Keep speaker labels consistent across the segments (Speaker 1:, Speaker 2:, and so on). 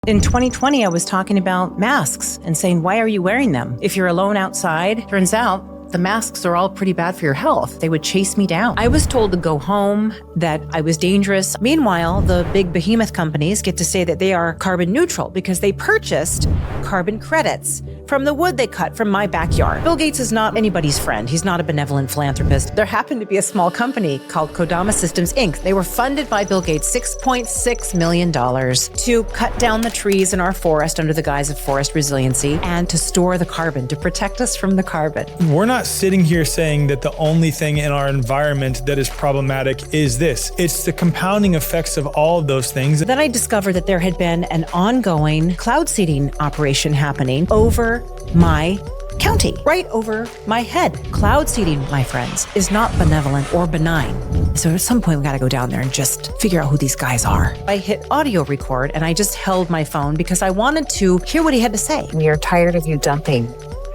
Speaker 1: In 2020, I was talking about masks and saying, why are you wearing them? If you're alone outside, turns out the masks are all pretty bad for your health. They would chase me down. I was told to go home, that I was dangerous. Meanwhile, the big behemoth companies get to say that they are carbon neutral because they purchased carbon credits from the wood they cut from my backyard. Bill Gates is not anybody's friend. He's not a benevolent philanthropist. There happened to be a small company called Kodama Systems, Inc. They were funded by Bill Gates $6.6 million to cut down the trees in our forest under the guise of forest resiliency and to store the carbon, to protect us from the carbon.
Speaker 2: We're not sitting here saying that the only thing in our environment that is problematic is this. It's the compounding effects of all of those things.
Speaker 1: Then I discovered that there had been an ongoing cloud seeding operation happening over my county, right over my head. Cloud seeding, my friends, is not benevolent or benign. So at some point, we got to go down there and just figure out who these guys are. I hit audio record and I just held my phone because I wanted to hear what he had to say.
Speaker 3: We are tired of you dumping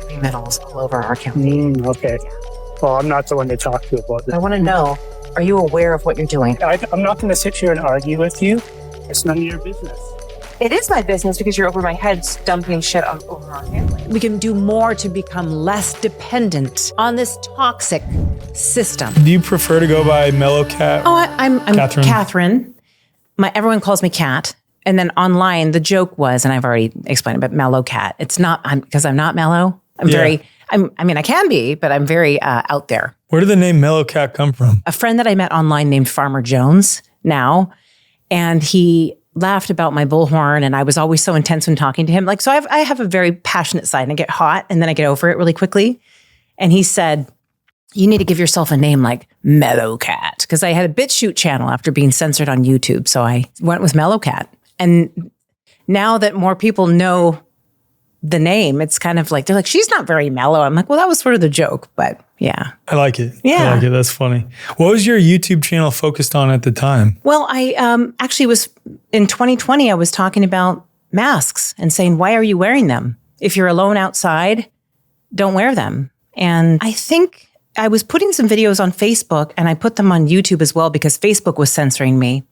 Speaker 3: heavy metals all over our county.
Speaker 4: Okay. Well, I'm not the one to talk to about this.
Speaker 3: I want to know, are you aware of what you're doing?
Speaker 4: I'm not going to sit here and argue with you. It's none of your business.
Speaker 3: It is my business because you're over my head dumping shit over our family.
Speaker 1: We can do more to become less dependent on this toxic system.
Speaker 2: Do you prefer to go by Mellow Kat?
Speaker 1: Oh, I'm
Speaker 2: Kathryn.
Speaker 1: Kathryn. Everyone calls me Kat. And then online, the joke was, and I've already explained it, but Mellow Kat. It's not, because I'm not mellow. I can be, but I'm very out there.
Speaker 2: Where did the name Mellow Kat come from?
Speaker 1: A friend that I met online named Farmer Jones now, and he laughed about my bullhorn, and I was always so intense when talking to him. So I have a very passionate side, and I get hot, and then I get over it really quickly. And he said, you need to give yourself a name like Mellow Kat, because I had a BitChute channel after being censored on YouTube. So I went with Mellow Kat. And now that more people know the name, it's kind of like, they're like, she's not very mellow. I'm like, well, that was sort of the joke, but yeah.
Speaker 2: I like it.
Speaker 1: Yeah.
Speaker 2: I like it. That's funny. What was your YouTube channel focused on at the time?
Speaker 1: Well, I actually was, in 2020, I was talking about masks and saying, why are you wearing them? If you're alone outside, don't wear them. And I think I was putting some videos on Facebook and I put them on YouTube as well because Facebook was censoring me.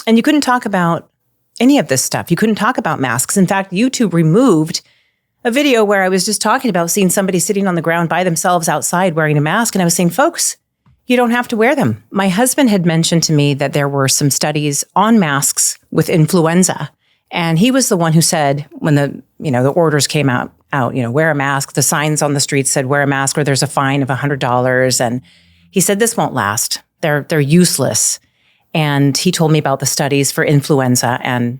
Speaker 1: And you couldn't talk about any of this stuff. You couldn't talk about masks. In fact, YouTube removed a video where I was just talking about seeing somebody sitting on the ground by themselves outside wearing a mask. And I was saying, folks, you don't have to wear them. My husband had mentioned to me that there were some studies on masks with influenza. And he was the one who said, when the orders came out, wear a mask, the signs on the streets said, wear a mask or there's a fine of $100. And he said, this won't last. They're useless. And he told me about the studies for influenza and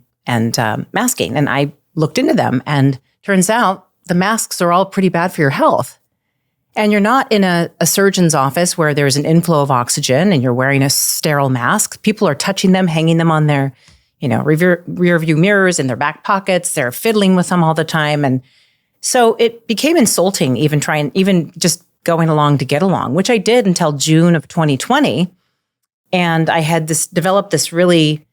Speaker 1: masking. And I looked into them, and turns out the masks are all pretty bad for your health. And you're not in a surgeon's office where there's an inflow of oxygen and you're wearing a sterile mask. People are touching them, hanging them on their, rear view mirrors, in their back pockets. They're fiddling with them all the time. And so it became insulting, even just going along to get along, which I did until June of 2020. And I had developed this really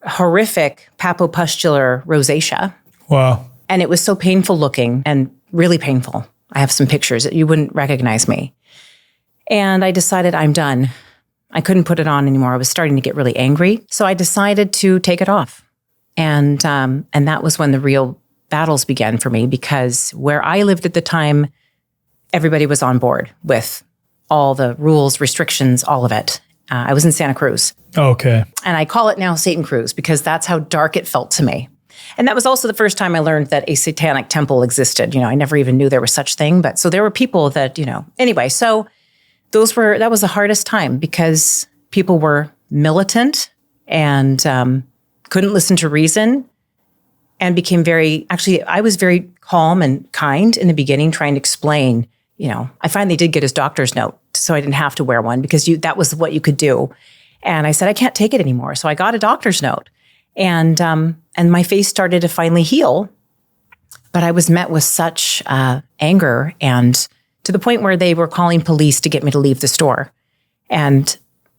Speaker 1: horrific papupustular rosacea.
Speaker 2: Wow.
Speaker 1: And it was so painful looking and really painful. I have some pictures that you wouldn't recognize me. And I decided I'm done. I couldn't put it on anymore. I was starting to get really angry. So I decided to take it off. And that was when the real battles began for me, because where I lived at the time, everybody was on board with all the rules, restrictions, all of it. I was in Santa Cruz.
Speaker 2: Okay.
Speaker 1: And I call it now Satan Cruz because that's how dark it felt to me. And that was also the first time I learned that a satanic temple existed. I never even knew there was such thing. But so there were people that, anyway, so that was the hardest time because people were militant and couldn't listen to reason and became I was very calm and kind in the beginning, trying to explain, I finally did get his doctor's note, so I didn't have to wear one because that was what you could do. And I said, I can't take it anymore. So I got a doctor's note. And my face started to finally heal, but I was met with such anger, and to the point where they were calling police to get me to leave the store. And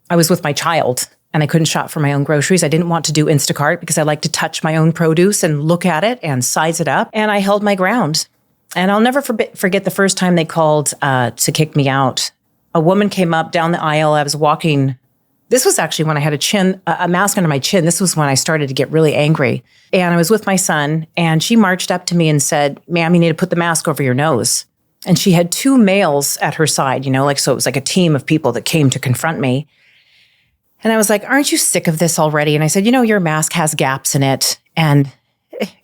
Speaker 1: I was with my child, and I couldn't shop for my own groceries. I didn't want to do Instacart because I like to touch my own produce and look at it and size it up. And I held my ground. And I'll never forget the first time they called to kick me out. A woman came up down the aisle. I was walking This was actually when I had a mask under my chin. This was when I started to get really angry. And I was with my son, and she marched up to me and said, "Ma'am, you need to put the mask over your nose." And she had 2 males at her side, so it was like a team of people that came to confront me. And I was like, "Aren't you sick of this already?" And I said, "Your mask has gaps in it, and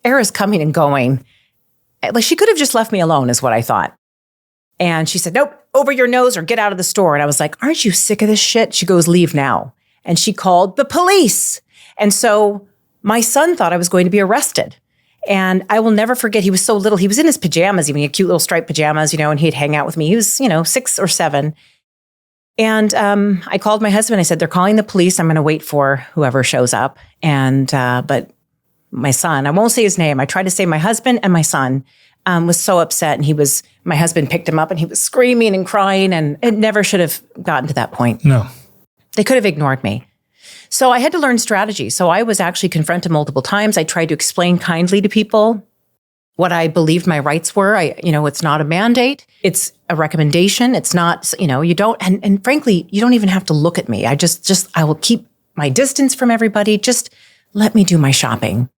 Speaker 1: air is coming and going." Like, she could have just left me alone, is what I thought. And she said, "Nope, over your nose or get out of the store." And I was like, "Aren't you sick of this shit?" She goes, "Leave now." And she called the police. And so my son thought I was going to be arrested. And I will never forget, he was so little. He was in his pajamas, even he had cute little striped pajamas, and he'd hang out with me. He was, 6 or 7. And I called my husband. I said, "They're calling the police. I'm going to wait for whoever shows up." And, but my son, I won't say his name. I tried to say my husband and my son, was so upset. And my husband picked him up and he was screaming and crying, and it never should have gotten to that point.
Speaker 2: No.
Speaker 1: They could have ignored me. So I had to learn strategy. So I was actually confronted multiple times. I tried to explain kindly to people what I believed my rights were. It's not a mandate. It's a recommendation. It's not, you don't, and frankly, you don't even have to look at me. I will keep my distance from everybody. Just let me do my shopping.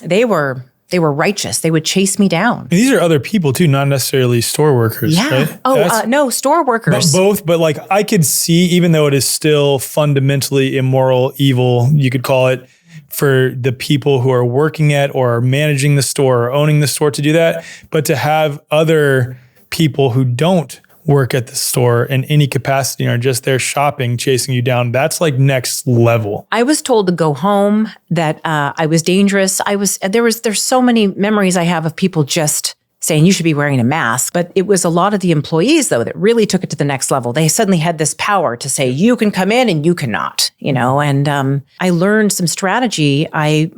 Speaker 1: They were righteous. They would chase me down.
Speaker 2: And these are other people too, not necessarily store workers,
Speaker 1: yeah.
Speaker 2: right?
Speaker 1: Oh, no, store workers.
Speaker 2: Both, but like I could see, even though it is still fundamentally immoral, evil, you could call it, for the people who are working at or are managing the store or owning the store to do that, but to have other people who don't work at the store in any capacity and are just there shopping, chasing you down, that's like next level.
Speaker 1: I was told to go home, that I was dangerous. There's so many memories I have of people just saying you should be wearing a mask. But it was a lot of the employees, though, that really took it to the next level. They suddenly had this power to say, you can come in and you cannot, and I learned some strategy. I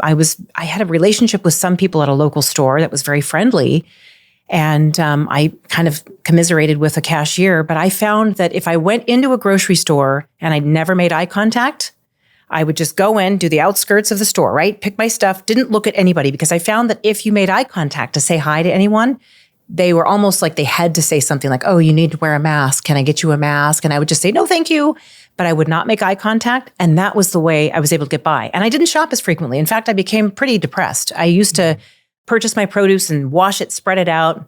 Speaker 1: had a relationship with some people at a local store that was very friendly. And I kind of commiserated with a cashier, but I found that if I went into a grocery store and I never made eye contact, I would just go in, do the outskirts of the store, right? Pick my stuff, didn't look at anybody, because I found that if you made eye contact to say hi to anyone, they were almost like they had to say something like, "Oh, you need to wear a mask. Can I get you a mask?" And I would just say, "No, thank you." But I would not make eye contact. And that was the way I was able to get by. And I didn't shop as frequently. In fact, I became pretty depressed. I used to purchase my produce and wash it, spread it out,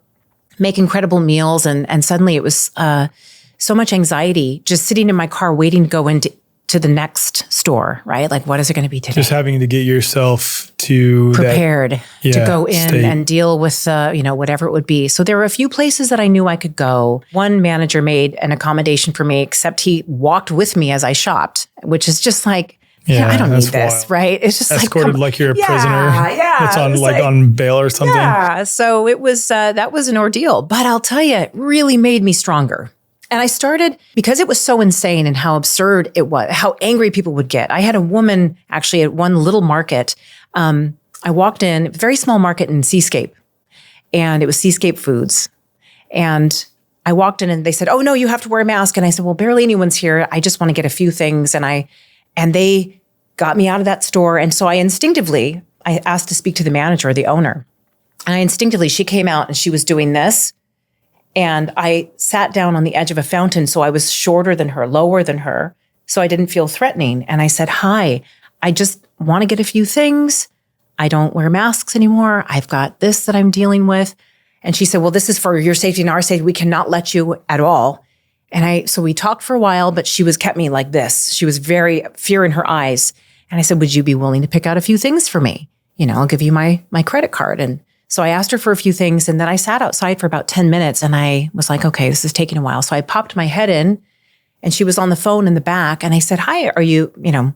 Speaker 1: make incredible meals. And suddenly it was so much anxiety just sitting in my car waiting to go into the next store, right? Like, what is it going to be today?
Speaker 2: Just having to get yourself to
Speaker 1: prepared to go in
Speaker 2: state.
Speaker 1: And deal with, whatever it would be. So there were a few places that I knew I could go. One manager made an accommodation for me, except he walked with me as I shopped, which is just like, I don't need this,
Speaker 2: wild.
Speaker 1: right? It's just
Speaker 2: escorted like you're a prisoner.
Speaker 1: Yeah.
Speaker 2: That's on on bail or something.
Speaker 1: Yeah. So it was, that was an ordeal. But I'll tell you, it really made me stronger. And I started, because it was so insane and how absurd it was, how angry people would get. I had a woman actually at one little market. I walked in, a very small market in Seascape, and it was Seascape Foods. And I walked in and they said, "Oh no, you have to wear a mask." And I said, "Well, barely anyone's here. I just want to get a few things." And they got me out of that store. And so I asked to speak to the manager, the owner. And she came out and she was doing this. And I sat down on the edge of a fountain. So I was shorter than her, lower than her. So I didn't feel threatening. And I said, "Hi, I just want to get a few things. I don't wear masks anymore. I've got this that I'm dealing with." And she said, "Well, this is for your safety and our safety. We cannot let you at all." And so we talked for a while, but she kept me like this. She was very fear in her eyes. And I said, "Would you be willing to pick out a few things for me? I'll give you my credit card." And so I asked her for a few things, and then I sat outside for about 10 minutes and I was like, okay, this is taking a while. So I popped my head in and she was on the phone in the back and I said, "Hi, are you, am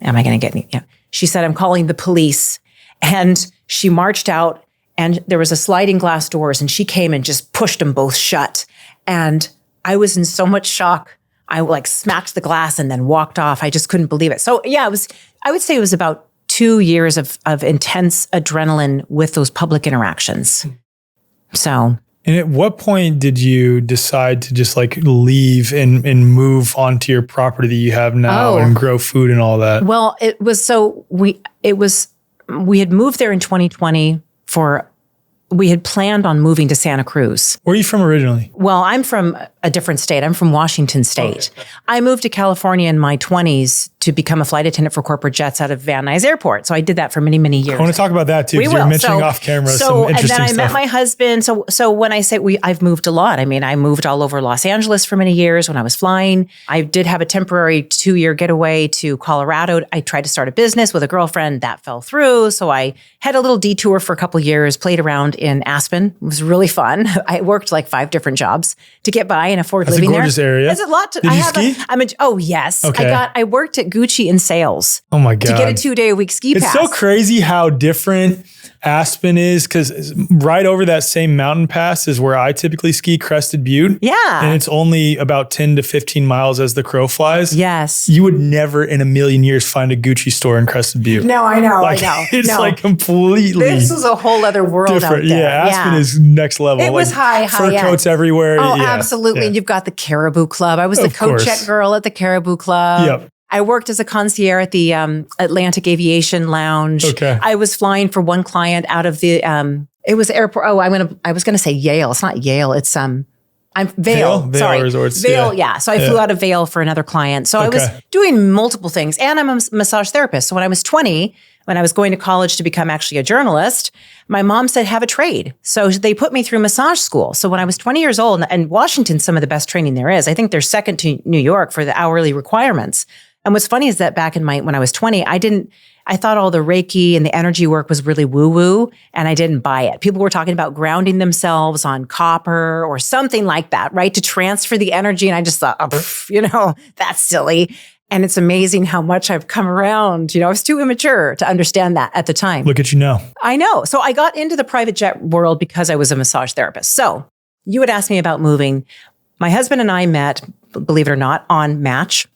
Speaker 1: I going to get any?" She said, "I'm calling the police." And she marched out and there was a sliding glass doors and she came and just pushed them both shut. And I was in so much shock. I smacked the glass and then walked off. I just couldn't believe it. So I would say it was about 2 years of intense adrenaline with those public interactions. So.
Speaker 2: And at what point did you decide to just leave and move onto your property that you have now and grow food and all that?
Speaker 1: Well, we had moved there in 2020 we had planned on moving to Santa Cruz.
Speaker 2: Where are you from originally?
Speaker 1: Well, I'm from a different state. I'm from Washington State. Okay. I moved to California in my 20s to become a flight attendant for corporate jets out of Van Nuys Airport. So I did that for many, many years.
Speaker 2: I want to talk about that too, because you're mentioning off camera some interesting stuff.
Speaker 1: And then I met my husband. So when I say I've moved a lot. I mean, I moved all over Los Angeles for many years when I was flying. I did have a temporary 2-year getaway to Colorado. I tried to start a business with a girlfriend. That fell through. So I had a little detour for a couple of years, played around in Aspen. It was really fun. I worked like 5 different jobs to get by and afford living there.
Speaker 2: That's a gorgeous area.
Speaker 1: It's a lot to.
Speaker 2: Did you ski?
Speaker 1: Oh yes.
Speaker 2: Okay.
Speaker 1: I worked at Gucci in sales.
Speaker 2: Oh my God.
Speaker 1: To get a 2-day-a-week ski pass.
Speaker 2: It's so crazy how different Aspen is, because right over that same mountain pass is where I typically ski, Crested Butte.
Speaker 1: Yeah.
Speaker 2: And it's only about 10 to 15 miles as the crow flies.
Speaker 1: Yes.
Speaker 2: You would never in a million years find a Gucci store in Crested Butte.
Speaker 1: No, I know.
Speaker 2: It's like completely
Speaker 1: This is a whole other world
Speaker 2: different.
Speaker 1: out there.
Speaker 2: Yeah, Aspen is next level.
Speaker 1: It was high
Speaker 2: fur coats everywhere.
Speaker 1: Oh, absolutely. And you've got the Caribou Club. I was the coach-jet girl at the Caribou Club.
Speaker 2: Yep.
Speaker 1: I worked as a concierge at the Atlantic Aviation Lounge.
Speaker 2: Okay.
Speaker 1: I was flying for one client out of the it was airport. Oh, I was gonna say Yale. It's not Yale. It's I'm Vail. Sorry.
Speaker 2: Resorts.
Speaker 1: Vail, yeah. So I flew out of Vail for another client. So I was doing multiple things. And I'm a massage therapist. So when I was 20, when I was going to college to become actually a journalist, my mom said, have a trade. So they put me through massage school. So when I was 20 years old, and Washington's some of the best training there is. I think they're second to New York for the hourly requirements. And what's funny is that back when I was 20, I thought all the Reiki and the energy work was really woo-woo, and I didn't buy it. People were talking about grounding themselves on copper or something like that, right? To transfer the energy. And I just thought, that's silly. And it's amazing how much I've come around. I was too immature to understand that at the time.
Speaker 2: Look at you now.
Speaker 1: I know. So I got into the private jet world because I was a massage therapist. So you had asked me about moving. My husband and I met, believe it or not, on Match,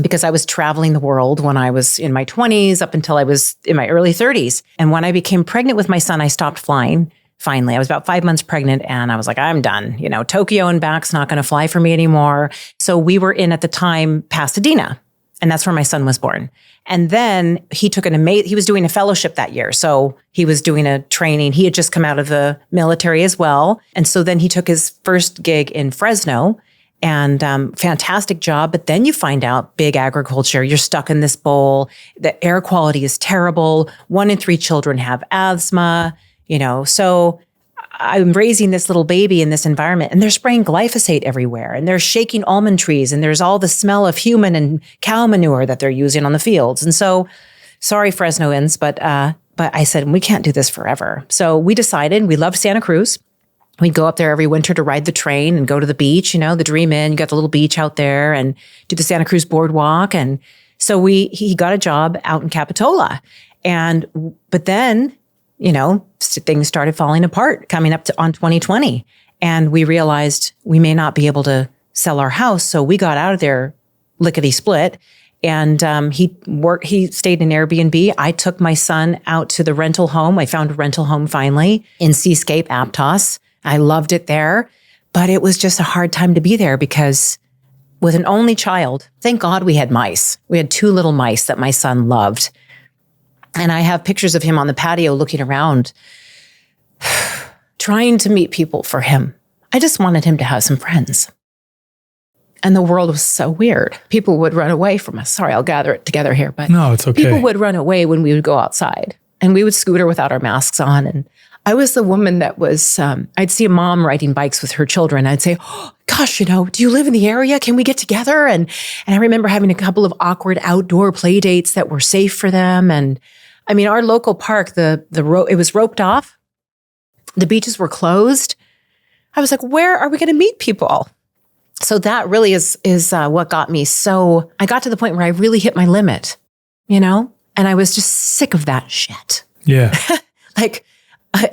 Speaker 1: because I was traveling the world when I was in my 20s up until I was in my early 30s. And when I became pregnant with my son, I stopped flying. Finally, I was about 5 months pregnant and I was like, I'm done. Tokyo and back's not going to fly for me anymore. So we were in, at the time, Pasadena. And that's where my son was born. And then he took he was doing a fellowship that year. So he was doing a training. He had just come out of the military as well. And so then he took his first gig in Fresno. And fantastic job. But then you find out big agriculture, you're stuck in this bowl. The air quality is terrible. 1 in 3 children have asthma, So I'm raising this little baby in this environment and they're spraying glyphosate everywhere and they're shaking almond trees and there's all the smell of human and cow manure that they're using on the fields. And so, sorry, Fresnoans, but I said, we can't do this forever. So we decided, we love Santa Cruz. We'd go up there every winter to ride the train and go to the beach, the Dream Inn. You got the little beach out there and do the Santa Cruz boardwalk. And so he got a job out in Capitola. But then, things started falling apart coming up on 2020. And we realized we may not be able to sell our house. So we got out of there lickety split. And he stayed in Airbnb. I took my son out to the rental home. I found a rental home finally in Seascape, Aptos. I loved it there, but it was just a hard time to be there because with an only child, thank God we had mice. We had 2 little mice that my son loved. And I have pictures of him on the patio looking around, trying to meet people for him. I just wanted him to have some friends. And the world was so weird. People would run away from us. Sorry, I'll gather it together here, but
Speaker 2: no, it's okay.
Speaker 1: People would run away when we would go outside and we would scooter without our masks on. And I was the woman that was, I'd see a mom riding bikes with her children. I'd say, oh, gosh, do you live in the area? Can we get together? And I remember having a couple of awkward outdoor play dates that were safe for them. And I mean, our local park, it was roped off. The beaches were closed. I was like, where are we going to meet people? So that really is what got me. So I got to the point where I really hit my limit, and I was just sick of that shit.
Speaker 2: Yeah.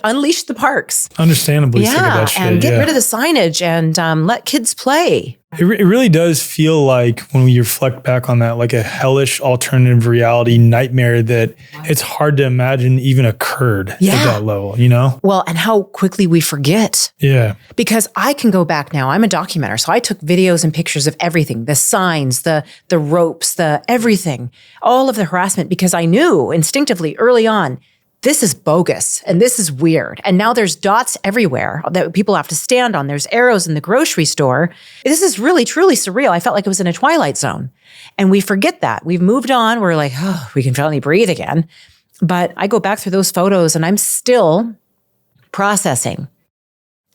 Speaker 1: Unleash the parks.
Speaker 2: Understandably sick of that shit.
Speaker 1: And get rid of the signage and let kids play.
Speaker 2: It really does feel like, when we reflect back on that, like a hellish alternative reality nightmare that it's hard to imagine even occurred at that level,
Speaker 1: Well, and how quickly we forget.
Speaker 2: Yeah.
Speaker 1: Because I can go back now. I'm a documenter. So I took videos and pictures of everything, the signs, the ropes, the everything, all of the harassment, because I knew instinctively early on, this is bogus and this is weird. And now there's dots everywhere that people have to stand on. There's arrows in the grocery store. This is really, truly surreal. I felt like it was in a twilight zone. And we forget that. We've moved on. We're like, oh, we can finally breathe again. But I go back through those photos and I'm still processing.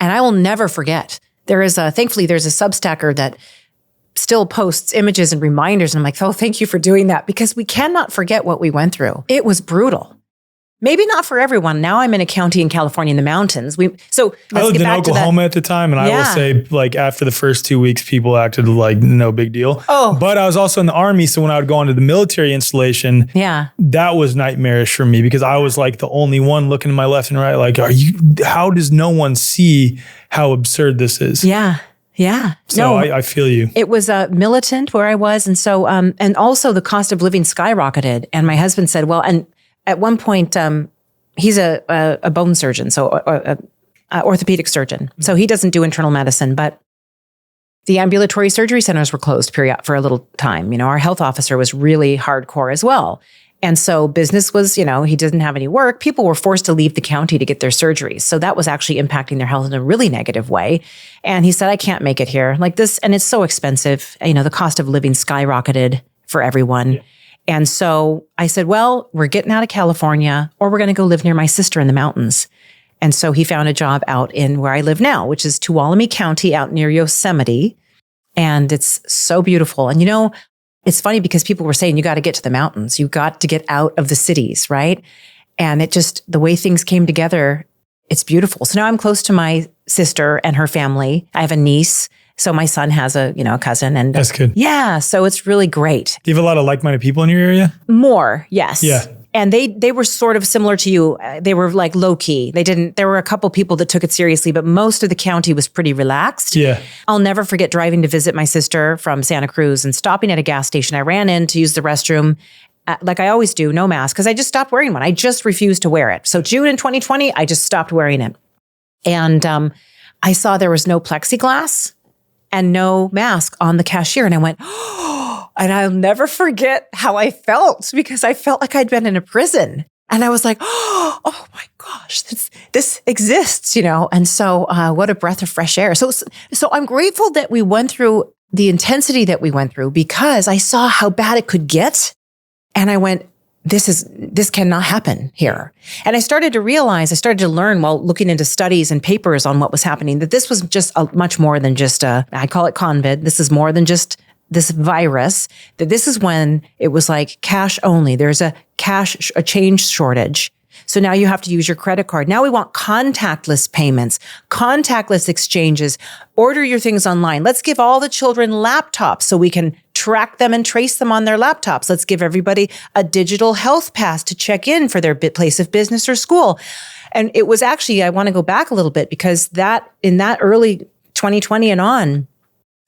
Speaker 1: And I will never forget. Thankfully, there's a Substacker that still posts images and reminders. And I'm like, oh, thank you for doing that, because we cannot forget what we went through. It was brutal. Maybe not for everyone. Now I'm in a county in California in the mountains. I
Speaker 2: lived in Oklahoma at the time, and I will say, like, after the first 2 weeks, people acted like no big deal. Oh. But I was also in the Army, so when I would go onto the military installation, that was nightmarish for me, because I was like the only one looking to my left and right, like, how does no one see how absurd this is?
Speaker 1: Yeah. Yeah.
Speaker 2: So I feel you.
Speaker 1: It was militant where I was. And so, and also the cost of living skyrocketed. And my husband said, well, and at one point, he's a bone surgeon, so a orthopedic surgeon. So he doesn't do internal medicine, but the ambulatory surgery centers were closed for a little time. You know, our health officer was really hardcore as well. And so business was, he didn't have any work. People were forced to leave the county to get their surgeries. So that was actually impacting their health in a really negative way. And he said, I can't make it here like this. And it's so expensive. The cost of living skyrocketed for everyone. Yeah. And so I said, well, we're getting out of California, or we're going to go live near my sister in the mountains. And so he found a job out in where I live now, which is Tuolumne County out near Yosemite. And it's so beautiful. And it's funny because people were saying, you got to get to the mountains. You got to get out of the cities, right? And the way things came together, it's beautiful. So now I'm close to my sister and her family. I have a niece. So my son has a cousin, and
Speaker 2: that's good.
Speaker 1: Yeah. So it's really great.
Speaker 2: Do you have a lot of like-minded people in your area?
Speaker 1: More. Yes.
Speaker 2: Yeah.
Speaker 1: And they were sort of similar to you. They were like low key. There were a couple people that took it seriously, but most of the county was pretty relaxed.
Speaker 2: Yeah.
Speaker 1: I'll never forget driving to visit my sister from Santa Cruz and stopping at a gas station. I ran in to use the restroom. Like I always do, no mask, because I just stopped wearing one. I just refused to wear it. So June in 2020, I just stopped wearing it. And I saw there was no plexiglass and no mask on the cashier. And I went, oh, and I'll never forget how I felt, because I felt like I'd been in a prison. And I was like, oh my gosh, this exists, And so what a breath of fresh air. So I'm grateful that we went through the intensity that we went through, because I saw how bad it could get. And I went, this cannot happen here. And I started to learn while looking into studies and papers on what was happening, that this was just much more than just I call it COVID. This is more than just this virus, that this is when it was like cash only. There's a change shortage. So now you have to use your credit card. Now we want contactless payments, contactless exchanges. Order your things online. Let's give all the children laptops so we can track them and trace them on their laptops. Let's give everybody a digital health pass to check in for their place of business or school. And it was actually, I want to go back a little bit, because in that early 2020 and on,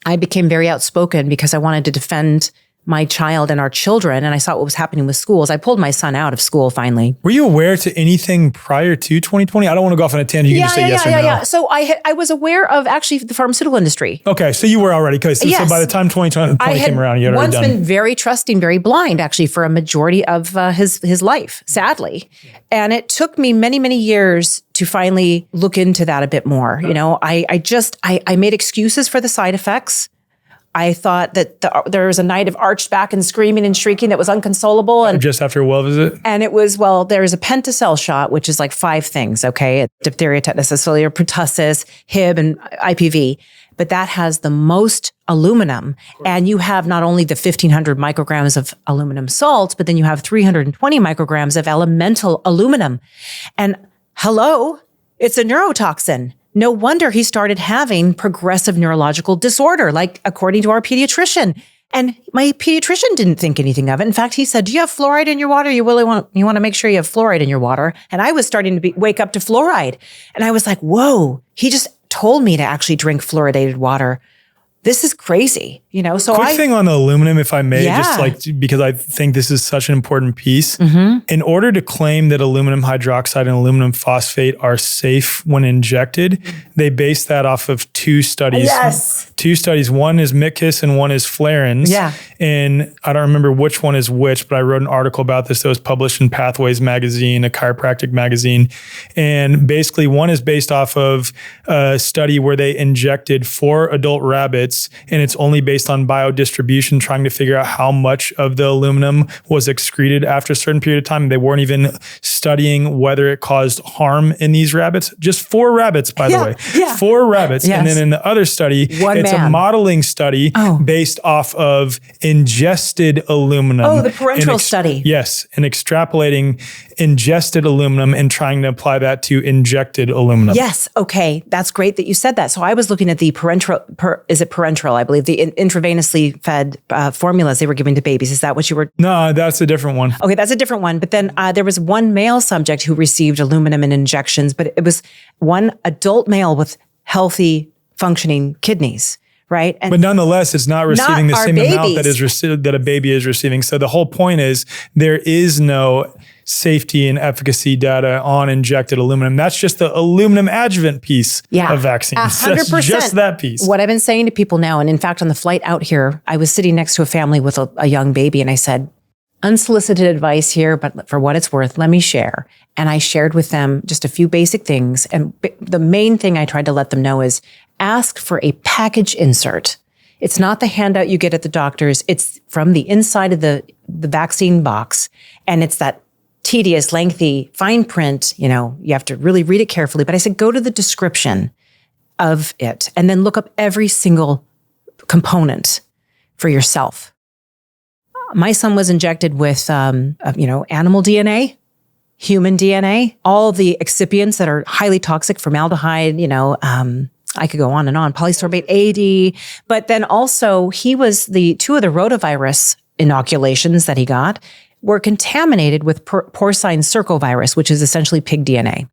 Speaker 1: I became very outspoken because I wanted to defend my child and our children. And I saw what was happening with schools. I pulled my son out of school finally.
Speaker 2: Were you aware to anything prior to 2020? I don't want to go off on a tandem. You can just say yes or no. Yeah.
Speaker 1: So I was aware of actually the pharmaceutical industry.
Speaker 2: Okay. So you were already, so by the time 2020 came around, you had already done.
Speaker 1: Once been very trusting, very blind actually for a majority of his life, sadly. And it took me many, many years to finally look into that a bit more. I made excuses for the side effects. I thought that there was a night of arched back and screaming and shrieking that was inconsolable. And
Speaker 2: just after a well visit?
Speaker 1: And it was, there's a pentacell shot, which is like 5 things, okay? Diphtheria, tetanus, ciliary, pertussis, Hib, and IPV. But that has the most aluminum. And you have not only the 1,500 micrograms of aluminum salt, but then you have 320 micrograms of elemental aluminum. And hello, it's a neurotoxin. No wonder he started having progressive neurological disorder, like according to our pediatrician. And my pediatrician didn't think anything of it. In fact, he said, do you have fluoride in your water? You want to make sure you have fluoride in your water. And I was starting to wake up to fluoride. And I was like, whoa, he just told me to actually drink fluoridated water. this is crazy, So
Speaker 2: Quick thing on the aluminum, if I may,
Speaker 1: Yeah.
Speaker 2: just because I think this is such an important piece. In order to claim that aluminum hydroxide and aluminum phosphate are safe when injected, they base that off of two studies.
Speaker 1: Yes.
Speaker 2: Two studies. One is Mitkiss and one is Flaren's.
Speaker 1: Yeah.
Speaker 2: And I don't remember which one is which, but I wrote an article about this that was published in Pathways magazine, a chiropractic magazine. And basically one is based off of a study where they injected 4 adult rabbits, and it's only based on biodistribution, trying to figure out how much of the aluminum was excreted after a certain period of time. They weren't even studying whether it caused harm in these rabbits. Just 4 rabbits, by the way.
Speaker 1: Yeah.
Speaker 2: 4 rabbits.
Speaker 1: Yes.
Speaker 2: And then in the other study, it's a
Speaker 1: man.
Speaker 2: modeling study based off of ingested aluminum.
Speaker 1: Oh, the parenteral study.
Speaker 2: Yes. And extrapolating ingested aluminum and trying to apply that to injected aluminum.
Speaker 1: Yes. Okay. That's great that you said that. So I was looking at the parenteral, I believe, the intravenously fed formulas they were giving to babies. Is that what you were?
Speaker 2: No, that's a different one.
Speaker 1: Okay, that's a different one. But then there was one male subject who received aluminum in injections, but it was one adult male with healthy functioning kidneys, right? And
Speaker 2: But nonetheless, it's not receiving the
Speaker 1: our
Speaker 2: same amount
Speaker 1: babies.
Speaker 2: that a baby is receiving. So the whole point is there is no safety and efficacy data on injected aluminum. That's just the aluminum adjuvant piece of vaccines.
Speaker 1: 100%.
Speaker 2: That's just that piece.
Speaker 1: What I've been saying to people now, and in fact, on the flight out here, I was sitting next to a family with a young baby, and I said, unsolicited advice here, but for what it's worth, let me share. And I shared with them just a few basic things. And the main thing I tried to let them know is ask for a package insert. It's not the handout you get at the doctor's. It's from the inside of the vaccine box. And it's that tedious, lengthy, fine print. You have to really read it carefully. But I said, go to the description of it and then look up every single component for yourself. My son was injected with, animal DNA, human DNA, all the excipients that are highly toxic, formaldehyde, I could go on and on, polysorbate AD. But then also he was two of the rotavirus inoculations that he got were contaminated with porcine circovirus, which is essentially pig DNA.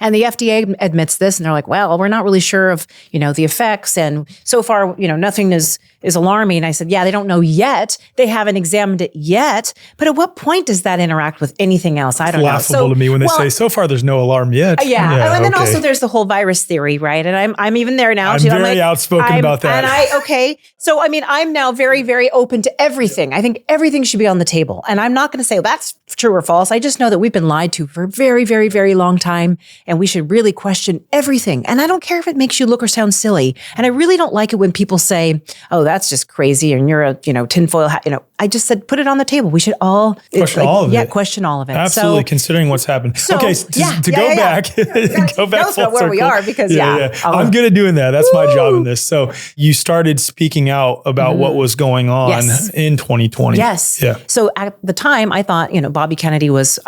Speaker 1: And the FDA admits this, and they're like, well, we're not really sure of, the effects. And so far, nothing is alarming. I said, yeah, they don't know yet. They haven't examined it yet. But at what point does that interact with anything else? I don't know.
Speaker 2: Laughable to me when they say, so far, there's no alarm yet.
Speaker 1: Yeah. And then also there's the whole virus theory, right? And I'm even there now.
Speaker 2: I'm
Speaker 1: too.
Speaker 2: very outspoken about that.
Speaker 1: And So, I'm now very, very open to everything. I think everything should be on the table. And I'm not going to say, well, that's true or false. I just know that we've been lied to for a very, very, very long time. And we should really question everything. And I don't care if it makes you look or sound silly. And I really don't like it when people say, oh, that's just crazy. And you're a, tinfoil hat. I just said, put it on the table. We should all
Speaker 2: question all of it.
Speaker 1: Yeah, question all of it.
Speaker 2: Absolutely, considering what's happened.
Speaker 1: So,
Speaker 2: okay, to go back, go back
Speaker 1: tell us about where we are because
Speaker 2: I'm good at doing that. That's my job in this. So you started speaking out about what was going on in 2020.
Speaker 1: Yes.
Speaker 2: Yeah.
Speaker 1: So at the time, I thought, Bobby Kennedy was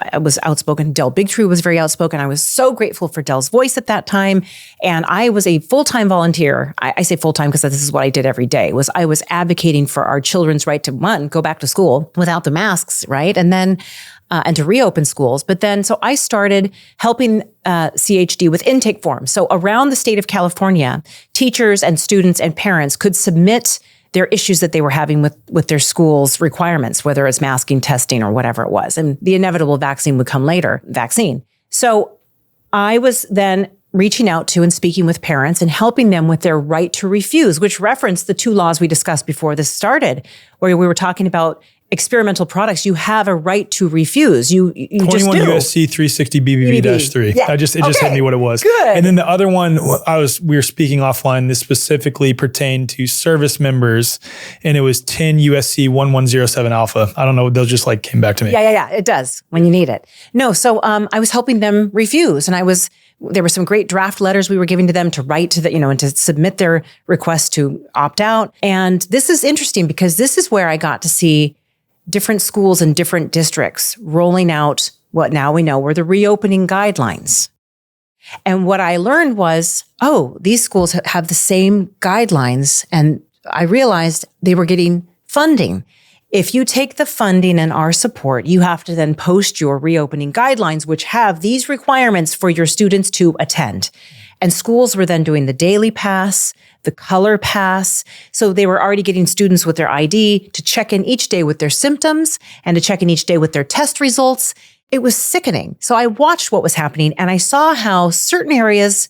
Speaker 1: outspoken. Del Bigtree was very outspoken. I was so grateful for Del's voice at that time. And I was a full-time volunteer. I say full-time because this is what I did every day. I was advocating for our children's right to, one, go back to school without the masks, right? And then and to reopen schools. But then, so I started helping CHD with intake forms. So around the state of California, teachers and students and parents could submit their issues that they were having with their school's requirements, whether it's masking, testing, or whatever it was. And the inevitable vaccine would come later, So I was then reaching out to and speaking with parents and helping them with their right to refuse, which referenced the 2 laws we discussed before this started, where we were talking about experimental products. You have a right to refuse. You
Speaker 2: 21
Speaker 1: just do.
Speaker 2: USC 360 BBB-3.
Speaker 1: Yeah.
Speaker 2: It just hit me what it was.
Speaker 1: Good.
Speaker 2: And then the other one, we were speaking offline. This specifically pertained to service members, and it was 10 USC 1107 alpha. I don't know. Those just came back to me.
Speaker 1: Yeah. It does when you need it. No. So I was helping them refuse, and there were some great draft letters we were giving to them to write to and to submit their request to opt out. And this is interesting because this is where I got to see different schools in different districts rolling out what now we know were the reopening guidelines. And what I learned was, these schools have the same guidelines. And I realized they were getting funding. if you take the funding and our support, you have to then post your reopening guidelines, which have these requirements for your students to attend. And schools were then doing the daily pass, the color pass. So they were already getting students with their ID to check in each day with their symptoms and to check in each day with their test results. It was sickening. So I watched what was happening and I saw how certain areas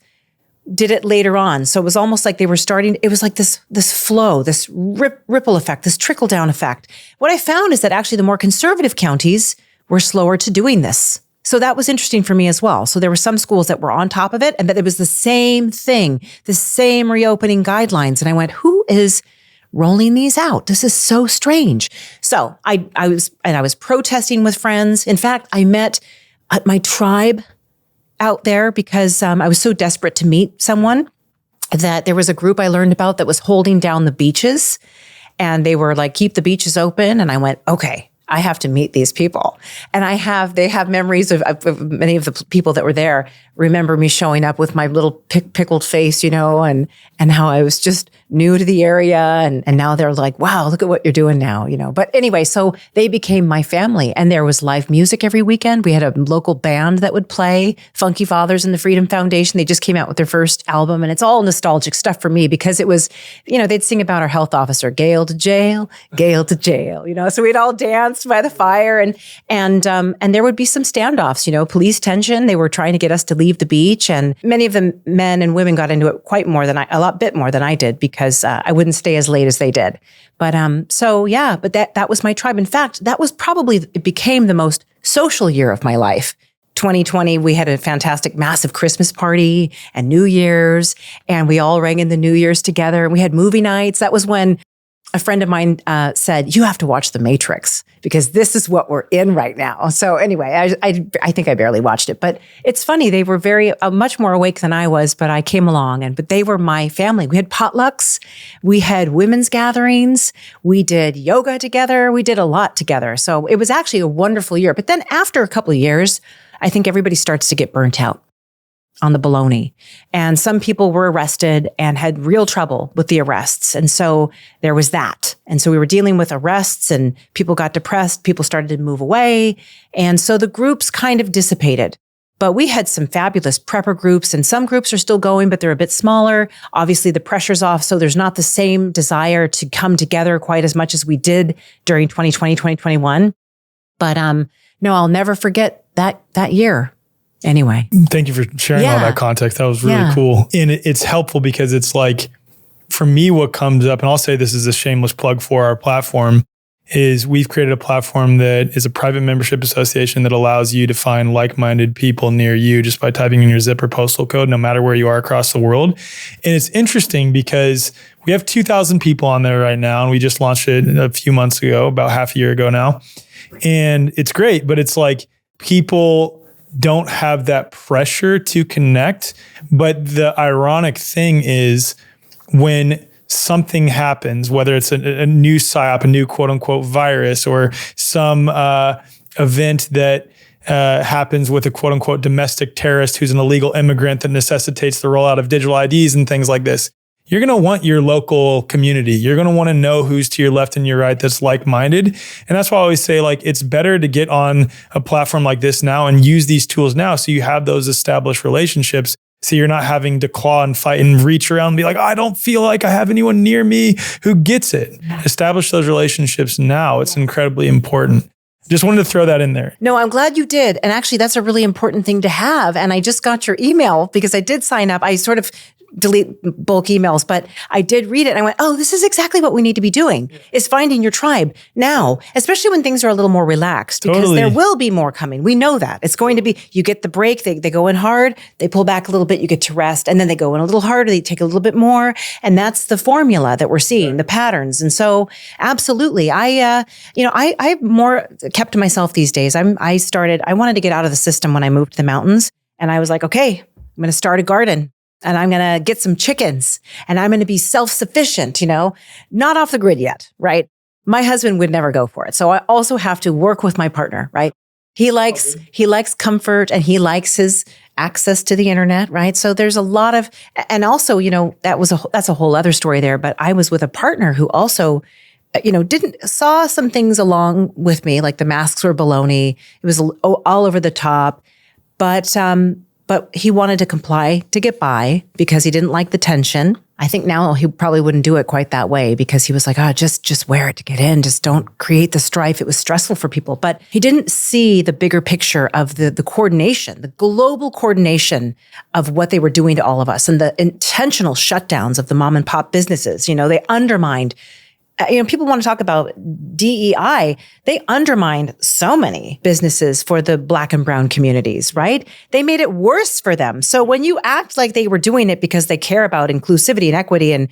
Speaker 1: did it later on. So it was almost like they were starting, it was like this flow, this ripple effect, this trickle down effect. What I found is that actually the more conservative counties were slower to doing this. So that was interesting for me as well. So there were some schools that were on top of it and that it was the same thing, the same reopening guidelines. And I went, who is rolling these out? This is so strange. So I was protesting with friends. In fact, I met my tribe out there because I was so desperate to meet someone that there was a group I learned about that was holding down the beaches and they were like, keep the beaches open. And I went, okay, I have to meet these people. And they have memories of many of the people that were there remember me showing up with my little pickled face, and how I was just new to the area. And now they're like, wow, look at what you're doing now, But anyway, so they became my family and there was live music every weekend. We had a local band that would play, Funky Fathers and the Freedom Foundation. They just came out with their first album and it's all nostalgic stuff for me because it was, they'd sing about our health officer, Gail to jail, Gail to jail, so we'd all dance by the fire and there would be some standoffs, police tension. They were trying to get us to leave the beach and many of the men and women got into it a bit more than I did because I wouldn't stay as late as they did. But but that was my tribe. In fact, it became the most social year of my life. 2020, we had a fantastic, massive Christmas party and New Year's, and we all rang in the New Year's together. And we had movie nights. That was when a friend of mine said, you have to watch The Matrix because this is what we're in right now. So anyway, I think I barely watched it, but it's funny. They were very much more awake than I was, but I came along but they were my family. We had potlucks. We had women's gatherings. We did yoga together. We did a lot together. So it was actually a wonderful year. But then after a couple of years, I think everybody starts to get burnt out on the baloney. And some people were arrested and had real trouble with the arrests. And so there was that. And so we were dealing with arrests and people got depressed. People started to move away. And so the groups kind of dissipated. But we had some fabulous prepper groups and some groups are still going, but they're a bit smaller. Obviously the pressure's off. So there's not the same desire to come together quite as much as we did during 2020, 2021. But no, I'll never forget that year. Anyway.
Speaker 2: Thank you for sharing all that context. That was really cool. And it's helpful because it's like, for me, what comes up, and I'll say this is a shameless plug for our platform, is we've created a platform that is a private membership association that allows you to find like-minded people near you just by typing in your zip or postal code, no matter where you are across the world. And it's interesting because we have 2,000 people on there right now, and we just launched it a few months ago, about half a year ago now. And it's great, but it's like people don't have that pressure to connect. But the ironic thing is when something happens, whether it's a new psyop, a new quote unquote virus, or some event that happens with a quote unquote domestic terrorist who's an illegal immigrant that necessitates the rollout of digital IDs and things like this, you're going to want your local community. You're going to want to know who's to your left and your right that's like-minded. And that's why I always say, like, it's better to get on a platform like this now and use these tools now so you have those established relationships. So you're not having to claw and fight and reach around and be like, I don't feel like I have anyone near me who gets it. Establish those relationships now. It's incredibly important. Just wanted to throw that in there.
Speaker 1: No, I'm glad you did. And actually, that's a really important thing to have. And I just got your email because I did sign up. I sort of delete bulk emails, but I did read it and I went, oh, this is exactly what we need to be doing, is finding your tribe now, especially when things are a little more relaxed, because there will be more coming. We know that. It's going to be, you get the break, they go in hard, they pull back a little bit, you get to rest, and then they go in a little harder, they take a little bit more. And that's the formula that we're seeing, the patterns. And so absolutely, I more kept to myself these days. I wanted to get out of the system when I moved to the mountains, and I was like, okay, I'm going to start a garden. And I'm going to get some chickens and I'm going to be self-sufficient, not off the grid yet, right? My husband would never go for it. So I also have to work with my partner, right? He likes comfort and he likes his access to the internet, right? So there's a lot of, and also, that's a whole other story there, but I was with a partner who also saw some things along with me, like the masks were baloney. It was all over the top, but he wanted to comply to get by because he didn't like the tension. I think now he probably wouldn't do it quite that way because he was like, just wear it to get in. Just don't create the strife. It was stressful for people. But he didn't see the bigger picture of the coordination, the global coordination of what they were doing to all of us and the intentional shutdowns of the mom and pop businesses. They undermined. People want to talk about DEI. They undermined so many businesses for the Black and brown communities, right? They made it worse for them. So when you act like they were doing it because they care about inclusivity and equity and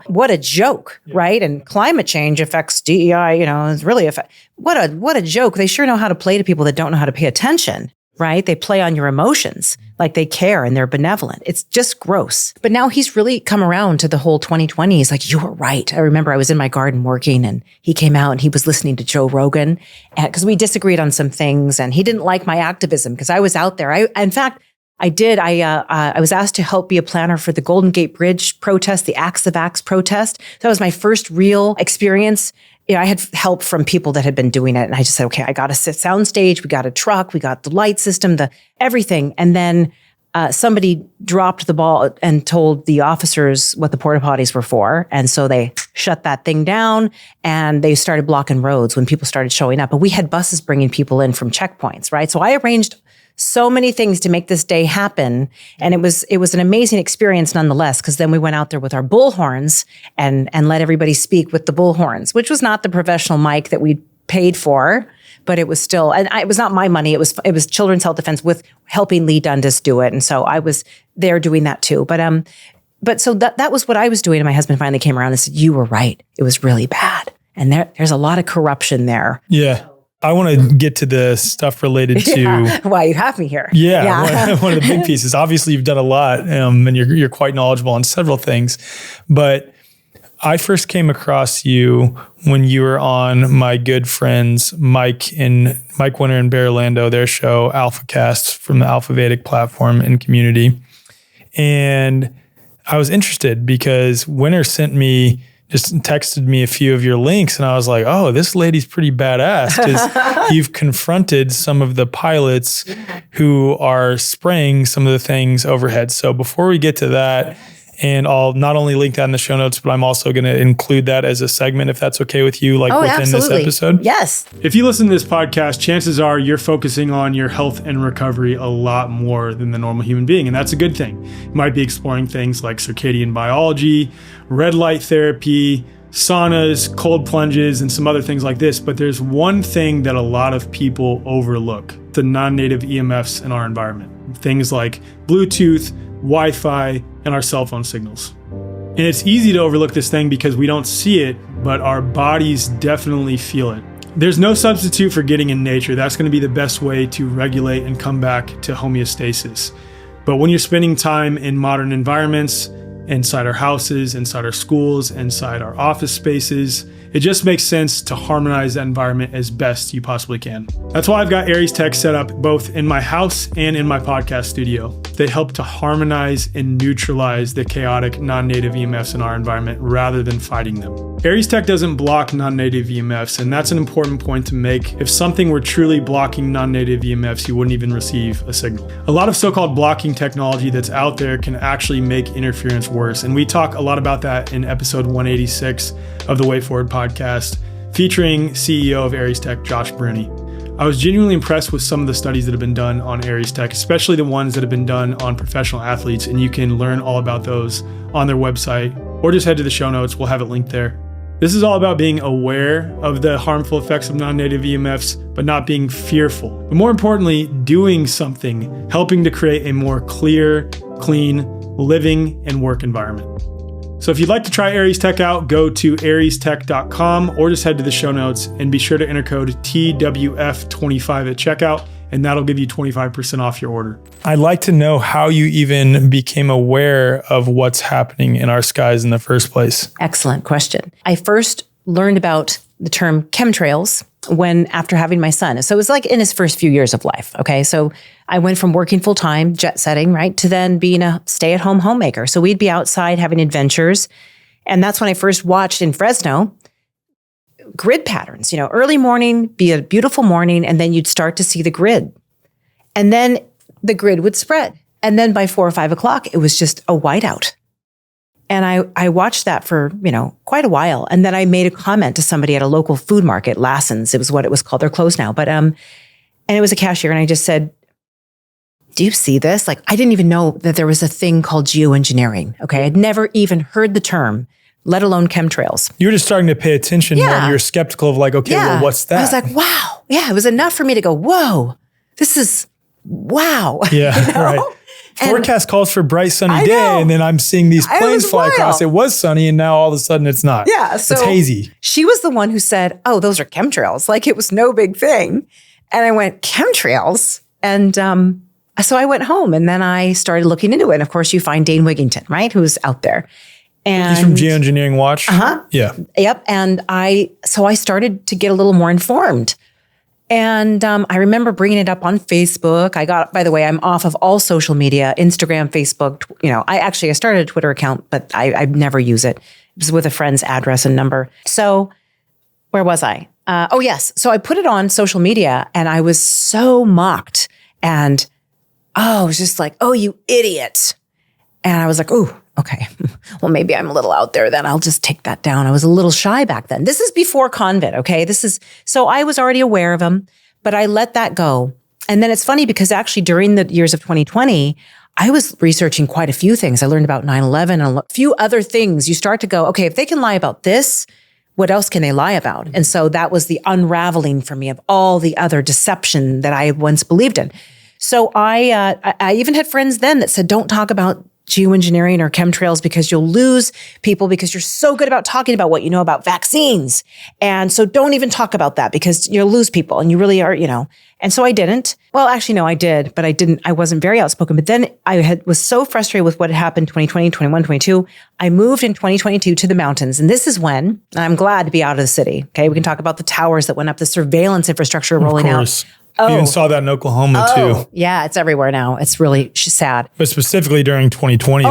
Speaker 1: what a joke, right? And climate change affects DEI, it's really what a joke. They sure know how to play to people that don't know how to pay attention. Right? They play on your emotions like they care and they're benevolent. It's just gross. But now he's really come around to the whole 2020. He's like, you were right. I remember I was in my garden working and he came out and he was listening to Joe Rogan because we disagreed on some things and he didn't like my activism because I was out there. I was asked to help be a planner for the Golden Gate Bridge protest, the Axe the Vax protest. That was my first real experience. I had help from people that had been doing it. And I just said, okay, I got a sound stage. We got a truck. We got the light system, everything. And then somebody dropped the ball and told the officers what the porta potties were for. And so they shut that thing down and they started blocking roads when people started showing up. But we had buses bringing people in from checkpoints, right? So I arranged so many things to make this day happen. And it was an amazing experience nonetheless, because then we went out there with our bullhorns and let everybody speak with the bullhorns, which was not the professional mic that we paid for, but it was still, and it was not my money. It was Children's Health Defense with helping Lee Dundas do it. And so I was there doing that too. But so that was what I was doing. And my husband finally came around and said, you were right. It was really bad. And there's a lot of corruption there.
Speaker 2: Yeah. I want to get to the stuff related to
Speaker 1: why you have me here.
Speaker 2: Yeah. One of the big pieces. Obviously, you've done a lot, and you're quite knowledgeable on several things. But I first came across you when you were on my good friends Mike Winter and Bear Lando, their show AlphaCast from the Alpha Vedic platform and community, and I was interested because Winter just texted me a few of your links and I was like, oh, this lady's pretty badass because you've confronted some of the pilots who are spraying some of the things overhead. So before we get to that, and I'll not only link that in the show notes, but I'm also going to include that as a segment if that's okay with you, within
Speaker 1: absolutely.
Speaker 2: This episode.
Speaker 1: Yes.
Speaker 2: If you listen to this podcast, chances are you're focusing on your health and recovery a lot more than the normal human being. And that's a good thing. You might be exploring things like circadian biology, red light therapy, saunas, cold plunges, and some other things like this. But there's one thing that a lot of people overlook: the non-native EMFs in our environment. Things like Bluetooth, Wi-Fi, and our cell phone signals. And it's easy to overlook this thing because we don't see it, but our bodies definitely feel it. There's no substitute for getting in nature. That's going to be the best way to regulate and come back to homeostasis. But when you're spending time in modern environments, inside our houses, inside our schools, inside our office spaces, it just makes sense to harmonize that environment as best you possibly can. That's why I've got Aries Tech set up both in my house and in my podcast studio. They help to harmonize and neutralize the chaotic non-native EMFs in our environment rather than fighting them. Aries Tech doesn't block non-native EMFs, and that's an important point to make. If something were truly blocking non-native EMFs, you wouldn't even receive a signal. A lot of so-called blocking technology that's out there can actually make interference worse, and we talk a lot about that in episode 186 of the Way Forward podcast, featuring CEO of Aries Tech, Josh Bruni. I was genuinely impressed with some of the studies that have been done on Aries Tech, especially the ones that have been done on professional athletes, and you can learn all about those on their website, or just head to the show notes. We'll have it linked there. This is all about being aware of the harmful effects of non-native EMFs, but not being fearful. But more importantly, doing something, helping to create a more clear, clean, living and work environment. So if you'd like to try Aries Tech out, go to ariestech.com or just head to the show notes and be sure to enter code TWF25 at checkout, and that'll give you 25% off your order. I'd like to know how you even became aware of what's happening in our skies in the first place.
Speaker 1: Excellent question. I first learned about the term chemtrails after having my son. So it was like in his first few years of life. Okay. So I went from working full time, jet setting, right, to then being a stay-at-home homemaker. So we'd be outside having adventures. And that's when I first watched in Fresno grid patterns, early morning, be a beautiful morning, and then you'd start to see the grid. And then the grid would spread. And then by 4 or 5 o'clock, it was just a whiteout. And I watched that for, quite a while. And then I made a comment to somebody at a local food market, Lassen's, it was what it was called. They're closed now. But, and it was a cashier. And I just said, do you see this? Like, I didn't even know that there was a thing called geoengineering. Okay. I'd never even heard the term, let alone chemtrails.
Speaker 2: You're just starting to pay attention more and you're skeptical of like, okay, well, what's that?
Speaker 1: I was like, wow. Yeah. It was enough for me to go, whoa, this is wow.
Speaker 2: Yeah. Right. Forecast calls for bright sunny day, and then I'm seeing these planes fly across. It was sunny, and now all of a sudden it's not.
Speaker 1: Yeah, so
Speaker 2: it's hazy.
Speaker 1: She was the one who said, "Oh, those are chemtrails." Like it was no big thing, and I went, "Chemtrails?" And so I went home, and then I started looking into it. And of course, you find Dane Wigington, right, who's out there, and
Speaker 2: he's from Geoengineering Watch. Yeah.
Speaker 1: Yep. And so I started to get a little more informed. And I remember bringing it up on Facebook. By the way, I'm off of all social media, Instagram, Facebook. I started a Twitter account, but I never use it. It was with a friend's address and number. So where was I? Oh, yes. So I put it on social media and I was so mocked. And it was just like, oh, you idiot. And I was like, oh, okay. Well, maybe I'm a little out there then. I'll just take that down. I was a little shy back then. This is before Convid, okay? So I was already aware of them, but I let that go. And then it's funny because actually during the years of 2020, I was researching quite a few things. I learned about 9/11 and a few other things. You start to go, okay, if they can lie about this, what else can they lie about? And so that was the unraveling for me of all the other deception that I once believed in. So I even had friends then that said, don't talk about geoengineering or chemtrails because you'll lose people because you're so good about talking about what you know about vaccines. And so don't even talk about that because you'll lose people and you really are, And so I didn't. Well, actually, no, I did, but I wasn't very outspoken. But then was so frustrated with what had happened 2020, 21, 22. I moved in 2022 to the mountains. And this is when, and I'm glad to be out of the city. Okay. We can talk about the towers that went up, the surveillance infrastructure rolling out.
Speaker 2: You even saw that in Oklahoma too.
Speaker 1: Yeah, it's everywhere now. It's really sad.
Speaker 2: But specifically during 2020,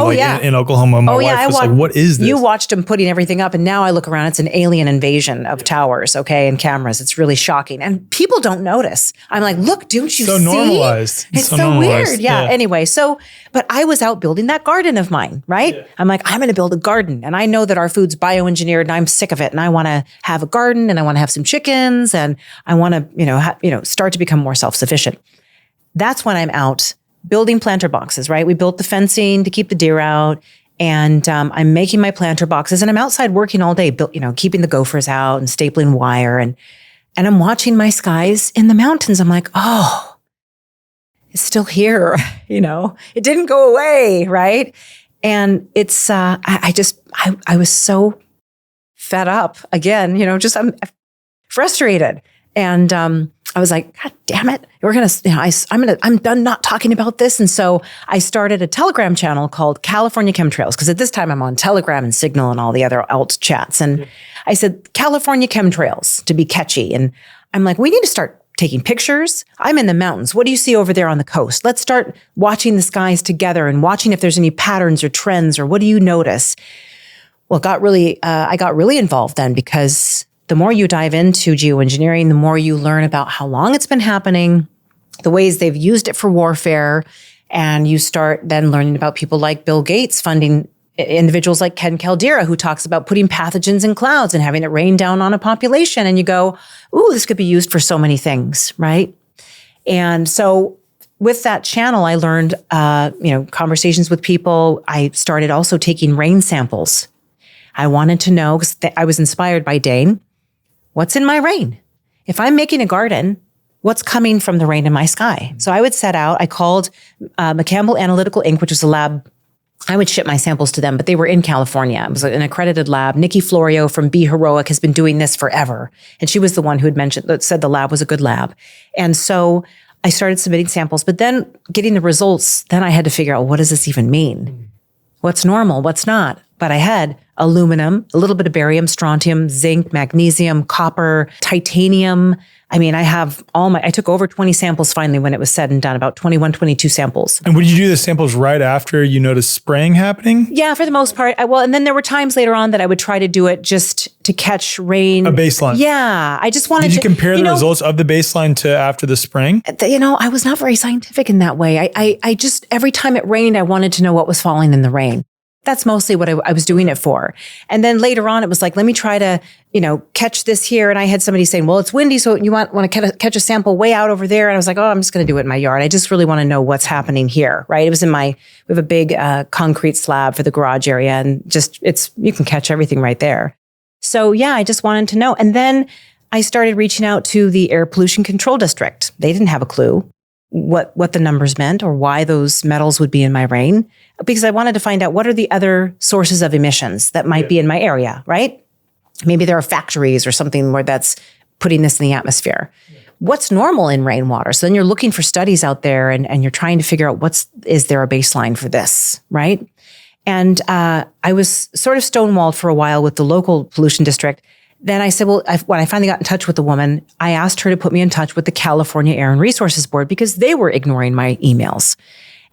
Speaker 2: in Oklahoma, my wife was like, what is this?
Speaker 1: You watched them putting everything up and now I look around, it's an alien invasion of towers, okay, and cameras. It's really shocking. And people don't notice. I'm like, look, don't you see?
Speaker 2: So normalized.
Speaker 1: It's so weird. Yeah. Anyway, but I was out building that garden of mine, right? Yeah. I'm like, I'm going to build a garden. And I know that our food's bioengineered and I'm sick of it. And I want to have a garden and I want to have some chickens and I want to, start to become more self-sufficient. That's when I'm out building planter boxes, right? We built the fencing to keep the deer out and I'm making my planter boxes and I'm outside working all day, keeping the gophers out and stapling wire and I'm watching my skies in the mountains. I'm like, oh, it's still here, it didn't go away, right? And it's, I was so fed up again, I'm frustrated. And I was like, God damn it. I'm done not talking about this. And so I started a Telegram channel called California Chemtrails, because at this time I'm on Telegram and Signal and all the other alt chats. And I said, California Chemtrails to be catchy. And I'm like, we need to start taking pictures. I'm in the mountains. What do you see over there on the coast? Let's start watching the skies together and watching if there's any patterns or trends or what do you notice? Well, I got really involved then because the more you dive into geoengineering, the more you learn about how long it's been happening, the ways they've used it for warfare, and you start then learning about people like Bill Gates funding individuals like Ken Caldera, who talks about putting pathogens in clouds and having it rain down on a population. And you go, ooh, this could be used for so many things, right? And so with that channel, I learned, conversations with people. I started also taking rain samples. I wanted to know, because I was inspired by Dane, what's in my rain? If I'm making a garden, what's coming from the rain in my sky? So I would set out, I called McCampbell Analytical Inc., which was a lab. I would ship my samples to them, but they were in California. It was an accredited lab. Nikki Florio from Be Heroic has been doing this forever. And she was the one who said the lab was a good lab. And so I started submitting samples, but then getting the results, then I had to figure out, what does this even mean? What's normal? What's not? But I had aluminum, a little bit of barium, strontium, zinc, magnesium, copper, titanium, I mean, I took over 20 samples finally when it was said and done, about 21, 22 samples.
Speaker 2: And would you do the samples right after you noticed spraying happening?
Speaker 1: Yeah, for the most part. And then there were times later on that I would try to do it just to catch rain.
Speaker 2: A baseline.
Speaker 1: Yeah. I just wanted
Speaker 2: to. Did you compare the results of the baseline to after the spraying?
Speaker 1: I was not very scientific in that way. I just, every time it rained, I wanted to know what was falling in the rain. That's mostly what I was doing it for. And then later on, it was like, let me try to, catch this here. And I had somebody saying, well, it's windy, so you want to catch a sample way out over there. And I was like, oh, I'm just going to do it in my yard. I just really want to know what's happening here, right? It was we have a big concrete slab for the garage area, and you can catch everything right there. So yeah, I just wanted to know. And then I started reaching out to the Air Pollution Control District. They didn't have a clue what the numbers meant or why those metals would be in my rain, because I wanted to find out what are the other sources of emissions that might be in my area, right? Maybe there are factories or something where that's putting this in the atmosphere. Yeah. What's normal in rainwater? So then you're looking for studies out there and you're trying to figure out is there a baseline for this, right? And I was sort of stonewalled for a while with the local pollution district. Then I said, when I finally got in touch with the woman, I asked her to put me in touch with the California Air and Resources Board because they were ignoring my emails.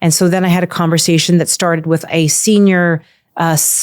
Speaker 1: And so then I had a conversation that started with a senior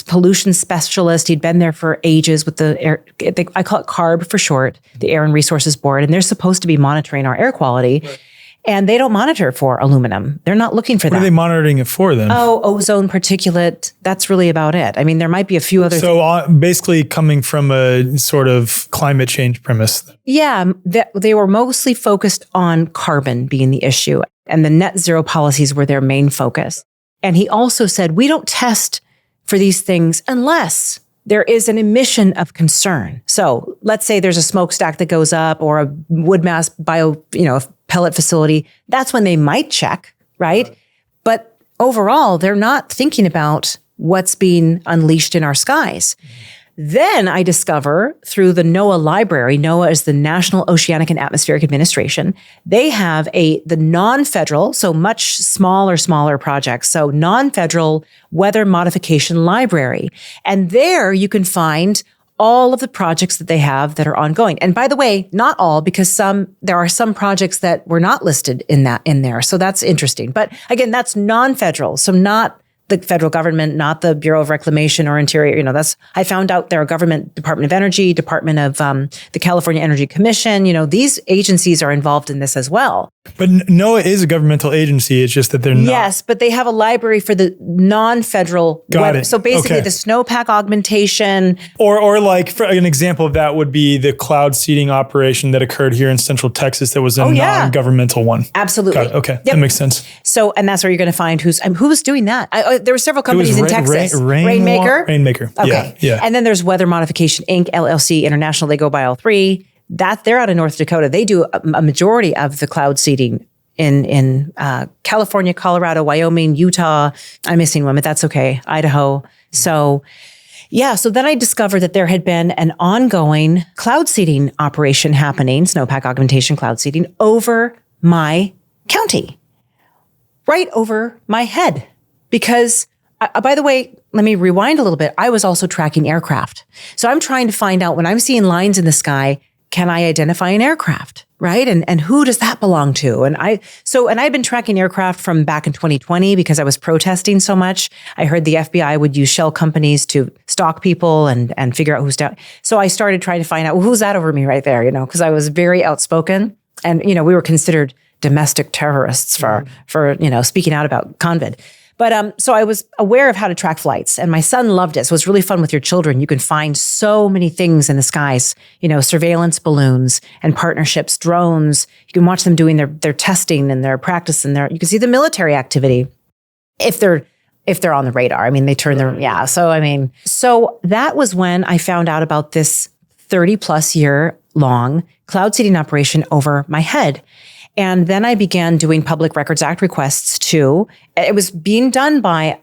Speaker 1: pollution specialist. He'd been there for ages with I call it CARB for short, the Air and Resources Board, and they're supposed to be monitoring our air quality. Right. And they don't monitor for aluminum. They're not looking for that.
Speaker 2: What are they monitoring it for then?
Speaker 1: Oh, ozone, particulate. That's really about it. I mean, there might be a few other
Speaker 2: things. So basically coming from a sort of climate change premise.
Speaker 1: Yeah, they were mostly focused on carbon being the issue, and the net zero policies were their main focus. And he also said, we don't test for these things unless there is an emission of concern. So let's say there's a smokestack that goes up or a wood mass pellet facility. That's when they might check, right? But overall, they're not thinking about what's being unleashed in our skies. Then I discover through the NOAA library, NOAA is the National Oceanic and Atmospheric Administration. They have the non-federal, so much smaller projects. So non-federal Weather Modification Library. And there you can find all of the projects that they have that are ongoing. And by the way, not all, because there are some projects that were not listed in there. So that's interesting. But again, that's non-federal. So not the federal government, not the Bureau of Reclamation or Interior. I found out there are government, Department of Energy, Department of the California Energy Commission. These agencies are involved in this as well.
Speaker 2: But NOAA is a governmental agency. It's just that they're not.
Speaker 1: Yes, but they have a library for the non-federal.
Speaker 2: Got it.
Speaker 1: So basically the snowpack augmentation.
Speaker 2: Or like for an example of that would be the cloud seeding operation that occurred here in Central Texas that was a non-governmental one.
Speaker 1: Absolutely.
Speaker 2: Got it. Okay. Yep. That makes sense.
Speaker 1: So, and that's where you're going to find who's doing that. There were several companies in Texas.
Speaker 2: Rainmaker.
Speaker 1: Okay.
Speaker 2: Yeah.
Speaker 1: And then there's Weather Modification Inc, LLC, International. They go by all three. They're out of North Dakota. They do a majority of the cloud seeding in California, Colorado, Wyoming, Utah. I'm missing one, but that's okay. Idaho. So yeah. So then I discovered that there had been an ongoing cloud seeding operation happening, snowpack augmentation cloud seeding, over my county, right over my head. Because, by the way, let me rewind a little bit. I was also tracking aircraft. So I'm trying to find out when I'm seeing lines in the sky, can I identify an aircraft, right? And who does that belong to? And I'd been tracking aircraft from back in 2020 because I was protesting so much. I heard the FBI would use shell companies to stalk people and figure out who's down. So I started trying to find out, well, who's that over me right there, because I was very outspoken. And, we were considered domestic terrorists for speaking out about COVID. But so I was aware of how to track flights, and my son loved it. So it's really fun with your children. You can find so many things in the skies, surveillance balloons and partnerships, drones. You can watch them doing their testing and their practice, and you can see the military activity if they're on the radar. I mean, they turn So that was when I found out about this 30+ year long cloud seeding operation over my head. And then I began doing Public Records Act requests too. It was being done by,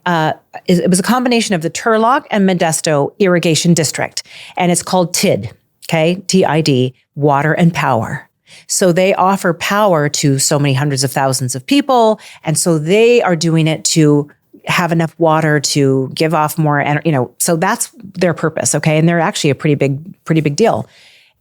Speaker 1: it was a combination of the Turlock and Modesto Irrigation District. And it's called TID, okay? TID, Water and Power. So they offer power to so many hundreds of thousands of people. And so they are doing it to have enough water to give off more energy, so that's their purpose, okay? And they're actually a pretty big deal.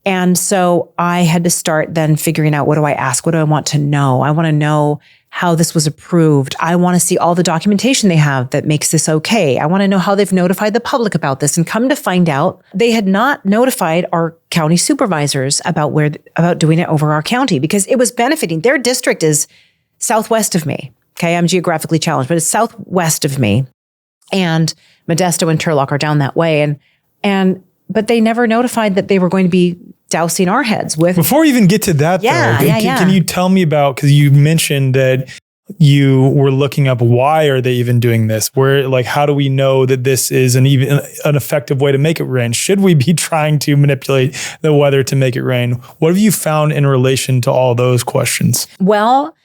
Speaker 1: And so I had to start then figuring out, what do I ask? What do I want to know? I want to know how this was approved. I want to see all the documentation they have that makes this okay. I want to know how they've notified the public about this. And come to find out, they had not notified our county supervisors about doing it over our county, because it was benefiting. Their district is southwest of me. Okay. I'm geographically challenged, but it's southwest of me. And Modesto and Turlock are down that way. But they never notified that they were going to be dousing our heads with.
Speaker 2: Before we even get to that, can you tell me about, because you mentioned that you were looking up, why are they even doing this? How do we know that this is an effective way to make it rain? Should we be trying to manipulate the weather to make it rain? What have you found in relation to all those questions?
Speaker 1: Well,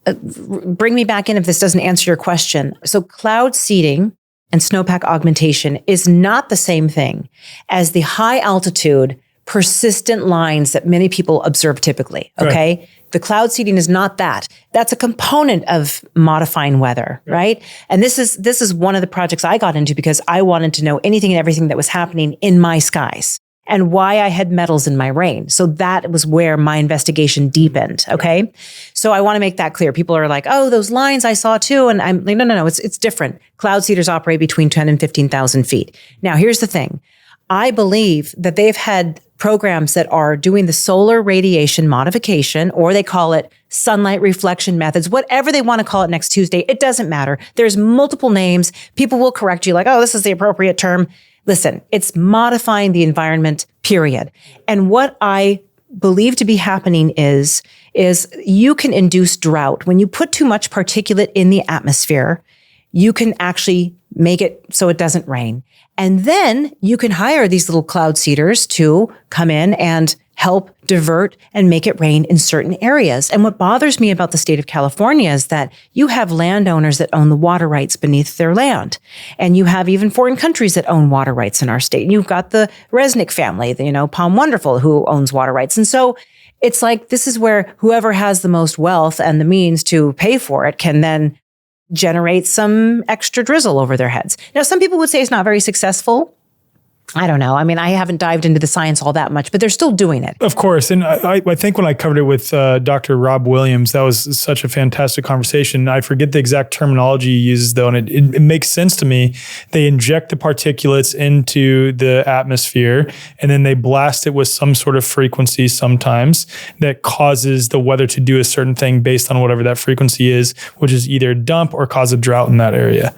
Speaker 1: bring me back in if this doesn't answer your question. So cloud seeding and snowpack augmentation is not the same thing as the high altitude persistent lines that many people observe typically. Okay. Right. The cloud seeding is not that. That's a component of modifying weather, right? And this is one of the projects I got into because I wanted to know anything and everything that was happening in my skies and why I had metals in my rain. So that was where my investigation deepened. Okay. So I want to make that clear. People are like, oh, those lines I saw too. And I'm like, no, it's different. Cloud seeders operate between 10 and 15,000 feet. Now, here's the thing. I believe that they've had programs that are doing the solar radiation modification, or they call it sunlight reflection methods, whatever they want to call it next Tuesday. It doesn't matter. There's multiple names. People will correct you like, oh, this is the appropriate term. Listen, it's modifying the environment, period. And what I believe to be happening is you can induce drought. When you put too much particulate in the atmosphere, you can actually make it so it doesn't rain. And then you can hire these little cloud seeders to come in and help divert and make it rain in certain areas. And what bothers me about the state of California is that you have landowners that own the water rights beneath their land. And you have even foreign countries that own water rights in our state. And you've got the Resnick family, Palm Wonderful, who owns water rights. And so it's like, this is where whoever has the most wealth and the means to pay for it can then generate some extra drizzle over their heads. Now, some people would say it's not very successful. I don't know. I mean, I haven't dived into the science all that much, but they're still doing it.
Speaker 2: Of course. And I think when I covered it with Dr. Rob Williams, that was such a fantastic conversation. I forget the exact terminology he uses, though, and it makes sense to me. They inject the particulates into the atmosphere, and then they blast it with some sort of frequency sometimes that causes the weather to do a certain thing based on whatever that frequency is, which is either dump or cause a drought in that area.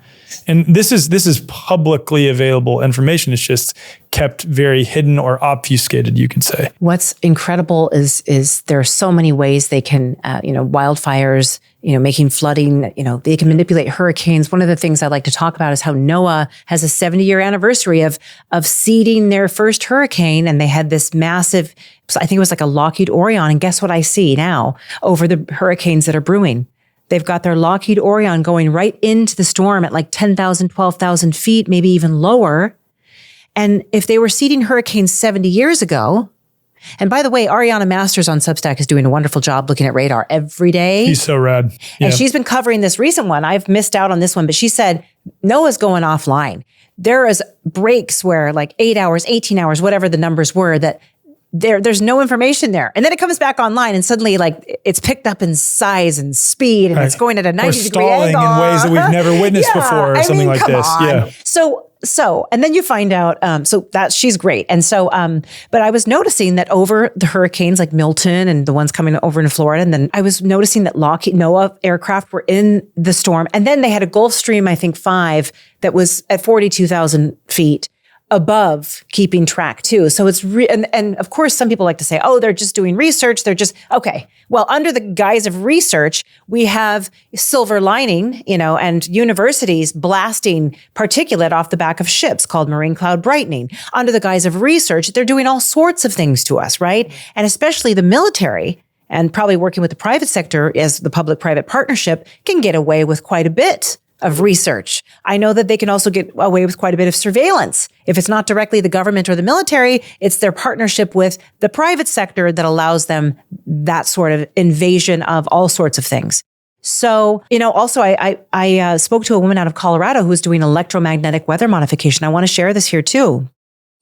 Speaker 2: And this is publicly available information. It's just kept very hidden or obfuscated, you could say.
Speaker 1: What's incredible is there are so many ways they can, wildfires, making flooding, they can manipulate hurricanes. One of the things I like to talk about is how NOAA has a 70-year anniversary of seeding their first hurricane. And they had this massive, I think it was like a Lockheed Orion. And guess what I see now over the hurricanes that are brewing? They've got their Lockheed Orion going right into the storm at like 10,000, 12,000 feet, maybe even lower. And if they were seeding hurricanes 70 years ago, and by the way, Ariana Masters on Substack is doing a wonderful job looking at radar every day.
Speaker 2: He's so rad. Yeah.
Speaker 1: And she's been covering this recent one. I've missed out on this one, but she said, NOAA's going offline. There is breaks where like 8 hours, 18 hours, whatever the numbers were, that there's no information there. And then it comes back online and suddenly like it's picked up in size and speed and it's going at a 90-degree angle.
Speaker 2: Or stalling in ways that we've never witnessed before or something like this.
Speaker 1: On. Yeah. So, and then you find out, so that she's great. And so, but I was noticing that over the hurricanes like Milton and the ones coming over into Florida, and then I was noticing that Lockheed NOAA aircraft were in the storm. And then they had a Gulfstream, I think 5, that was at 42,000 feet. Above keeping track too. So it's, and of course, some people like to say, oh, they're just doing research. They're just, okay. Well, under the guise of research, we have silver lining, and universities blasting particulate off the back of ships called marine cloud brightening. Under the guise of research, they're doing all sorts of things to us, right? And especially the military, and probably working with the private sector as the public-private partnership, can get away with quite a bit of research. I know that they can also get away with quite a bit of surveillance. If it's not directly the government or the military, it's their partnership with the private sector that allows them that sort of invasion of all sorts of things. So, also I spoke to a woman out of Colorado who's doing electromagnetic weather modification. I want to share this here too.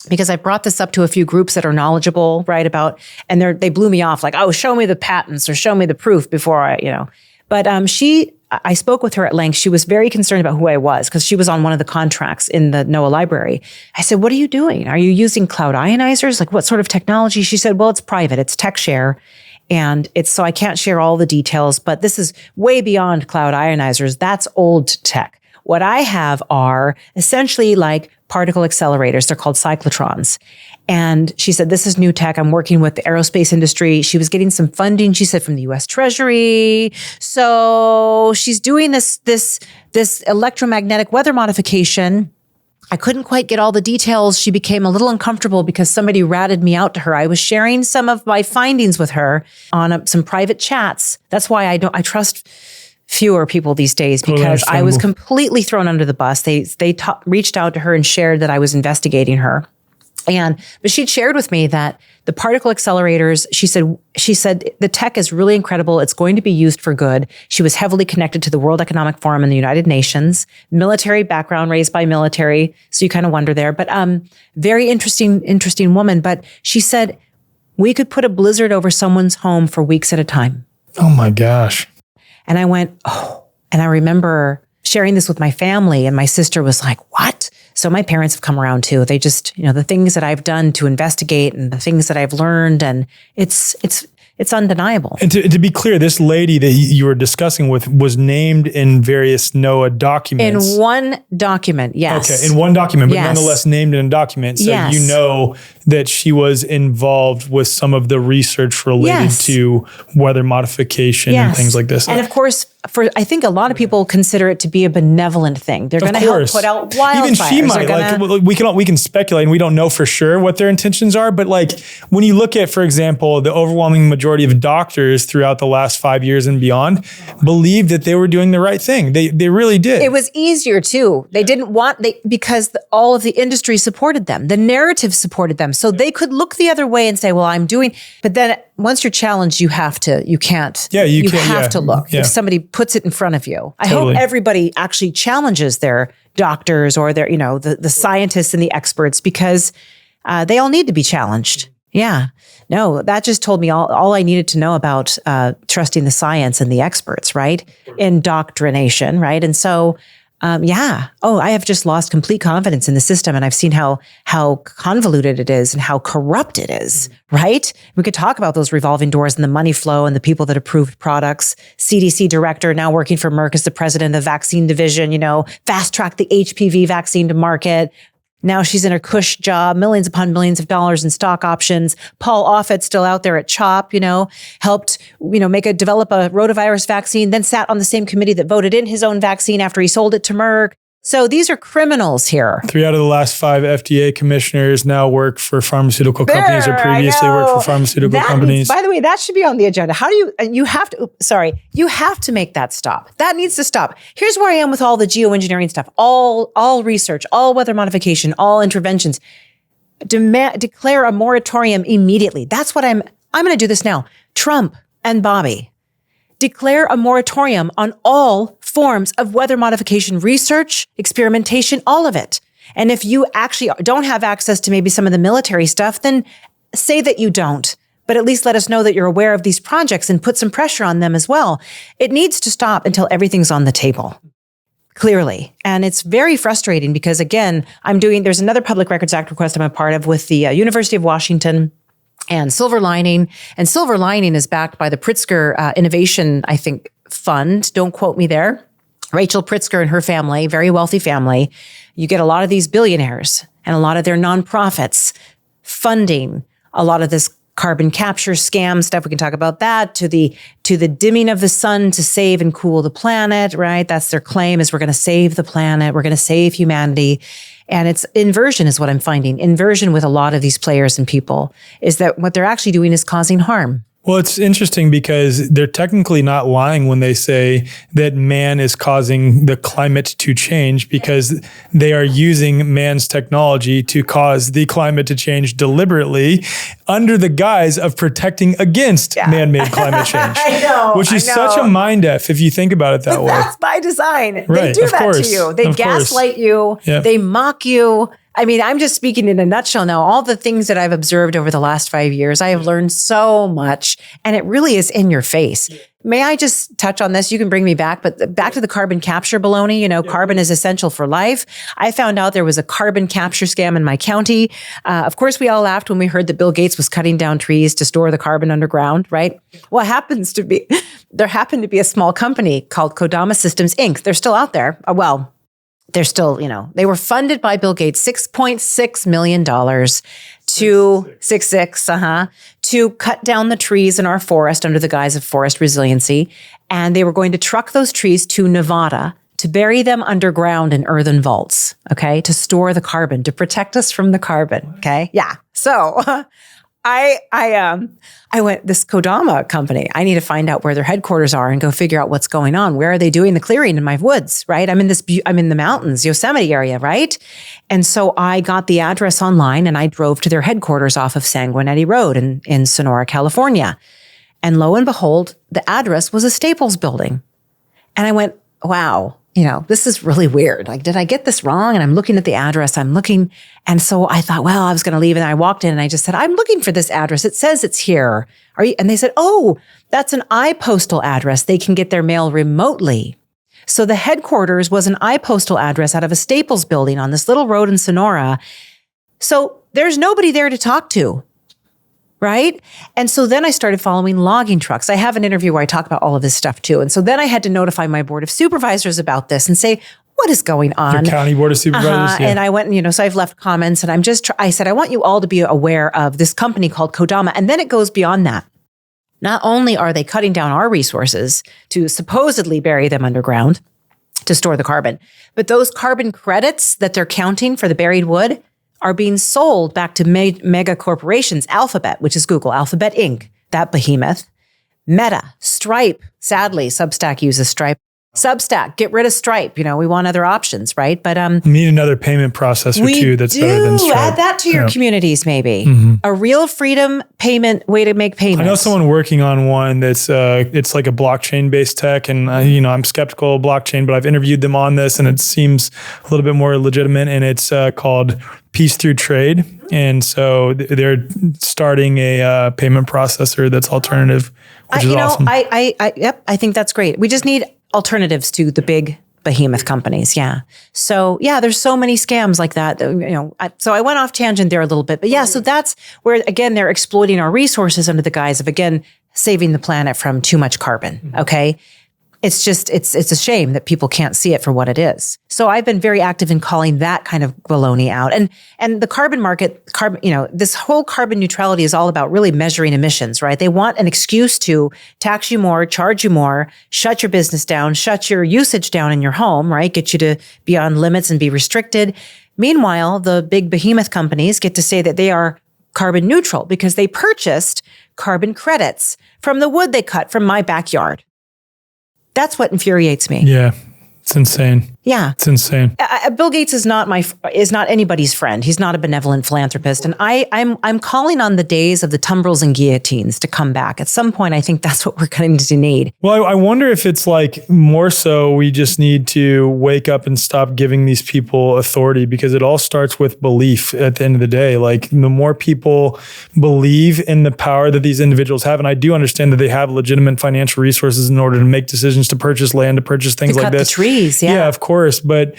Speaker 1: because I brought this up to a few groups that are knowledgeable, right, about, and they blew me off like, oh, show me the patents or show me the proof before But I spoke with her at length. She was very concerned about who I was because she was on one of the contracts in the NOAA library. I said, what are you doing? Are you using cloud ionizers? Like what sort of technology? She said, well, it's private. It's tech share. And so I can't share all the details, but this is way beyond cloud ionizers. That's old tech. What I have are essentially like particle accelerators. They're called cyclotrons. And she said, this is new tech. I'm working with the aerospace industry. She was getting some funding, she said, from the US Treasury. So she's doing this electromagnetic weather modification. I couldn't quite get all the details. She became a little uncomfortable because somebody ratted me out to her. I was sharing some of my findings with her on some private chats. That's why I trust fewer people these days, because I was completely thrown under the bus. They reached out to her and shared that I was investigating her. But she'd shared with me that the particle accelerators, she said the tech is really incredible. It's going to be used for good. She was heavily connected to the World Economic Forum and the United Nations, military background, raised by military. So you kind of wonder there, but very interesting woman. But she said, we could put a blizzard over someone's home for weeks at a time.
Speaker 2: Oh my gosh.
Speaker 1: And I went, oh, and I remember sharing this with my family, and my sister was like, what? So my parents have come around too. They just, the things that I've done to investigate and the things that I've learned, and it's undeniable.
Speaker 2: And to be clear, this lady that you were discussing with was named in various NOAA documents.
Speaker 1: In one document, yes.
Speaker 2: Okay, in one document, but nonetheless named in a document. So you know that she was involved with some of the research related to weather modification and things like this.
Speaker 1: And of course, I think a lot of people consider it to be a benevolent thing. They're going to help put out wildfires.
Speaker 2: Even she might. We can speculate, and we don't know for sure what their intentions are. But like when you look at, for example, the overwhelming majority of doctors throughout the last 5 years and beyond believed that they were doing the right thing. They really did.
Speaker 1: It was easier too. They didn't because all of the industry supported them. The narrative supported them. So they could look the other way and say, well, I'm doing, but then once you're challenged, you have to look. If somebody puts it in front of you. I hope everybody actually challenges their doctors or their, the scientists and the experts, because they all need to be challenged. Yeah. No, that just told me all I needed to know about trusting the science and the experts, right? Indoctrination, right? And so, I have just lost complete confidence in the system, and I've seen how convoluted it is and how corrupt it is, right? We could talk about those revolving doors and the money flow and the people that approved products. CDC director now working for Merck as the president of the vaccine division, fast track the HPV vaccine to market. Now she's in her cush job, millions upon millions of dollars in stock options. Paul Offit still out there at CHOP, helped, develop a rotavirus vaccine, then sat on the same committee that voted in his own vaccine after he sold it to Merck. So these are criminals here.
Speaker 2: 3 out of the last 5 FDA commissioners now work for pharmaceutical companies or previously worked for pharmaceutical companies.
Speaker 1: By the way, that should be on the agenda. How do you have to make that stop. That needs to stop. Here's where I am with all the geoengineering stuff, all research, all weather modification, all interventions. Declare a moratorium immediately. That's what I'm going to do this now. Trump and Bobby. Declare a moratorium on all forms of weather modification research, experimentation, all of it. And if you actually don't have access to maybe some of the military stuff, then say that you don't. But at least let us know that you're aware of these projects and put some pressure on them as well. It needs to stop until everything's on the table, clearly. And it's very frustrating because, again, there's another Public Records Act request I'm a part of with the University of Washington and Silver Lining. And Silver Lining is backed by the Pritzker Innovation, I think, Fund. Don't quote me there. Rachel Pritzker and her family, very wealthy family. You get a lot of these billionaires and a lot of their nonprofits funding a lot of this carbon capture scam stuff. We can talk about that, to the dimming of the sun to save and cool the planet, right? That's their claim, is we're going to save the planet. We're going to save humanity. And it's inversion is what I'm finding. Inversion with a lot of these players and people is that what they're actually doing is causing harm.
Speaker 2: Well, it's interesting because they're technically not lying when they say that man is causing the climate to change, because they are using man's technology to cause the climate to change deliberately under the guise of protecting against man-made climate change.
Speaker 1: I know.
Speaker 2: Which is such a mind F if you think about it that way.
Speaker 1: That's by design.
Speaker 2: Right,
Speaker 1: they do that to you. They gaslight you. Yep. They mock you. I mean, I'm just speaking in a nutshell now. All the things that I've observed over the last 5 years, I have learned so much, and it really is in your face. May I just touch on this? You can bring me back, but back to the carbon capture baloney. You know, carbon is essential for life. I found out there was a carbon capture scam in my county. Of course, we all laughed when we heard that Bill Gates was cutting down trees to store the carbon underground, right? Well, there happened to be a small company called Kodama Systems Inc. They're still out there. They're still, they were funded by Bill Gates, $6.6 million to cut down the trees in our forest under the guise of forest resiliency. And they were going to truck those trees to Nevada to bury them underground in earthen vaults, okay, to store the carbon, to protect us from the carbon, okay? Yeah. So I went, this Kodama company, I need to find out where their headquarters are and go figure out what's going on. Where are they doing the clearing in my woods, right? I'm in the mountains, Yosemite area, right? And so I got the address online and I drove to their headquarters off of Sanguinetti Road in Sonora, California. And lo and behold, the address was a Staples building. And I went, wow. This is really weird. Like, did I get this wrong? And I'm looking at the address. And so I thought, well, I was going to leave. And I walked in and I just said, I'm looking for this address. It says it's here. Are you? And they said, oh, that's an iPostal address. They can get their mail remotely. So the headquarters was an iPostal address out of a Staples building on this little road in Sonora. So there's nobody there to talk to. Right? And so then I started following logging trucks. I have an interview where I talk about all of this stuff too. And so then I had to notify my board of supervisors about this and say, what is going on?
Speaker 2: Your county board of supervisors. Yeah.
Speaker 1: And I went, so I've left comments and I said, I want you all to be aware of this company called Kodama. And then it goes beyond that. Not only are they cutting down our resources to supposedly bury them underground to store the carbon, but those carbon credits that they're counting for the buried wood are being sold back to mega corporations, Alphabet, which is Google, Alphabet Inc., that behemoth, Meta, Stripe. Sadly, Substack uses Stripe. Substack, get rid of Stripe. We want other options, right? But
Speaker 2: we need another payment processor too that's better than Stripe.
Speaker 1: Add that to your communities, maybe. A real freedom payment way to make payments.
Speaker 2: I know someone working on one that's it's like a blockchain based tech, and I'm skeptical of blockchain, but I've interviewed them on this, and it seems a little bit more legitimate. And it's called Peace Through Trade, and so they're starting a payment processor that's alternative, which is awesome.
Speaker 1: I think that's great. We just need alternatives to the big behemoth companies. Yeah. So there's so many scams like that. So I went off tangent there a little bit, but so that's where, again, they're exploiting our resources under the guise of, again, saving the planet from too much carbon. Okay. It's just, it's a shame that people can't see it for what it is. So I've been very active in calling that kind of baloney out. And the carbon market, this whole carbon neutrality is all about really measuring emissions, right? They want an excuse to tax you more, charge you more, shut your business down, shut your usage down in your home, right? Get you to be on limits and be restricted. Meanwhile, the big behemoth companies get to say that they are carbon neutral because they purchased carbon credits from the wood they cut from my backyard. That's what infuriates me.
Speaker 2: Yeah, it's insane.
Speaker 1: Yeah,
Speaker 2: it's insane.
Speaker 1: Bill Gates is not anybody's friend. He's not a benevolent philanthropist, and I'm calling on the days of the tumbrils and guillotines to come back. At some point, I think that's what we're going to need.
Speaker 2: Well, I wonder if it's like more so we just need to wake up and stop giving these people authority, because it all starts with belief at the end of the day. Like, the more people believe in the power that these individuals have, and I do understand that they have legitimate financial resources in order to make decisions to purchase land, to purchase things like this.
Speaker 1: To cut the trees,
Speaker 2: Yeah, of course. But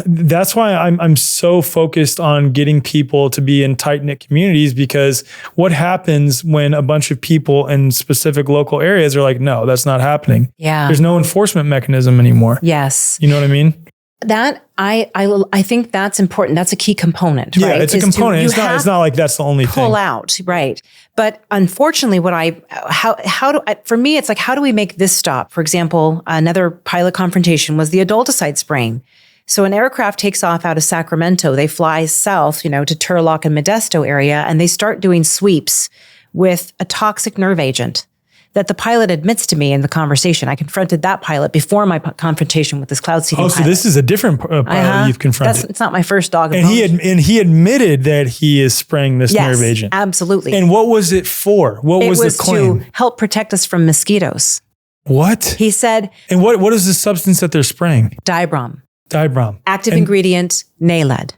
Speaker 2: that's why I'm so focused on getting people to be in tight-knit communities, because what happens when a bunch of people in specific local areas are like, no, that's not happening.
Speaker 1: Yeah.
Speaker 2: There's no enforcement mechanism anymore.
Speaker 1: Yes.
Speaker 2: You know what I mean?
Speaker 1: That I think that's important. That's a key component, right?
Speaker 2: Yeah, it's a component. It's not like that's the only thing.
Speaker 1: Pull out, right? But unfortunately, for me, it's like, how do we make this stop? For example, another pilot confrontation was the adulticide spraying. So an aircraft takes off out of Sacramento. They fly south, to Turlock and Modesto area, and they start doing sweeps with a toxic nerve agent that the pilot admits to me in the conversation. I confronted that pilot before my confrontation with this cloud seeding pilot.
Speaker 2: So this is a different pilot you've confronted.
Speaker 1: It's not my first dog.
Speaker 2: And he admitted that he is spraying this nerve agent.
Speaker 1: Absolutely.
Speaker 2: And what was it for? What was the claim?
Speaker 1: It was to help protect us from mosquitoes.
Speaker 2: What?
Speaker 1: He said.
Speaker 2: And what is the substance that they're spraying?
Speaker 1: Dibrom.
Speaker 2: Dibrom.
Speaker 1: Active ingredient, NALED.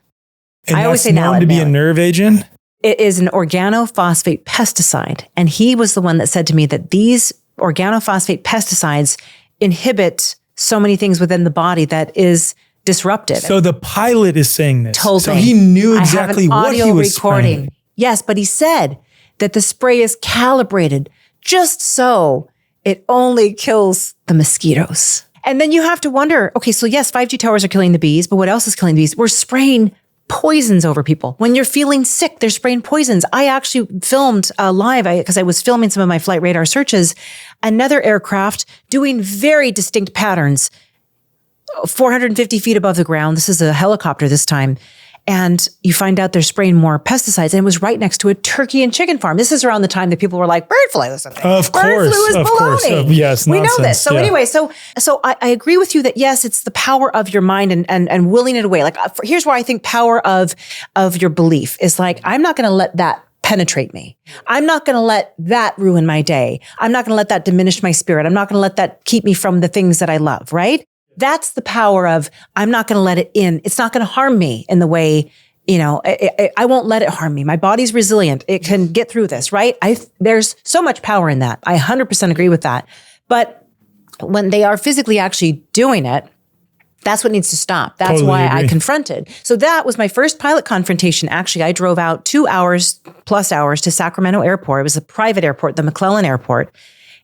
Speaker 2: And
Speaker 1: I always
Speaker 2: that's
Speaker 1: say
Speaker 2: known to be a nerve agent?
Speaker 1: It is an organophosphate pesticide. And he was the one that said to me that these organophosphate pesticides inhibit so many things within the body that is disruptive.
Speaker 2: So the pilot is saying this.
Speaker 1: Told
Speaker 2: so
Speaker 1: me.
Speaker 2: he knew
Speaker 1: I have
Speaker 2: exactly
Speaker 1: an
Speaker 2: what he
Speaker 1: audio
Speaker 2: was
Speaker 1: recording.
Speaker 2: spraying.
Speaker 1: Yes, but he said that the spray is calibrated just so it only kills the mosquitoes. And then you have to wonder, okay, so yes, 5G towers are killing the bees, but what else is killing the bees? We're spraying poisons over people. When you're feeling sick, they're spraying poisons. I actually filmed live because I was filming some of my flight radar searches, another aircraft doing very distinct patterns, 450 feet above the ground. This is a helicopter this time. And you find out they're spraying more pesticides. And it was right next to a turkey and chicken farm. This is around the time that people were like, bird flu is something.
Speaker 2: Of
Speaker 1: Bird
Speaker 2: course.
Speaker 1: flu is
Speaker 2: Of
Speaker 1: baloney.
Speaker 2: course. Yes.
Speaker 1: We
Speaker 2: Nonsense.
Speaker 1: know this. So anyway, so I agree with you that yes, it's the power of your mind and willing it away. Like here's where I think power of your belief is like, I'm not going to let that penetrate me. I'm not going to let that ruin my day. I'm not going to let that diminish my spirit. I'm not going to let that keep me from the things that I love, right? That's the power of, I'm not going to let it in. It's not going to harm me in the way, I won't let it harm me. My body's resilient. It can get through this, right? There's so much power in that. I 100% agree with that. But when they are physically actually doing it, that's what needs to stop. That's
Speaker 2: Totally
Speaker 1: why
Speaker 2: agree.
Speaker 1: I confronted. So that was my first pilot confrontation. Actually, I drove out 2 hours plus hours to Sacramento Airport. It was a private airport, the McClellan Airport.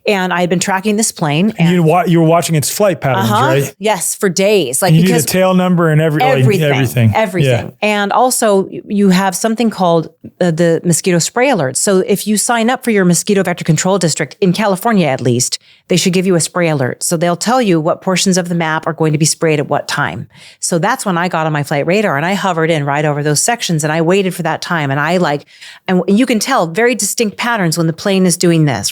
Speaker 1: And I had been tracking this plane. And
Speaker 2: you were watching its flight patterns, right?
Speaker 1: Yes, for days.
Speaker 2: You need a tail number and everything.
Speaker 1: Yeah. And also you have something called the mosquito spray alert. So if you sign up for your mosquito vector control district, in California at least, they should give you a spray alert. So they'll tell you what portions of the map are going to be sprayed at what time. So that's when I got on my flight radar and I hovered in right over those sections and I waited for that time. And and you can tell very distinct patterns when the plane is doing this.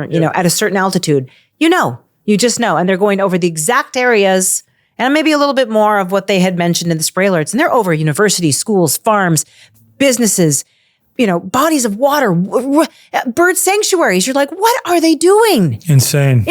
Speaker 1: At a certain altitude, you just know. And they're going over the exact areas and maybe a little bit more of what they had mentioned in the spray alerts. And they're over universities, schools, farms, businesses, bodies of water, bird sanctuaries. You're like, what are they doing?
Speaker 2: Insane.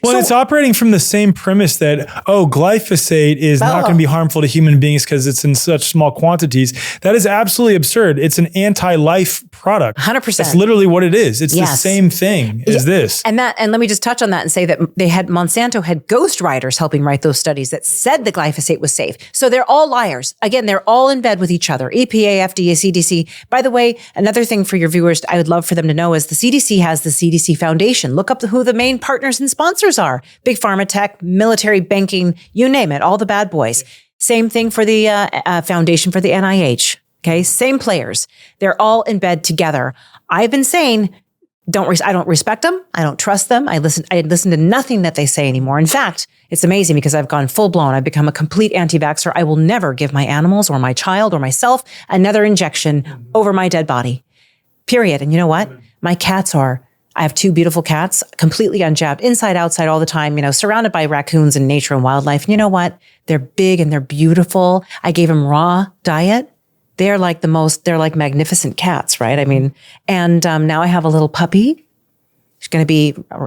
Speaker 2: Well, it's operating from the same premise that, glyphosate is not going to be harmful to human beings because it's in such small quantities. That is absolutely absurd. It's an anti-life product.
Speaker 1: 100%.
Speaker 2: That's literally what it is. It's the same thing as this.
Speaker 1: And let me just touch on that and say that Monsanto had ghostwriters helping write those studies that said the glyphosate was safe. So they're all liars. Again, they're all in bed with each other. EPA, FDA, CDC. By the way, another thing for your viewers, I would love for them to know is the CDC has the CDC Foundation. Look up who the main partners and sponsors are. Big pharma, tech, military, banking, you name it, all the bad boys. Same thing for the Foundation for the NIH. Okay, same players. They're all in bed together. I've been saying, I don't respect them. I don't trust them. I listen to nothing that they say anymore. In fact, it's amazing because I've gone full blown. I've become a complete anti-vaxxer. I will never give my animals or my child or myself another injection over my dead body. Period. And you know what? My cats I have 2 beautiful cats, completely unjabbed, inside, outside all the time, surrounded by raccoons and nature and wildlife. And you know what? They're big and they're beautiful. I gave them raw diet. They're like they're magnificent cats, right? I mean, and now I have a little puppy.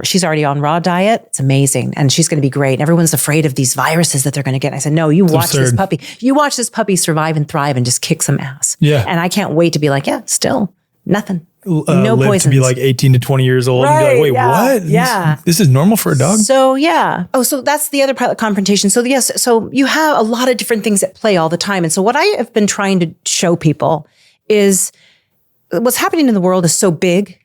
Speaker 1: She's already on raw diet. It's amazing. And she's going to be great. And everyone's afraid of these viruses that they're going to get. And I said, no, watch this puppy. You watch this puppy survive and thrive and just kick some ass.
Speaker 2: Yeah.
Speaker 1: And I can't wait to be like, still nothing. No
Speaker 2: live
Speaker 1: poisons.
Speaker 2: To be like 18 to 20 years old and be like, wait, what?
Speaker 1: Yeah.
Speaker 2: This is normal for a dog?
Speaker 1: So, yeah. So that's the other pilot confrontation. So, yes. So you have a lot of different things at play all the time. And so what I have been trying to show people is what's happening in the world is so big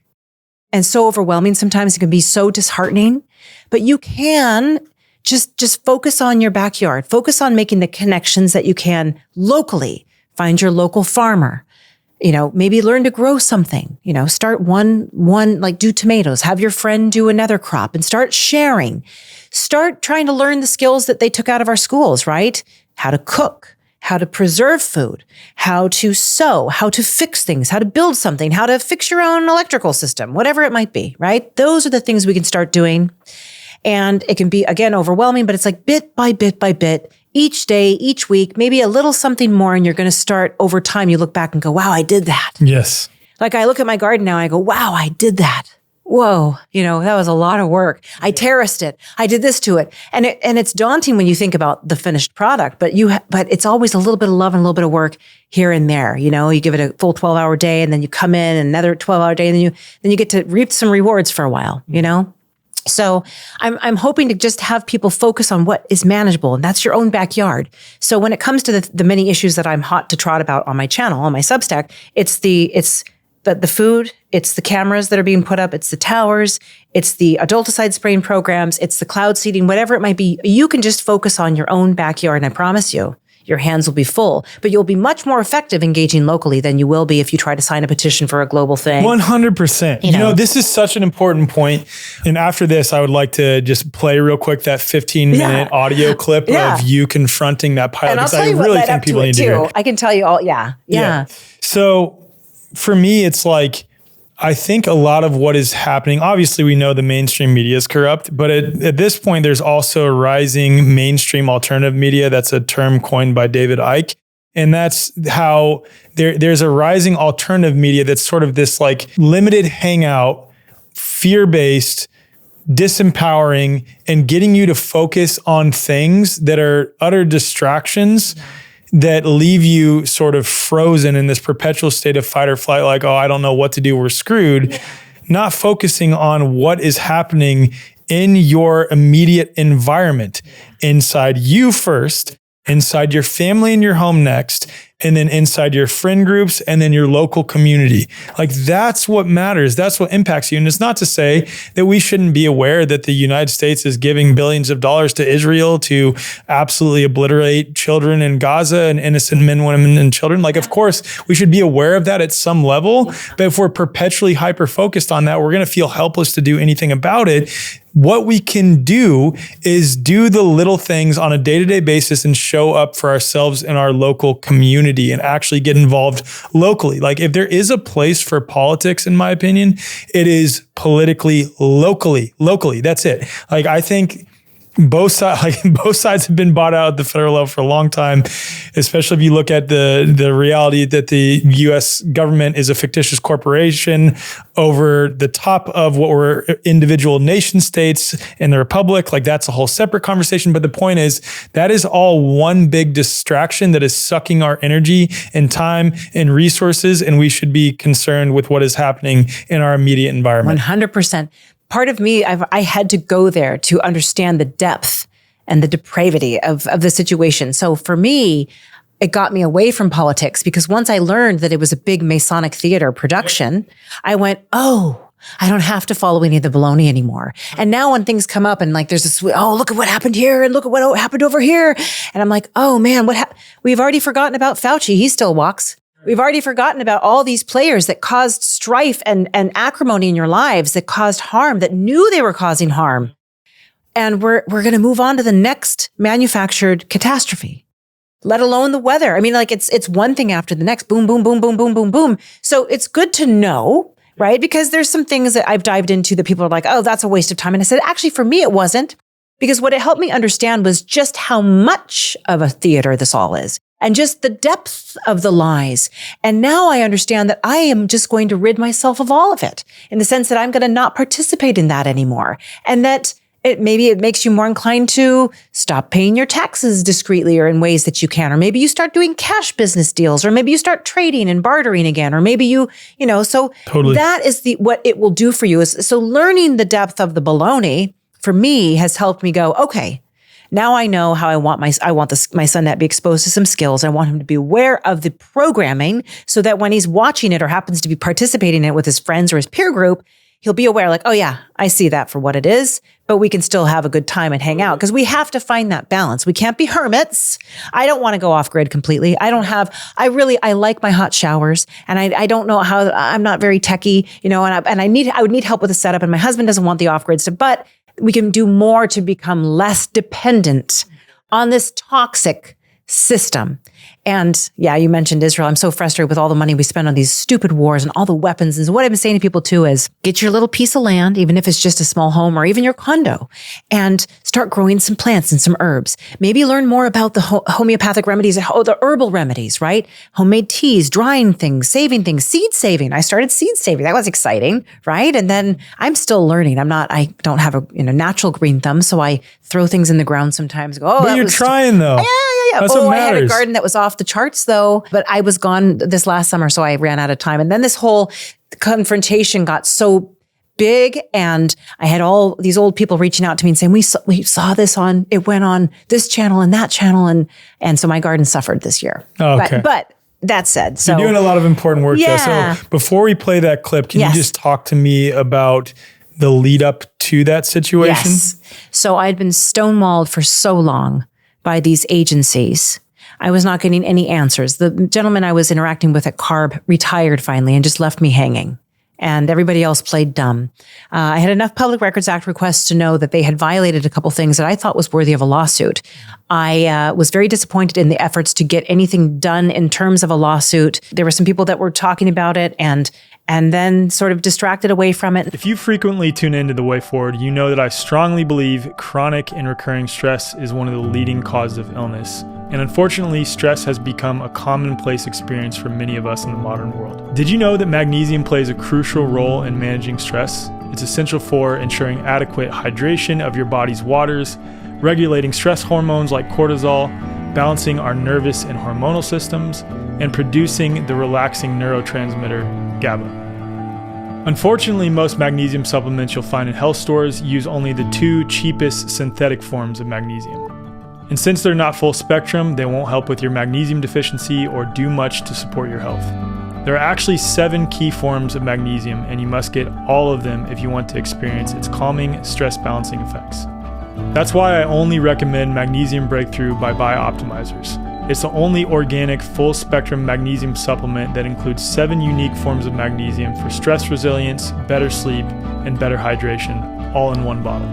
Speaker 1: and so overwhelming. Sometimes it can be so disheartening, but you can just focus on your backyard, focus on making the connections that you can locally. Find your local farmer. Maybe learn to grow something, start one, like do tomatoes, have your friend do another crop and start sharing. Start trying to learn the skills that they took out of our schools, right? How to cook, how to preserve food, how to sew, how to fix things, how to build something, how to fix your own electrical system, whatever it might be, right? Those are the things we can start doing. And it can be, again, overwhelming, but it's like bit by bit by bit. Each day, each week, maybe a little something more, and you're going to start over time. You look back and go, wow, I did that.
Speaker 2: Yes.
Speaker 1: Like I look at my garden now, and I go, wow, I did that. whoa, that was a lot of work. I terraced it. I did this to it. And it's daunting when you think about the finished product, but it's always a little bit of love and a little bit of work here and there. You give it a full 12-hour day and then you come in another 12-hour day and then you get to reap some rewards for a while, So I'm hoping to just have people focus on what is manageable, and that's your own backyard. So when it comes to the many issues that I'm hot to trot about on my channel, on my Substack, it's the food, it's the cameras that are being put up, it's the towers, it's the adulticide spraying programs, it's the cloud seeding, whatever it might be. You can just focus on your own backyard, and I promise you, your hands will be full, but you'll be much more effective engaging locally than you will be if you try to sign a petition for a global thing.
Speaker 2: 100%. This is such an important point. And after this, I would like to just play real quick that 15-minute audio clip of you confronting that pilot.
Speaker 1: And I'll
Speaker 2: Because
Speaker 1: tell
Speaker 2: I
Speaker 1: you what
Speaker 2: really
Speaker 1: led
Speaker 2: think
Speaker 1: up to
Speaker 2: people
Speaker 1: it
Speaker 2: need to
Speaker 1: too.
Speaker 2: hear it.
Speaker 1: I can tell you all. Yeah.
Speaker 2: So for me, it's like, I think a lot of what is happening, obviously we know the mainstream media is corrupt, but at this point, there's also a rising mainstream alternative media. That's a term coined by David Icke. And that's how there's a rising alternative media that's sort of this like limited hangout, fear-based, disempowering, and getting you to focus on things that are utter distractions that leave you sort of frozen in this perpetual state of fight or flight, like, oh, I don't know what to do, we're screwed. Not focusing on what is happening in your immediate environment, inside you first, inside your family and your home next, and then inside your friend groups, and then your local community. Like, that's what matters. That's what impacts you. And it's not to say that we shouldn't be aware that the United States is giving billions of dollars to Israel to absolutely obliterate children in Gaza and innocent men, women, and children. Like, of course, we should be aware of that at some level. But if we're perpetually hyper-focused on that, we're going to feel helpless to do anything about it. What we can do is do the little things on a day-to-day basis and show up for ourselves in our local community and actually get involved locally. Like, if there is a place for politics, in my opinion, it is politically locally. That's it. Like, I think both sides have been bought out at the federal level for a long time, especially if you look at the reality that the U.S. government is a fictitious corporation over the top of what were individual nation states in the republic. Like, that's a whole separate conversation. But the point is, that is all one big distraction that is sucking our energy and time and resources. And we should be concerned with what is happening in our immediate environment.
Speaker 1: 100%. Part of me, I had to go there to understand the depth and the depravity of the situation. So for me, it got me away from politics, because once I learned that it was a big Masonic theater production, I went, oh, I don't have to follow any of the baloney anymore. And now when things come up and like there's this, oh, look at what happened here and look at what happened over here. And I'm like, oh man, we've already forgotten about Fauci. He still walks. We've already forgotten about all these players that caused strife and acrimony in your lives, that caused harm, that knew they were causing harm. And we're going to move on to the next manufactured catastrophe, let alone the weather. I mean, like it's one thing after the next, boom, boom, boom, boom, boom, boom, boom. So it's good to know, right? Because there's some things that I've dived into that people are like, oh, that's a waste of time. And I said, actually, for me, it wasn't, because what it helped me understand was just how much of a theater this all is. And just the depth of the lies. And now I understand that I am just going to rid myself of all of it, in the sense that I'm going to not participate in that anymore. And that maybe it makes you more inclined to stop paying your taxes discreetly or in ways that you can. Or maybe you start doing cash business deals, or maybe you start trading and bartering again. Or maybe so totally. That is what it will do for you. So learning the depth of the baloney for me has helped me go, okay, now I know how I want my son to be exposed to some skills. I want him to be aware of the programming, so that when he's watching it or happens to be participating in it with his friends or his peer group, he'll be aware, like, oh yeah, I see that for what it is, but we can still have a good time and hang out, because we have to find that balance. We can't be hermits. I don't want to go off grid completely. I like my hot showers, and I don't know how, I'm not very techie, and I would need help with the setup, and my husband doesn't want the off grid stuff, but we can do more to become less dependent on this toxic system. And yeah, you mentioned Israel. I'm so frustrated with all the money we spend on these stupid wars and all the weapons. And what I've been saying to people too is get your little piece of land, even if it's just a small home or even your condo, and start growing some plants and some herbs. Maybe learn more about the homeopathic remedies, the herbal remedies, right? Homemade teas, drying things, saving things, seed saving. I started seed saving. That was exciting, right? And then I'm still learning. I don't have a natural green thumb, so I throw things in the ground sometimes.
Speaker 2: But you're trying though.
Speaker 1: Yeah.
Speaker 2: That's what
Speaker 1: I had a
Speaker 2: matters.
Speaker 1: garden that was off the charts though, but I was gone this last summer, so I ran out of time. And then this whole confrontation got so big, and I had all these old people reaching out to me and saying, we saw this it went on this channel and that channel. And so my garden suffered this year.
Speaker 2: Okay.
Speaker 1: But that said, so
Speaker 2: you're doing a lot of important work
Speaker 1: Yeah.
Speaker 2: though. So before we play that clip, can
Speaker 1: Yes.
Speaker 2: you just talk to me about the lead up to that situation?
Speaker 1: Yes. So I'd been stonewalled for so long by these agencies. I was not getting any answers. The gentleman I was interacting with at CARB retired finally and just left me hanging. And everybody else played dumb. I had enough Public Records Act requests to know that they had violated a couple things that I thought was worthy of a lawsuit. I was very disappointed in the efforts to get anything done in terms of a lawsuit. There were some people that were talking about it and then sort of distracted away from it.
Speaker 2: If you frequently tune into The Way Forward, you know that I strongly believe chronic and recurring stress is one of the leading causes of illness. And unfortunately, stress has become a commonplace experience for many of us in the modern world. Did you know that magnesium plays a crucial role in managing stress? It's essential for ensuring adequate hydration of your body's waters, regulating stress hormones like cortisol, balancing our nervous and hormonal systems, and producing the relaxing neurotransmitter GABA. Unfortunately, most magnesium supplements you'll find in health stores use only the two cheapest synthetic forms of magnesium. And since they're not full spectrum, they won't help with your magnesium deficiency or do much to support your health. There are actually 7 key forms of magnesium, and you must get all of them if you want to experience its calming, stress balancing effects. That's why I only recommend Magnesium Breakthrough by Bioptimizers. It's the only organic full-spectrum magnesium supplement that includes 7 unique forms of magnesium for stress resilience, better sleep, and better hydration, all in one bottle.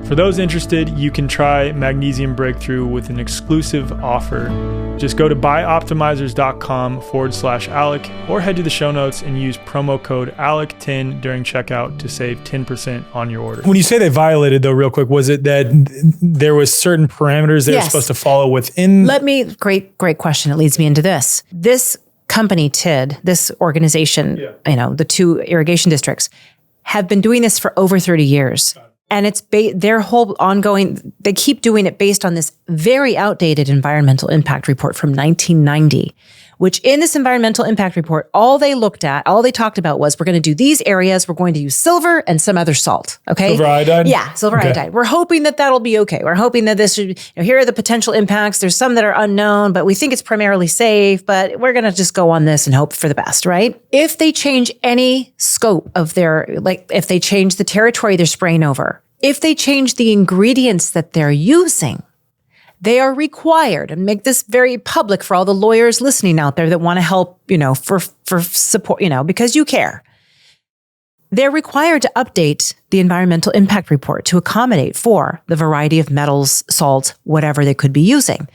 Speaker 2: For those interested, you can try Magnesium Breakthrough with an exclusive offer. Just go to bioptimizers.com/Alec or head to the show notes and use promo code ALEC10 during checkout to save 10% on your order. When you say they violated though, real quick, was it that there was certain parameters they were supposed to follow within?
Speaker 1: Great question. It leads me into this. This company, TID, this organization, the 2 irrigation districts, have been doing this for over 30 years. And it's their whole ongoing, they keep doing it based on this very outdated environmental impact report from 1990, which in this environmental impact report, all they talked about was, we're going to do these areas, we're going to use silver and some other salt. Okay.
Speaker 2: Silver-iodide?
Speaker 1: Yeah, silver-iodide. We're hoping that that'll be okay. We're hoping that this should, here are the potential impacts. There's some that are unknown, but we think it's primarily safe, but we're going to just go on this and hope for the best, right? If they change any scope of if they change the territory they're spraying over, if they change the ingredients that they're using, they are required, and make this very public for all the lawyers listening out there that want to help, for support, because you care. They're required to update the environmental impact report to accommodate for the variety of metals, salts, whatever they could be using.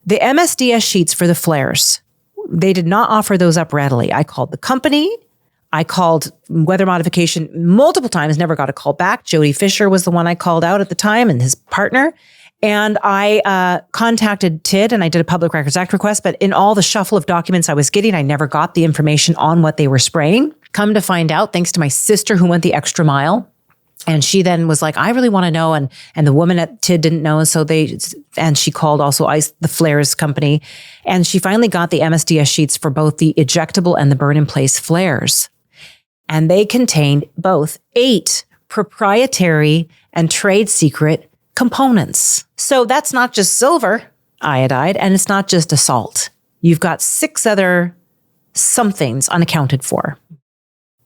Speaker 1: The MSDS sheets for the flares, they did not offer those up readily. I called the company. I called Weather Modification multiple times, never got a call back. Jody Fisher was the one I called out at the time, and his partner. And I contacted TID and I did a Public Records Act request, but in all the shuffle of documents I was getting, I never got the information on what they were spraying. Come to find out, thanks to my sister who went the extra mile. And she then was like, I really want to know. And the woman at TID didn't know. And she called also the flares company. And she finally got the MSDS sheets for both the ejectable and the burn in place flares. And they contained both 8 proprietary and trade secret components. So that's not just silver iodide, and it's not just a salt. You've got 6 other somethings unaccounted for.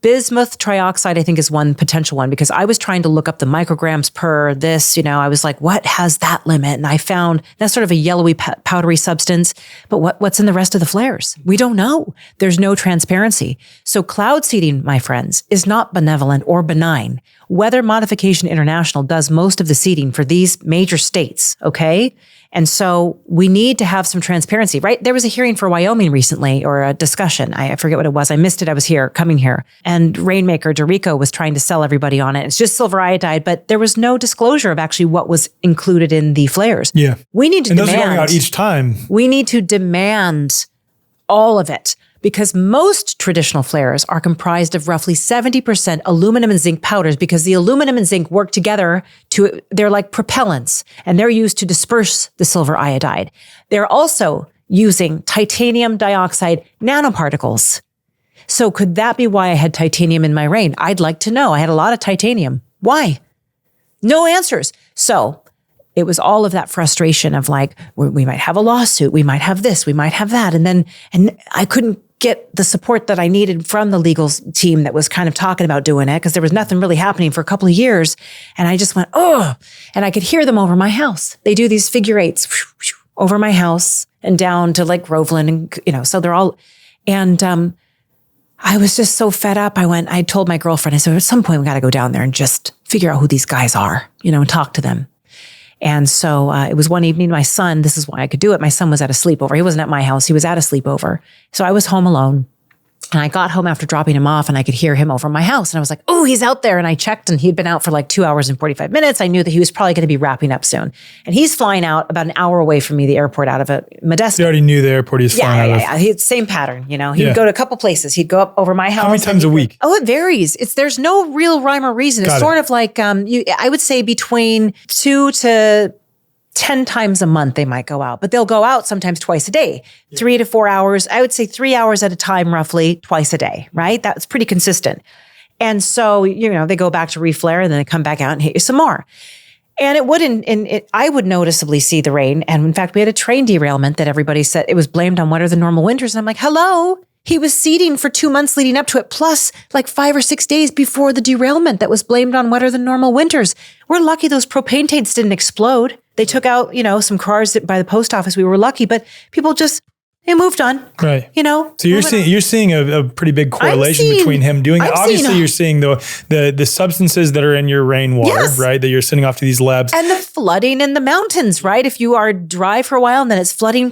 Speaker 1: Bismuth trioxide, I think, is one potential one, because I was trying to look up the micrograms per this, I was like, what has that limit? And I found that's sort of a yellowy powdery substance, but what's in the rest of the flares? We don't know. There's no transparency. So cloud seeding, my friends, is not benevolent or benign. Weather Modification International does most of the seeding for these major states, okay? And so we need to have some transparency, right? There was a hearing for Wyoming recently, or a discussion. I forget what it was. I missed it. I was coming here. And Rainmaker, Dorico, was trying to sell everybody on it. It's just silver-iodide, but there was no disclosure of actually what was included in the flares.
Speaker 2: Yeah.
Speaker 1: We need to
Speaker 2: and
Speaker 1: demand.
Speaker 2: Those are going out each time.
Speaker 1: We need to demand all of it, because most traditional flares are comprised of roughly 70% aluminum and zinc powders, because the aluminum and zinc work together they're like propellants, and they're used to disperse the silver iodide. They're also using titanium dioxide nanoparticles. So could that be why I had titanium in my rain? I'd like to know. I had a lot of titanium. Why? No answers. So it was all of that frustration of like, we might have a lawsuit, we might have this, we might have that. And I couldn't get the support that I needed from the legal team that was kind of talking about doing it, because there was nothing really happening for a couple of years. And I just went, oh, and I could hear them over my house. They do these figure eights over my house and down to like Groveland. And, so they're all, and I was just so fed up. I told my girlfriend, I said, at some point we got to go down there and just figure out who these guys are, and talk to them. And so it was one evening, my son, this is why I could do it. My son was at a sleepover. He wasn't at my house. He was at a sleepover. So I was home alone. And I got home after dropping him off, and I could hear him over my house. And I was like, oh, he's out there. And I checked, and he'd been out for like 2 hours and 45 minutes. I knew that he was probably going to be wrapping up soon. And he's flying out about an hour away from me, the airport, out of Modesto.
Speaker 2: You already knew the airport he was flying out of.
Speaker 1: Yeah. He had the same pattern, He'd go to a couple places. He'd go up over my house.
Speaker 2: How many times a week?
Speaker 1: Oh, it varies. There's no real rhyme or reason. It's sort of like, I would say between 2 to 10 times a month they might go out, but they'll go out sometimes twice a day, 3 to 4 hours. I would say 3 hours at a time, roughly twice a day, right? That's pretty consistent. And so, they go back to reflare, and then they come back out and hit you some more. And I would noticeably see the rain. And in fact, we had a train derailment that everybody said it was blamed on wetter than normal winters. And I'm like, hello, he was seeding for 2 months leading up to it, plus like 5 or 6 days before the derailment that was blamed on wetter than normal winters. We're lucky those propane tanks didn't explode. They took out, some cars by the post office. We were lucky, but people they moved on.
Speaker 2: Right. So you're seeing a pretty big correlation between him doing that. Obviously, you're seeing the substances that are in your rainwater, right? That you're sending off to these labs.
Speaker 1: And the flooding in the mountains, right? If you are dry for a while and then it's flooding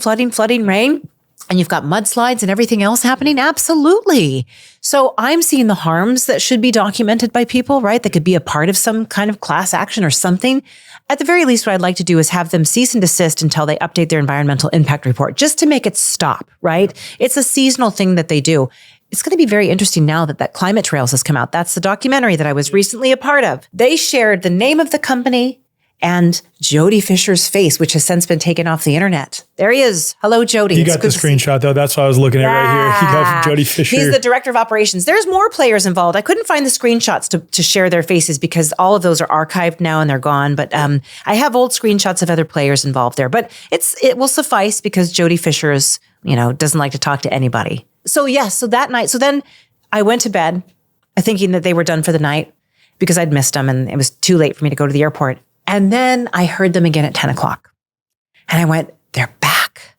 Speaker 1: rain, and you've got mudslides and everything else happening, absolutely. So I'm seeing the harms that should be documented by people, right? That could be a part of some kind of class action or something. At the very least, what I'd like to do is have them cease and desist until they update their environmental impact report, just to make it stop, right? It's a seasonal thing that they do. It's going to be very interesting now that Climate Trails has come out. That's the documentary that I was recently a part of. They shared the name of the company and Jody Fisher's face, which has since been taken off the internet. There he is. Hello, Jody.
Speaker 2: You got the screenshot, though. That's what I was looking at right here. You got Jody Fisher.
Speaker 1: He's the director of operations. There's more players involved. I couldn't find the screenshots to share their faces because all of those are archived now and they're gone. But I have old screenshots of other players involved there. But it will suffice because Jody Fisher is, doesn't like to talk to anybody. So that night, then I went to bed thinking that they were done for the night because I'd missed them and it was too late for me to go to the airport. And then I heard them again at 10 o'clock. And I went, they're back.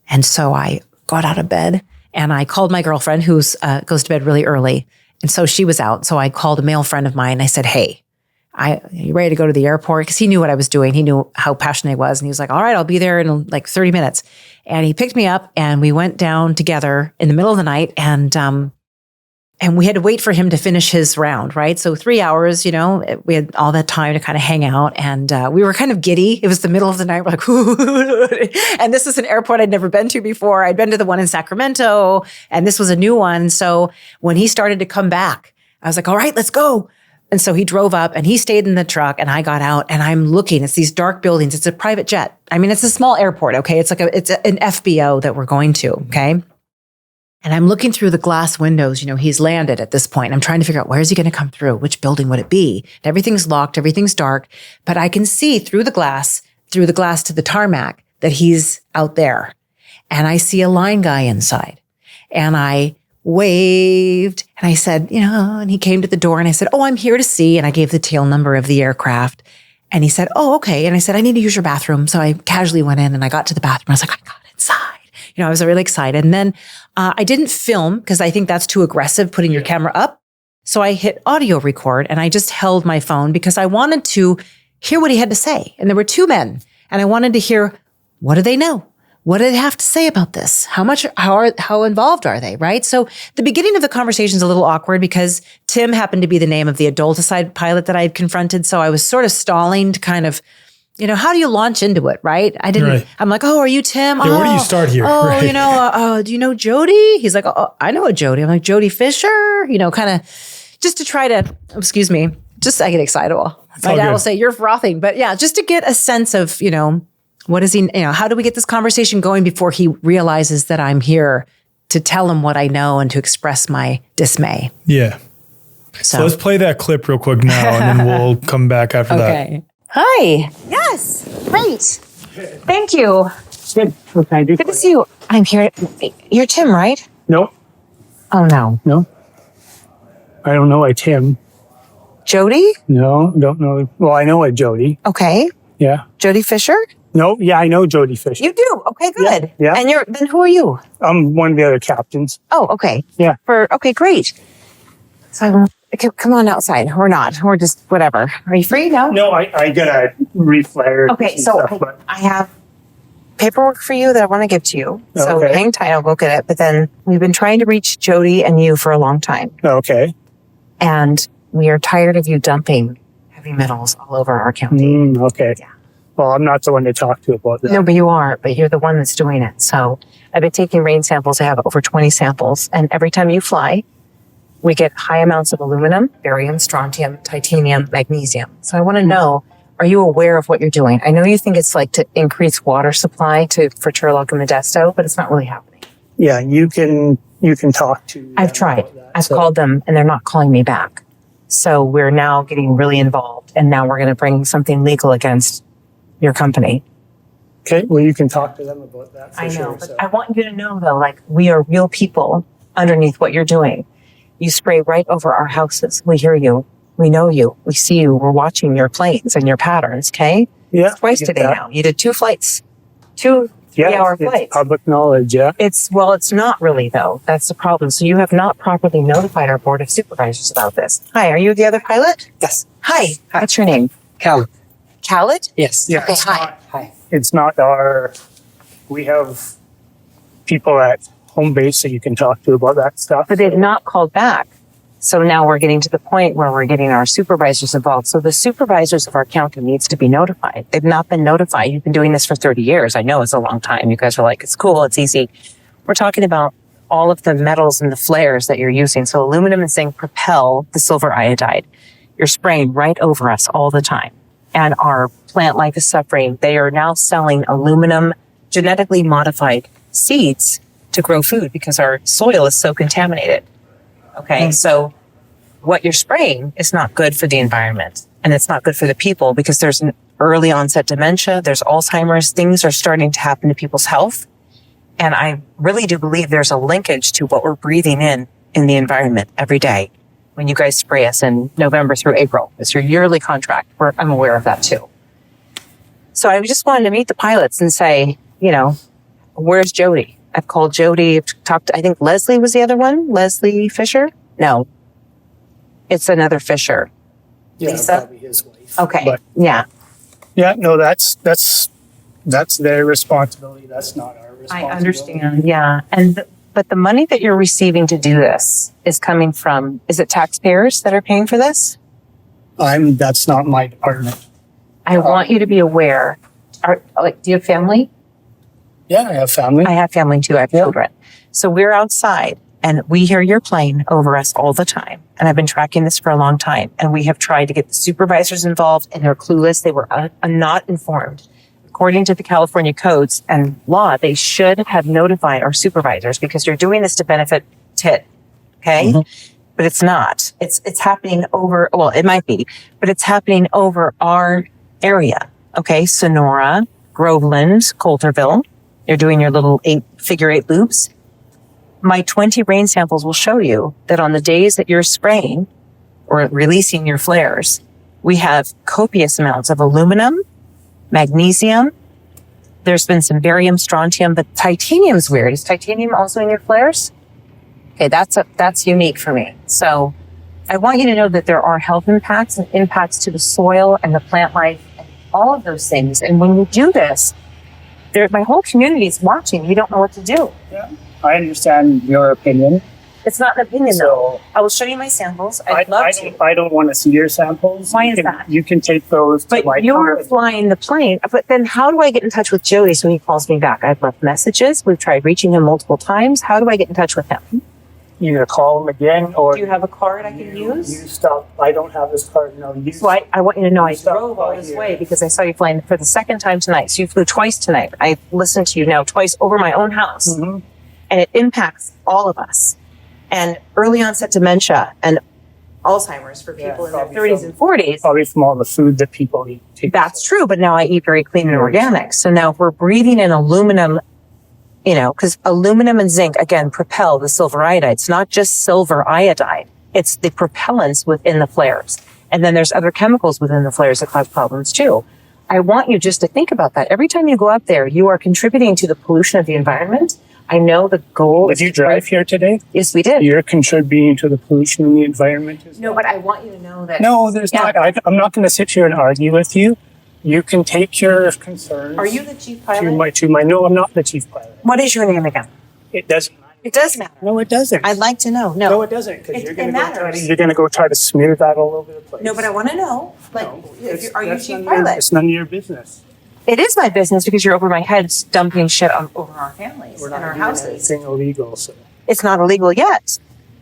Speaker 1: And so I got out of bed and I called my girlfriend who goes to bed really early. And so she was out. So I called a male friend of mine and I said, hey, are you ready to go to the airport? Because he knew what I was doing. He knew how passionate I was. And he was like, all right, I'll be there in like 30 minutes. And he picked me up and we went down together in the middle of the night and we had to wait for him to finish his round, right? So 3 hours, we had all that time to kind of hang out. And we were kind of giddy. It was the middle of the night. We're like, and this is an airport I'd never been to before. I'd been to the one in Sacramento, and this was a new one. So when he started to come back, I was like, all right, let's go. And so he drove up and he stayed in the truck and I got out and I'm looking. It's these dark buildings. It's a private jet. I mean, it's a small airport, okay? It's an FBO that we're going to, okay? And I'm looking through the glass windows. He's landed at this point. I'm trying to figure out where is he going to come through? Which building would it be? And everything's locked. Everything's dark. But I can see through the glass to the tarmac that he's out there. And I see a line guy inside. And I waved and I said, and he came to the door and I said, oh, I'm here to see. And I gave the tail number of the aircraft. And he said, oh, okay. And I said, I need to use your bathroom. So I casually went in and I got to the bathroom. I was like, I got inside. I was really excited. And then I didn't film because I think that's too aggressive, putting your camera up. So I hit audio record and I just held my phone because I wanted to hear what he had to say. And there were two men and I wanted to hear what do they know? What do they have to say about this? How involved are they, right? So the beginning of the conversation is a little awkward because Tim happened to be the name of the adulticide pilot that I had confronted. So I was sort of stalling to kind of, how do you launch into it, right? I'm like, oh, are you Tim?
Speaker 2: Yeah, where do you start here?
Speaker 1: Oh,
Speaker 2: Right.
Speaker 1: do you know Jody? He's like, oh, I know a Jody. I'm like, Jody Fisher, kind of just to try to, I get excitable. My dad will say, you're frothing. But yeah, just to get a sense of, what is he, how do we get this conversation going before he realizes that I'm here to tell him what I know and to express my dismay?
Speaker 2: Yeah. So let's play that clip real quick now, and then we'll come back after that.
Speaker 3: Okay. Hi. Yes. Great. Thank you.
Speaker 4: Good. What can I do?
Speaker 3: Good to see you. I'm here. You're Tim, right?
Speaker 4: No.
Speaker 3: Oh, no.
Speaker 4: No. I don't know a Tim.
Speaker 3: Jody?
Speaker 4: No, don't know. Well, I know a Jody.
Speaker 3: Okay.
Speaker 4: Yeah.
Speaker 3: Jody Fisher?
Speaker 4: No, yeah, I know Jody Fisher.
Speaker 3: You do? Okay, good.
Speaker 4: Yeah.
Speaker 3: And then who are you?
Speaker 4: I'm one of the other captains.
Speaker 3: Oh, okay.
Speaker 4: Yeah.
Speaker 3: Okay, great. So come on outside. Or not. Or just whatever. Are you free now?
Speaker 4: No, I gotta reflare.
Speaker 3: Okay, so I have paperwork for you that I want to give to you. So
Speaker 4: Okay.
Speaker 3: hang tight, I'll go get it. But then we've been trying to reach Jody and you for a long time.
Speaker 4: Okay.
Speaker 3: And we are tired of you dumping heavy metals all over our county.
Speaker 4: Okay.
Speaker 3: Yeah.
Speaker 4: Well, I'm not the one to talk to about that.
Speaker 3: No, but you are. But you're the one that's doing it. So I've been taking rain samples. I have over 20 samples. And every time you fly, we get high amounts of aluminum, barium, strontium, titanium, magnesium. So I want to know, are you aware of what you're doing? I know you think it's like to increase water supply for Turlock and Modesto, but it's not really happening.
Speaker 4: Yeah, you can talk to.
Speaker 3: I've tried. I've called them and they're not calling me back. So we're now getting really involved. And now we're going to bring something legal against your company.
Speaker 4: Okay, well, you can talk to them about that. For
Speaker 3: I know,
Speaker 4: sure,
Speaker 3: but
Speaker 4: so.
Speaker 3: I want you to know though, like we are real people underneath what you're doing. You spray right over our houses. We hear you. We know you. We see you. We're watching your planes and your patterns. Okay.
Speaker 4: Yeah.
Speaker 3: Twice today now. You did 2 flights, 2 3-hour
Speaker 4: it's
Speaker 3: flights.
Speaker 4: Public knowledge. Yeah.
Speaker 3: It's not really though. That's the problem. So you have not properly notified our board of supervisors about this. Hi, are you the other pilot?
Speaker 5: Yes.
Speaker 3: Hi. What's your name?
Speaker 5: Cal.
Speaker 3: Khaled?
Speaker 5: Yes.
Speaker 4: Yeah.
Speaker 3: Okay.
Speaker 4: It's
Speaker 3: Hi.
Speaker 5: Hi.
Speaker 4: It's not we have people at home base that you can talk to about that stuff.
Speaker 3: But they've not called back. So now we're getting to the point where we're getting our supervisors involved. So the supervisors of our county needs to be notified. They've not been notified. You've been doing this for 30 years. I know it's a long time. You guys are like, it's cool. It's easy. We're talking about all of the metals and the flares that you're using. So aluminum and zinc propel the silver-iodide. You're spraying right over us all the time. And our plant life is suffering. They are now selling aluminum, genetically modified seeds to grow food because our soil is so contaminated. Okay, so what you're spraying is not good for the environment and it's not good for the people because there's an early onset dementia, there's Alzheimer's, things are starting to happen to people's health. And I really do believe there's a linkage to what we're breathing in the environment every day when you guys spray us in November through April. It's your yearly contract. I'm aware of that too. So I just wanted to meet the pilots and say, where's Jody? I've called Jody, I've talked to, I think Leslie was the other one. Leslie Fisher? No. It's another Fisher.
Speaker 4: Yeah,
Speaker 3: Lisa?
Speaker 4: probably his wife.
Speaker 3: Okay.
Speaker 4: But
Speaker 3: yeah.
Speaker 4: yeah, no, that's their responsibility. That's not our responsibility.
Speaker 3: I understand. Yeah. But the money that you're receiving to do this is coming from, is it taxpayers that are paying for this?
Speaker 4: That's not my department.
Speaker 3: I want you to be aware. Do you have family?
Speaker 4: Yeah, I have family.
Speaker 3: I have family too. I have children. So we're outside and we hear your plane over us all the time. And I've been tracking this for a long time. And we have tried to get the supervisors involved and they're clueless. They were not informed. According to the California codes and law, they should have notified our supervisors because you're doing this to benefit TIT. Okay. Mm-hmm. But it's not. It's happening it might be, but it's happening over our area. Okay. Sonora, Groveland, Coulterville. You're doing your little figure 8 loops. My 20 rain samples will show you that on the days that you're spraying or releasing your flares, we have copious amounts of aluminum, magnesium. There's been some barium, strontium, but titanium's weird. Is titanium also in your flares? Okay, that's unique for me. So I want you to know that there are health impacts and impacts to the soil and the plant life and all of those things. And when you do this, My whole community is watching. We don't know what to do.
Speaker 4: Yeah. I understand your opinion.
Speaker 3: It's not an opinion, though. I will show you my samples. I'd love to.
Speaker 4: I don't want to see your samples.
Speaker 3: Why is that?
Speaker 4: You can take those to my
Speaker 3: But you're
Speaker 4: company.
Speaker 3: flying the plane. But then how do I get in touch with Jody so he calls me back? I've left messages. We've tried reaching him multiple times. How do I get in touch with him?
Speaker 4: Either call him again or...
Speaker 3: Do you have a card I can use?
Speaker 4: You stop. I don't have this card. No, you...
Speaker 3: So I want you to know I
Speaker 4: Stop
Speaker 3: drove all
Speaker 4: by
Speaker 3: this
Speaker 4: here.
Speaker 3: way because I saw you flying for the second time tonight. So you flew twice tonight. I listened to you now twice over my own house.
Speaker 4: Mhm.
Speaker 3: And it impacts all of us. And early onset dementia and Alzheimer's for people in their
Speaker 4: probably
Speaker 3: 30s
Speaker 4: so.
Speaker 3: and 40s.
Speaker 4: Probably from all the food that people eat.
Speaker 3: That's true, but now I eat very clean and organic. So now if we're breathing in aluminum, because aluminum and zinc, again, propel the silver-iodide. It's not just silver-iodide. It's the propellants within the flares. And then there's other chemicals within the flares that cause problems too. I want you just to think about that. Every time you go out there, you are contributing to the pollution of the environment. I know the goal is
Speaker 4: Did you
Speaker 3: to
Speaker 4: drive here today?
Speaker 3: Yes, we did.
Speaker 4: You're contributing to the pollution in the environment as
Speaker 3: No,
Speaker 4: well.
Speaker 3: but I want you to know that.
Speaker 4: No, there's
Speaker 3: Yeah.
Speaker 4: not. I'm not going to sit here and argue with you. You can take your concerns.
Speaker 3: Are you the chief
Speaker 4: to
Speaker 3: pilot?
Speaker 4: my? No, I'm not the chief pilot.
Speaker 3: What is your name again?
Speaker 4: It doesn't matter.
Speaker 3: It does matter.
Speaker 4: No, it doesn't.
Speaker 3: I'd like to know.
Speaker 4: No, it doesn't. Because
Speaker 3: It-
Speaker 4: you're
Speaker 3: it
Speaker 4: going
Speaker 3: matters.
Speaker 4: to go try to smear that all over the place.
Speaker 3: No, but I want to know. Like,
Speaker 4: No,
Speaker 3: are you
Speaker 4: that's
Speaker 3: chief
Speaker 4: none of your-
Speaker 3: pilot?
Speaker 4: It's none of your business.
Speaker 3: It is my business because you're over my head dumping shit over our families
Speaker 4: We're
Speaker 3: and
Speaker 4: not
Speaker 3: our
Speaker 4: doing
Speaker 3: houses.
Speaker 4: anything illegal. So
Speaker 3: It's not illegal yet.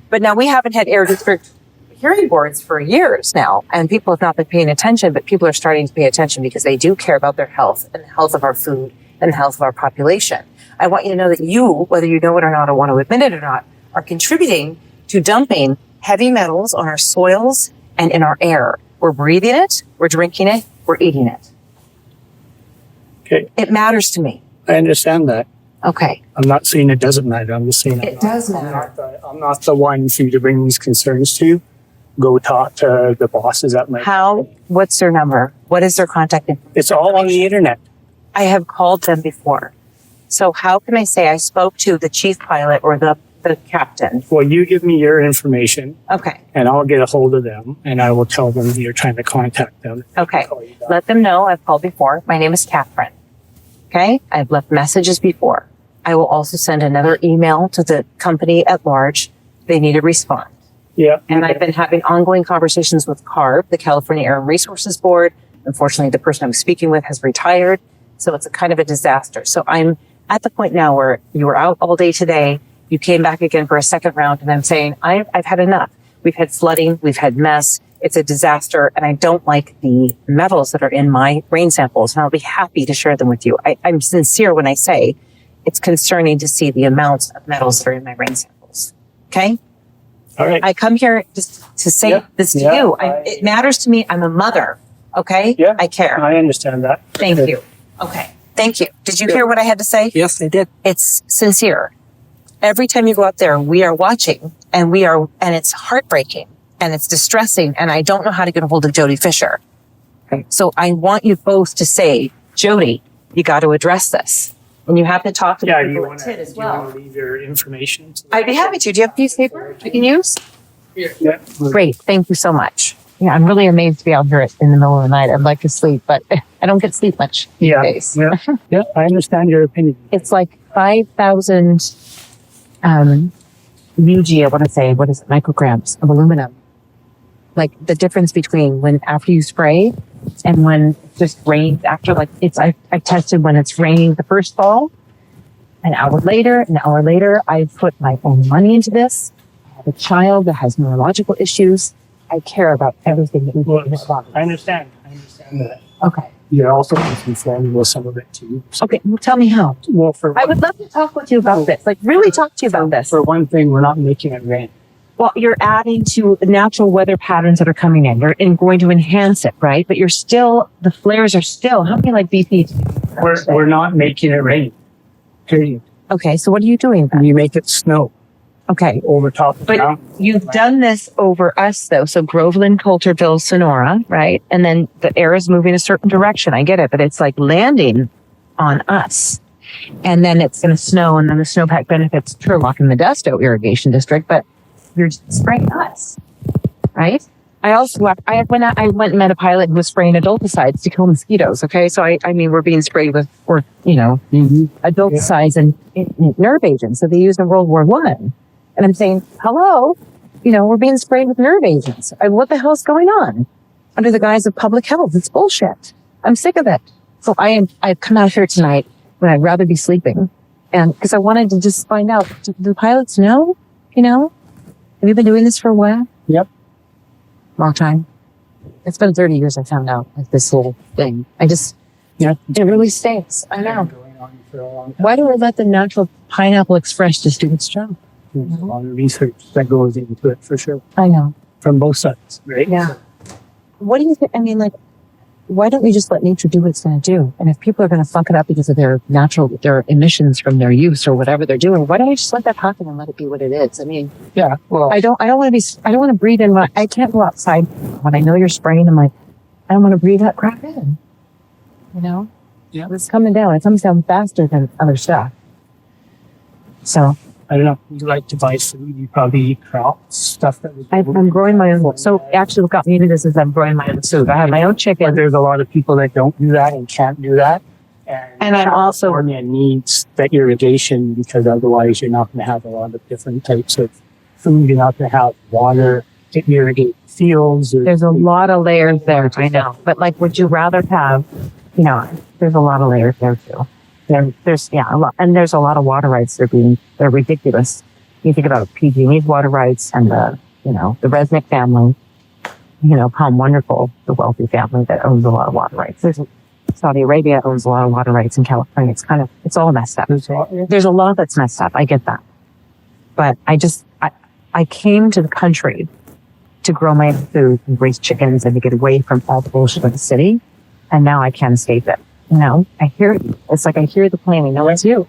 Speaker 3: But now we haven't had air district hearing boards for years now, and people have not been paying attention, but people are starting to pay attention because they do care about their health and the health of our food and the health of our population. I want you to know that you, whether you know it or not or want to admit it or not, are contributing to dumping heavy metals on our soils and in our air. We're breathing it, we're drinking it, we're eating it.
Speaker 4: okay,
Speaker 3: It matters to me.
Speaker 4: I understand that.
Speaker 3: Okay.
Speaker 4: I'm not saying it doesn't matter. I'm just saying
Speaker 3: It does
Speaker 4: I'm
Speaker 3: matter.
Speaker 4: I'm not the one for you to bring these concerns to. Go talk to the bosses at my.
Speaker 3: What's their number? What is their contact information?
Speaker 4: It's all on the internet.
Speaker 3: I have called them before. So how can I say I spoke to the chief pilot or the captain?
Speaker 4: Well, you give me your information,
Speaker 3: Okay.
Speaker 4: and I'll get a hold of them, and I will tell them you're trying to contact them.
Speaker 3: Okay.
Speaker 4: Call you back.
Speaker 3: Let them know I've called before. My name is Kathryn. Okay. I've left messages before. I will also send another email to the company at large. They need to respond.
Speaker 4: Yeah.
Speaker 3: And I've been having ongoing conversations with CARB, the California Air and Resources Board. Unfortunately, the person I'm speaking with has retired. So it's a kind of a disaster. So I'm at the point now where you were out all day today. You came back again for a second round. And I'm saying, I've had enough. We've had flooding. We've had mess. It's a disaster. And I don't like the metals that are in my rain samples. And I'll be happy to share them with you. I'm sincere when I say it's concerning to see the amounts of metals that are in my rain samples. Okay.
Speaker 4: All right.
Speaker 3: I come here just to say
Speaker 4: Yeah.
Speaker 3: this to
Speaker 4: Yeah.
Speaker 3: you. It matters to me. I'm a mother. Okay.
Speaker 4: Yeah.
Speaker 3: I care.
Speaker 4: I understand that.
Speaker 3: Thank you. Okay. Thank you. Did you hear what I had to say?
Speaker 4: Yes, I did.
Speaker 3: It's sincere. Every time you go out there, we are watching and it's heartbreaking and it's distressing. And I don't know how to get a hold of Jody Fisher.
Speaker 4: Okay.
Speaker 3: So I want you both to say, Jody, you got to address this. And you have to talk to the
Speaker 4: Yeah, you
Speaker 3: people
Speaker 4: want
Speaker 3: at TID as
Speaker 4: to
Speaker 3: well.
Speaker 4: leave your information?
Speaker 3: I'd be happy to. Do you have a piece of paper I can use?
Speaker 4: Yeah.
Speaker 3: Great. Thank you so much. Yeah, I'm really amazed to be out here in the middle of the night. I'd like to sleep, but I don't get sleep much these
Speaker 4: Yeah.
Speaker 3: days.
Speaker 4: Yeah. Yeah. I understand your opinion.
Speaker 3: It's like 5,000 UG, I want to say, what is it, micrograms of aluminum. Like the difference between when after you spray and when it just rains after, like I tested when it's raining the first fall. An hour later, I put my own money into this. I have a child that has neurological issues. I care about everything that we do in our bodies.
Speaker 4: I understand that.
Speaker 3: Okay.
Speaker 4: You're also concerned with some of it too. So,
Speaker 3: Okay. Well, tell me how.
Speaker 4: well, for
Speaker 3: I would love to talk with you about this. Like, really talk to you about this.
Speaker 4: for one thing, we're not making it rain.
Speaker 3: Well, you're adding to the natural weather patterns that are coming in. You're going to enhance it, right? But the flares are still, how many like BP?
Speaker 4: We're not making it rain. Period.
Speaker 3: Okay. So what are you doing then?
Speaker 4: You make it snow
Speaker 3: Okay.
Speaker 4: over top of the
Speaker 3: But
Speaker 4: mountain.
Speaker 3: you've done this over us though. So Groveland, Coulterville, Sonora, right? And then the air is moving a certain direction. I get it, but it's like landing on us. And then it's going to snow, and then the snowpack benefits Turlock and Modesto irrigation district, but you're spraying us, right? I also, I went and met a pilot who was spraying adulticides to kill mosquitoes. Okay. So I mean, we're being sprayed with, adulticides and nerve agents that they used in World War I. And I'm saying, hello, we're being sprayed with nerve agents. What the hell's going on? Under the guise of public health. It's bullshit. I'm sick of it. So I've come out here tonight when I'd rather be sleeping. And because I wanted to just find out, do the pilots know? Have you been doing this for a while?
Speaker 4: Yep.
Speaker 3: Long time. It's been 30 years I found out like this whole thing. It really stinks. I know.
Speaker 4: Going on for a long time.
Speaker 3: Why do we let the natural pineapple express just do its job?
Speaker 4: There's a lot of research that goes into it for sure.
Speaker 3: I know.
Speaker 4: From both sides, right?
Speaker 3: Yeah. What do you think? I mean, why don't we just let nature do what it's going to do? And if people are going to fuck it up because of their emissions from their use or whatever they're doing, why don't we just let that happen and let it be what it is? I mean,
Speaker 4: Yeah. Well,
Speaker 3: I don't want to breathe in. I can't go outside when I know you're spraying. I'm like, I don't want to breathe that crap in.
Speaker 4: Yeah.
Speaker 3: It's coming down. It comes down faster than other stuff. So
Speaker 4: I don't know. You like to buy food. You probably eat crops, stuff that.
Speaker 3: I'm growing my own. So actually what got me into this is I'm growing my own food. I have my own
Speaker 4: But
Speaker 3: chicken.
Speaker 4: there's a lot of people that don't do that and can't do that.
Speaker 3: And I'm also-
Speaker 4: California needs that irrigation because otherwise you're not going to have a lot of different types of food. You're not going to have water to irrigate fields.
Speaker 3: There's a lot of layers there. I know. But would you rather have, there's a lot of layers there too. There's a lot. And there's a lot of water rights they're ridiculous. You think about PG&E's water rights and the Resnick family, how wonderful the wealthy family that owns a lot of water rights. Saudi Arabia owns a lot of water rights in California. It's all messed up. There's a lot that's messed up. I get that. But I came to the country to grow my own food and raise chickens and to get away from all the bullshit of the city. And now I can't escape it. I hear it. It's like I hear the plane. I know it's you.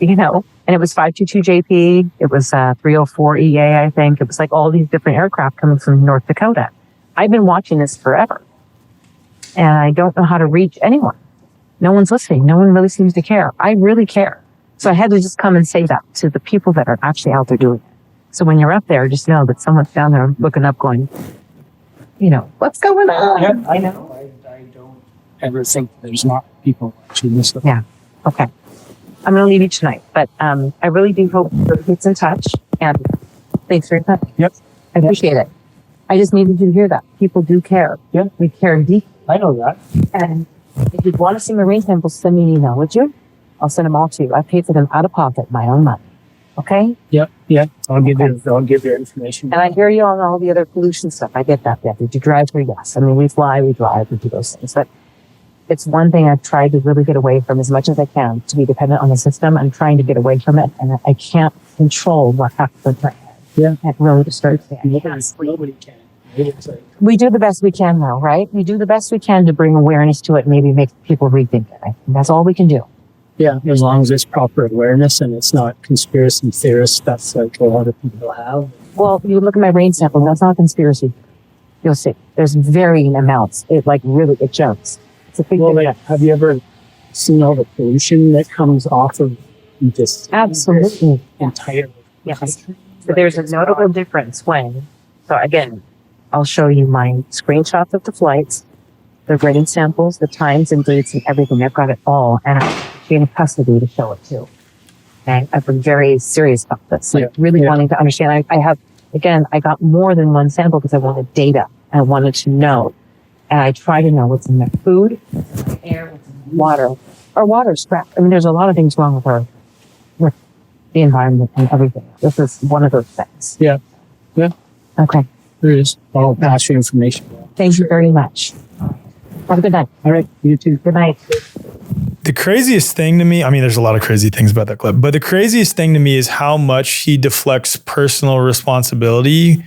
Speaker 3: And it was 522 JP. It was 304 EA, I think. It was like all these different aircraft coming from North Dakota. I've been watching this forever. And I don't know how to reach anyone. No one's listening. No one really seems to care. I really care. So I had to just come and say that to the people that are actually out there doing it. So when you're up there, just know that someone's down there looking up going, what's going on?
Speaker 4: Yeah, I know. I don't ever think there's not people watching this.
Speaker 3: Yeah. Okay. I'm going to leave you tonight, but I really do hope that it's in touch. And thanks for your time.
Speaker 4: Yep.
Speaker 3: I appreciate it. I just needed you to hear that. People do care.
Speaker 4: Yeah.
Speaker 3: We care deeply.
Speaker 4: I know that.
Speaker 3: And if you'd want to see my rain samples, send me an email, would you? I'll send them all to you. I paid for them out of pocket, my own money. Okay?
Speaker 4: Yep. Yeah. I'll give you information.
Speaker 3: And I hear you on all the other pollution stuff. I get that. Yeah. Did you drive here? Yes. I mean, we fly, we drive, we do those things. But it's one thing I've tried to really get away from as much as I can to be dependent on the system. I'm trying to get away from it, and I can't control what happens in my head.
Speaker 4: Yeah.
Speaker 3: It really disturbs me.
Speaker 4: Nobody can. It's like,
Speaker 3: We do the best we can, though, right? We do the best we can to bring awareness to it, maybe make people rethink it. I think that's all we can do.
Speaker 4: yeah, as long as there's proper awareness and it's not conspiracy theorist stuff like a lot of people have.
Speaker 3: Well, you look at my rain sample, that's not a conspiracy. You'll see. There's varying amounts. It jumps. It's a big difference.
Speaker 4: Have you ever seen all the pollution that comes off of this
Speaker 3: Absolutely.
Speaker 4: entire
Speaker 3: Yes.
Speaker 4: country?
Speaker 3: So there's a notable difference so again, I'll show you my screenshots of the flights, the rain samples, the times and dates and everything. I've got it all, and I'm in custody to show it too. Okay? I've been very serious about this, wanting to understand. I got more than one sample because I wanted data. I wanted to know. And I try to know what's in their food, air, water. Our water's crap. I mean, there's a lot of things wrong with the environment and everything. This is one of those things.
Speaker 4: Yeah. Yeah.
Speaker 3: Okay.
Speaker 4: There is. I'll pass your information.
Speaker 3: Thank you very much. Have a good night.
Speaker 4: All right. You too.
Speaker 3: Good night.
Speaker 2: The craziest thing to me, I mean, there's a lot of crazy things about that clip, but the craziest thing to me is how much he deflects personal responsibility.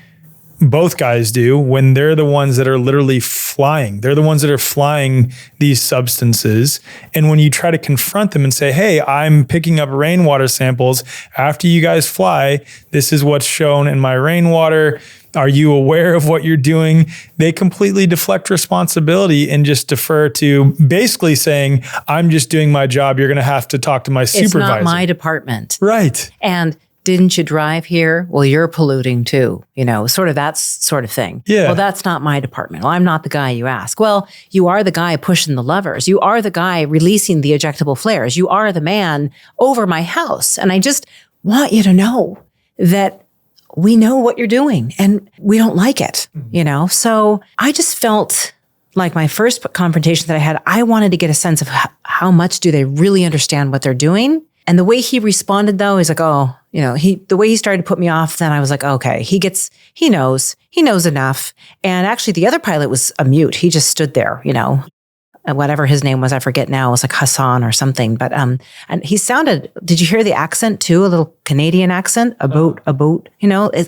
Speaker 2: Both guys do when they're the ones that are literally flying. They're the ones that are flying these substances. And when you try to confront them and say, hey, I'm picking up rainwater samples after you guys fly, this is what's shown in my rainwater. Are you aware of what you're doing? They completely deflect responsibility and just defer to basically saying, I'm just doing my job. You're going to have to talk to my supervisor.
Speaker 1: It's not my department.
Speaker 2: Right.
Speaker 1: And didn't you drive here? Well, you're polluting too, sort of that sort of thing.
Speaker 2: Yeah.
Speaker 1: Well, that's not my department. Well, I'm not the guy you ask. Well, you are the guy pushing the levers. You are the guy releasing the ejectable flares. You are the man over my house. And I just want you to know that we know what you're doing and we don't like it, So I just felt like my first confrontation that I had, I wanted to get a sense of how much do they really understand what they're doing. And the way he responded though, is like, the way he started to put me off, then I was like, okay, he knows enough. And actually the other pilot was a mute. He just stood there, whatever his name was, I forget now, it was like Hassan or something. But, and he sounded, did you hear the accent too? A little Canadian accent, a boat,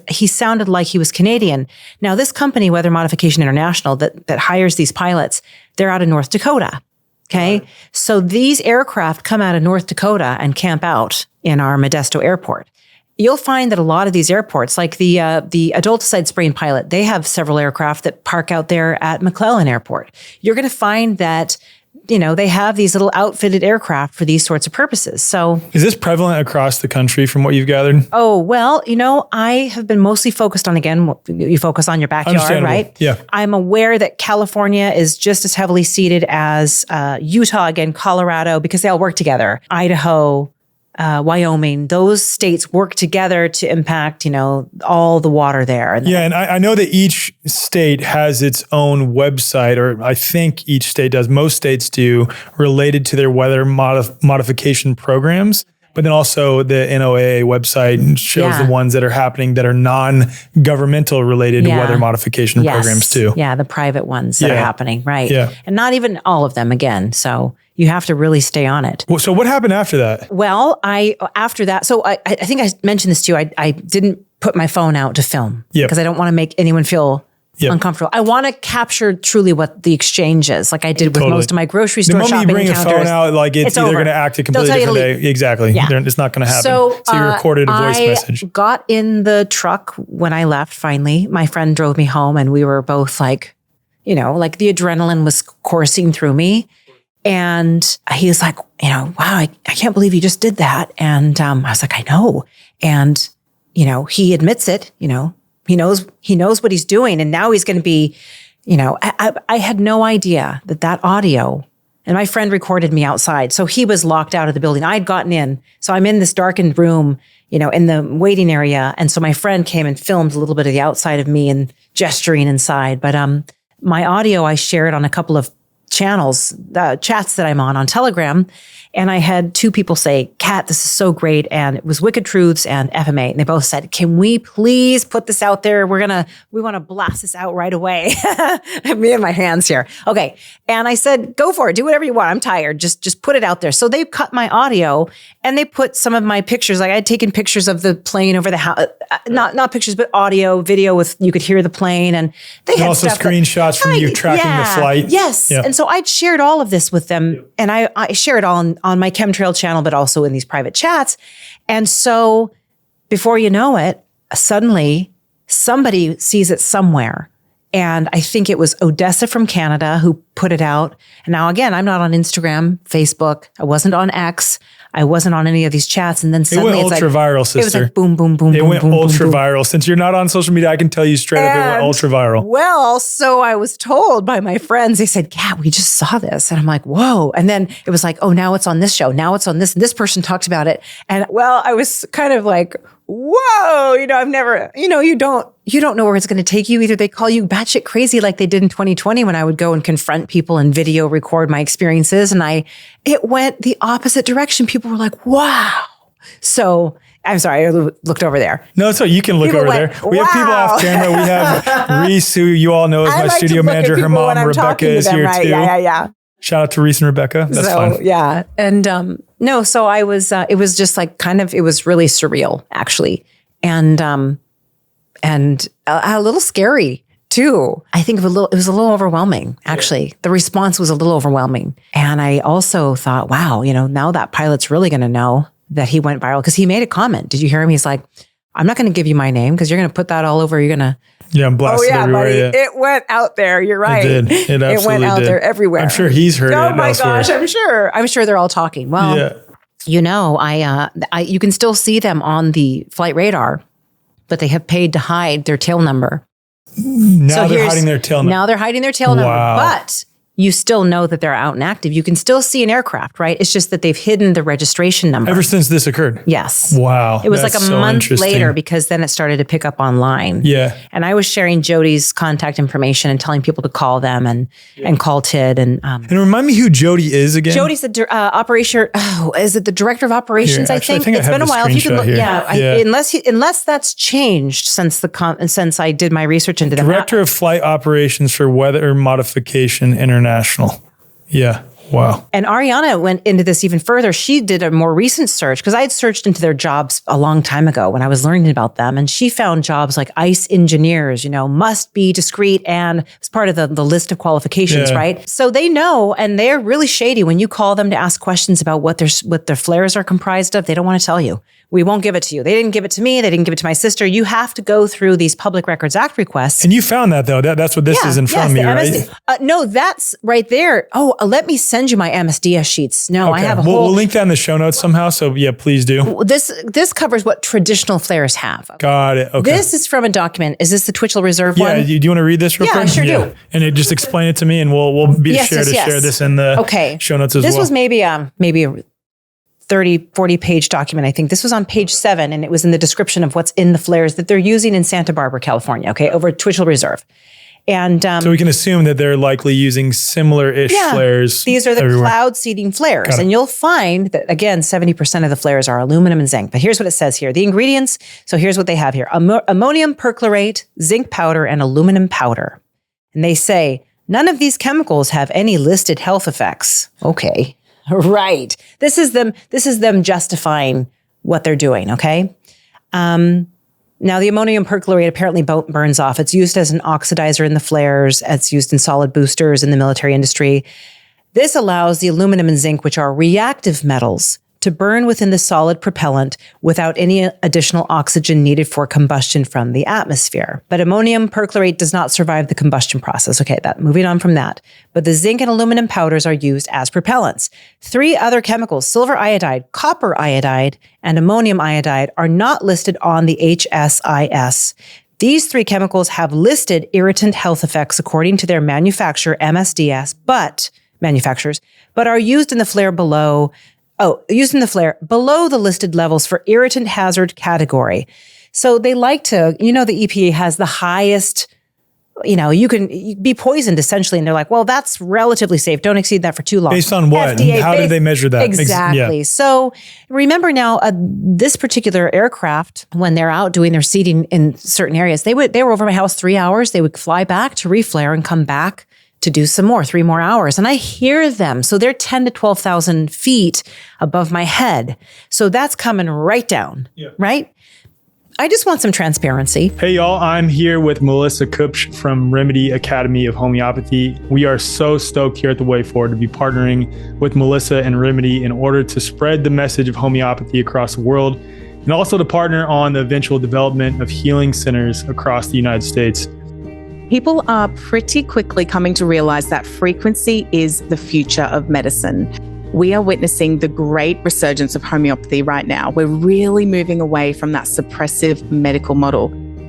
Speaker 1: he sounded like he was Canadian. Now this company, Weather Modification International, that hires these pilots, they're out of North Dakota. Okay. Right. So these aircraft come out of North Dakota and camp out in our Modesto airport. You'll find that a lot of these airports, like the adulticide spraying pilot, they have several aircraft that park out there at McClellan Airport. You're going to find that, they have these little outfitted aircraft for these sorts of purposes. So
Speaker 2: is this prevalent across the country from what you've gathered?
Speaker 1: Oh, well, I have been mostly focused on, again, you focus on your backyard, right?
Speaker 2: Yeah.
Speaker 1: I'm aware that California is just as heavily seeded as Utah, again, Colorado, because they all work together. Idaho, Wyoming, those states work together to impact, all the water there.
Speaker 2: Yeah. And I know that each state has its own website, or I think each state does, most states do, related to their weather modification programs. But then also the NOAA website shows the ones that are happening that are non-governmental related weather modification programs too.
Speaker 1: Yeah, the private ones that are happening, right.
Speaker 2: Yeah.
Speaker 1: And not even all of them again. So you have to really stay on it.
Speaker 2: Well, so what happened after that?
Speaker 1: Well, after that, so I think I mentioned this to you. I didn't put my phone out to film because I don't want to make anyone feel uncomfortable. I want to capture truly what the exchange is, like I did with most of my grocery store shopping encounters. The moment you bring a phone out,
Speaker 2: like it's either going to act a completely different way. Exactly. Yeah. It's not going to happen. So you recorded a voice message. I
Speaker 1: got in the truck when I left finally. My friend drove me home and we were both like, like the adrenaline was coursing through me. And he's like, wow, I can't believe you just did that. And I was like, I know. And, he admits it, he knows what he's doing. And now he's going to be, I had no idea that audio, and my friend recorded me outside. So he was locked out of the building. I'd gotten in. So I'm in this darkened room, in the waiting area. And so my friend came and filmed a little bit of the outside of me and gesturing inside. But my audio, I shared on a couple of channels, chats that I'm on Telegram. And I had two people say, Kat, this is so great. And it was Wicked Truths and FMA. And they both said, can we please put this out there? We want to blast this out right away. Me and my hands here. Okay. And I said, go for it. Do whatever you want. I'm tired. Just put it out there. So they cut my audio and they put some of my pictures. Like I had taken pictures of the plane over the house, not pictures, but audio, video with, you could hear the plane. And they had
Speaker 2: also screenshots from you tracking the flight.
Speaker 1: Yes. Yeah. And so I'd shared all of this with them. And I share it all on my chemtrail channel, but also in these private chats. And so before you know it, suddenly somebody sees it somewhere. And I think it was Odessa from Canada who put it out. And now again, I'm not on Instagram, Facebook. I wasn't on X. I wasn't on any of these chats. And then suddenly
Speaker 2: it went ultra viral, sister.
Speaker 1: It was like boom, boom, boom,
Speaker 2: It
Speaker 1: boom,
Speaker 2: went
Speaker 1: boom,
Speaker 2: ultra
Speaker 1: boom, boom.
Speaker 2: viral. Since you're not on social media, I can tell you straight up it went ultra viral.
Speaker 1: Well, so I was told by my friends, they said, Kat, we just saw this. And I'm like, whoa. And then it was like, oh, now it's on this show. Now it's on this. And this person talks about it. And well, I was kind of like, whoa, I've never, you don't know where it's going to take you. Either they call you batshit crazy like they did in 2020 when I would go and confront people and video record my experiences. And it went the opposite direction. People were like, wow. So I'm sorry, I looked over there.
Speaker 2: No, so you can look people over there. We have people off camera. We have Reese, who you all know is my studio manager. Her mom, Rebecca, is here
Speaker 1: right?
Speaker 2: too.
Speaker 1: Yeah.
Speaker 2: Shout out to Reese and Rebecca. That's fine.
Speaker 1: Yeah. And no, so I was, it was just like it was really surreal actually. And a little scary too. I think it was a little overwhelming actually. Yeah. The response was a little overwhelming. And I also thought, wow, now that pilot's really going to know that he went viral because he made a comment. Did you hear him? He's like, I'm not going to give you my name because you're going to put that all over. You're going to.
Speaker 2: Yeah, blast it everywhere.
Speaker 1: Buddy.
Speaker 2: Yeah.
Speaker 1: It went out there. You're right.
Speaker 2: It did. It absolutely
Speaker 1: went out
Speaker 2: did.
Speaker 1: there everywhere.
Speaker 2: I'm sure he's heard it.
Speaker 1: Oh my gosh, I'm sure they're all talking. Well, you can still see them on the flight radar, but they have paid to hide their tail number.
Speaker 2: Now they're hiding their tail number.
Speaker 1: Now they're hiding their tail number,
Speaker 2: Wow.
Speaker 1: but you still know that they're out and active. You can still see an aircraft, right? It's just that they've hidden the registration number.
Speaker 2: Ever since this occurred?
Speaker 1: Yes.
Speaker 2: Wow.
Speaker 1: It was like a
Speaker 2: that's so
Speaker 1: month
Speaker 2: interesting.
Speaker 1: later because then it started to pick up online.
Speaker 2: Yeah.
Speaker 1: And I was sharing Jody's contact information and telling people to call them and call TID. And
Speaker 2: And remind me who Jody is again.
Speaker 1: Jody's the operation. Oh, is it the director of operations?
Speaker 2: Here, actually, I think I
Speaker 1: it's
Speaker 2: have
Speaker 1: been a
Speaker 2: the
Speaker 1: while. If you could look,
Speaker 2: screenshot
Speaker 1: unless that's changed since I did my research into them.
Speaker 2: Director of Flight Operations for Weather Modification International. Yeah. Wow.
Speaker 1: And Ariana went into this even further. She did a more recent search because I had searched into their jobs a long time ago when I was learning about them. And she found jobs like ice engineers, must be discreet and it's part of the list of qualifications, right? So they know, and they're really shady when you call them to ask questions about what their flares are comprised of. They don't want to tell you. We won't give it to you. They didn't give it to me. They didn't give it to my sister. You have to go through these Public Records Act requests.
Speaker 2: And you found that though. That's what this is in front of me, right?
Speaker 1: No, that's right there. Oh, let me send you my MSDS sheets. No,
Speaker 2: Okay.
Speaker 1: I have a
Speaker 2: We'll link that in the show notes somehow. So yeah, please do.
Speaker 1: This covers what traditional flares have.
Speaker 2: Got it. Okay.
Speaker 1: This is from a document. Is this the Twitchell Reserve one?
Speaker 2: Yeah. Do you want to read this real quick?
Speaker 1: I sure do.
Speaker 2: And just explain it to me, and we'll be share this in the show notes as well.
Speaker 1: This was maybe a 30, 40 page document. I think this was on page 7, and it was in the description of what's in the flares that they're using in Santa Barbara, California, over at Twitchell Reserve. And
Speaker 2: so we can assume that they're likely using similar-ish flares.
Speaker 1: These are the
Speaker 2: everywhere.
Speaker 1: cloud seeding flares. And you'll find that, again, 70% of the flares are aluminum and zinc. But here's what it says here. The ingredients, so here's what they have here. Ammonium perchlorate, zinc powder, and aluminum powder. And they say, none of these chemicals have any listed health effects. Okay. Right. This is them justifying what they're doing, okay? Now, the ammonium perchlorate apparently burns off. It's used as an oxidizer in the flares. It's used in solid boosters in the military industry. This allows the aluminum and zinc, which are reactive metals, to burn within the solid propellant without any additional oxygen needed for combustion from the atmosphere. But ammonium perchlorate does not survive the combustion process. Okay, moving on from that. But the zinc and aluminum powders are used as propellants. 3 other chemicals, silver-iodide, copper-iodide, and ammonium iodide, are not listed on the HSIS. These 3 chemicals have listed irritant health effects according to their manufacturer, MSDS, but are used in the flare below the listed levels for irritant hazard category. So they like to, the EPA has the highest, you can be poisoned essentially. And they're like, well, that's relatively safe. Don't exceed that for too long.
Speaker 2: Based on what? How did they measure that?
Speaker 1: Exactly.
Speaker 2: Yeah.
Speaker 1: So remember now, this particular aircraft, when they're out doing their seeding in certain areas, they were over my house 3 hours. They would fly back to reflare and come back to do some more, 3 more hours. And I hear them. So they're 10 to 12,000 feet above my head. So that's coming right down, right? I just want some transparency.
Speaker 2: Hey y'all, I'm here with Melissa Kupsch from Remedy Academy of Homeopathy. We are so stoked here at the Way Forward to be partnering with Melissa and Remedy in order to spread the message of homeopathy across the world, and also to partner on the eventual development of healing centers across the United States.
Speaker 5: People are pretty quickly coming to realize that frequency is the future of medicine. We are witnessing the great resurgence of homeopathy right now. We're really moving away from that suppressive medical model,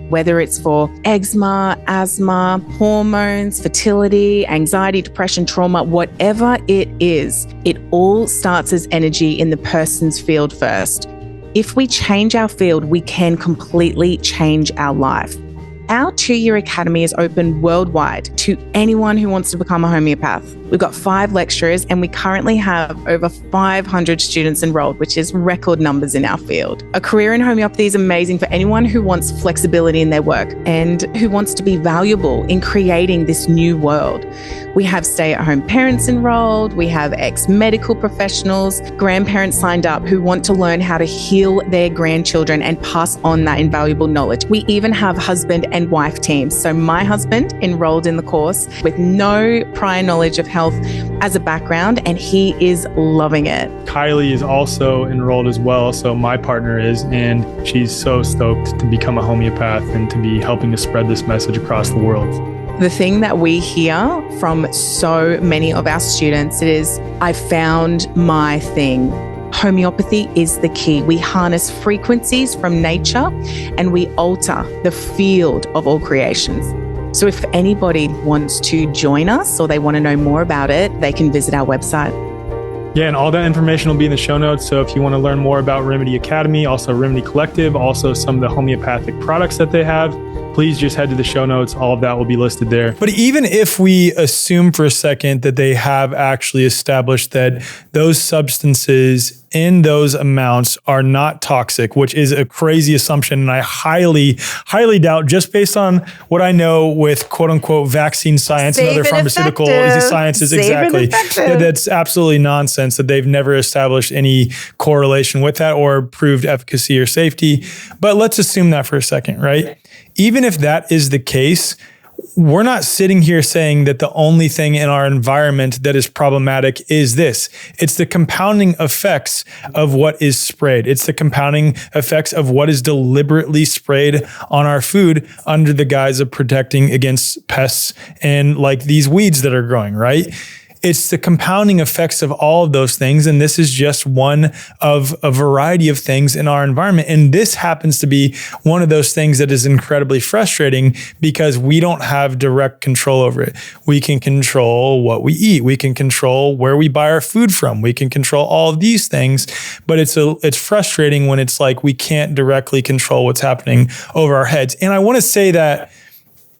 Speaker 5: whether it's for eczema, asthma, hormones, fertility, anxiety, depression, trauma, whatever it is, it all starts as energy in the person's field first. If we change our field, we can completely change our life. Our 2-year academy is open worldwide to anyone who wants to become a homeopath. We've got 5 lecturers and we currently have over 500 students enrolled, which is record numbers in our field. A career in homeopathy is amazing for anyone who wants flexibility in their work and who wants to be valuable in creating this new world. We have stay-at-home parents enrolled. We have ex-medical professionals, grandparents signed up who want to learn how to heal their grandchildren and pass on that invaluable knowledge. We even have husband and wife teams. So my husband enrolled in the course with no prior knowledge of health as a background, and he is loving it.
Speaker 2: Kylie is also enrolled as well. So my partner is, and she's so stoked to become a homeopath and to be helping to spread this message across the world.
Speaker 5: The thing that we hear from so many of our students is, I found my thing. Homeopathy is the key. We harness frequencies from nature and we alter the field of all creations. So if anybody wants to join us or they want to know more about it, they can visit our website.
Speaker 2: Yeah, and all that information will be in the show notes. So if you want to learn more about Remedy Academy, also Remedy Collective, also some of the homeopathic products that they have, please just head to the show notes. All of that will be listed there. But even if we assume for a second that they have actually established that those substances in those amounts are not toxic, which is a crazy assumption, and I highly, highly doubt, just based on what I know with quote unquote vaccine science and other pharmaceutical sciences, exactly. That's absolutely nonsense that they've never established any correlation with that or proved efficacy or safety. But let's assume that for a second, right? Even if that is the case, we're not sitting here saying that the only thing in our environment that is problematic is this. It's the compounding effects of what is sprayed. It's the compounding effects of what is deliberately sprayed on our food under the guise of protecting against pests and like these weeds that are growing, right? It's the compounding effects of all of those things. And this is just one of a variety of things in our environment. And this happens to be one of those things that is incredibly frustrating because we don't have direct control over it. We can control what we eat. We can control where we buy our food from. We can control all of these things, but it's frustrating when it's like we can't directly control what's happening over our heads. And I want to say that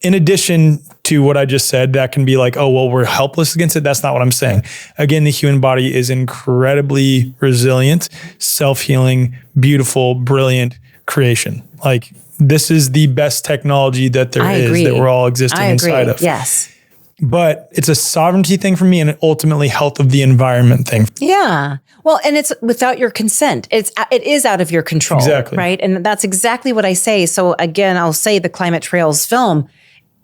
Speaker 2: in addition to what I just said, that can be like, oh, well, we're helpless against it. That's not what I'm saying. Again, the human body is incredibly resilient, self-healing, beautiful, brilliant creation. Like this is the best technology that there is that we're all existing inside of.
Speaker 1: Yes.
Speaker 2: But it's a sovereignty thing for me and ultimately health of the environment thing.
Speaker 1: Yeah. Well, and it's without your consent. It is out of your control.
Speaker 2: Exactly.
Speaker 1: Right. And that's exactly what I say. So again, I'll say the Climate Trails film.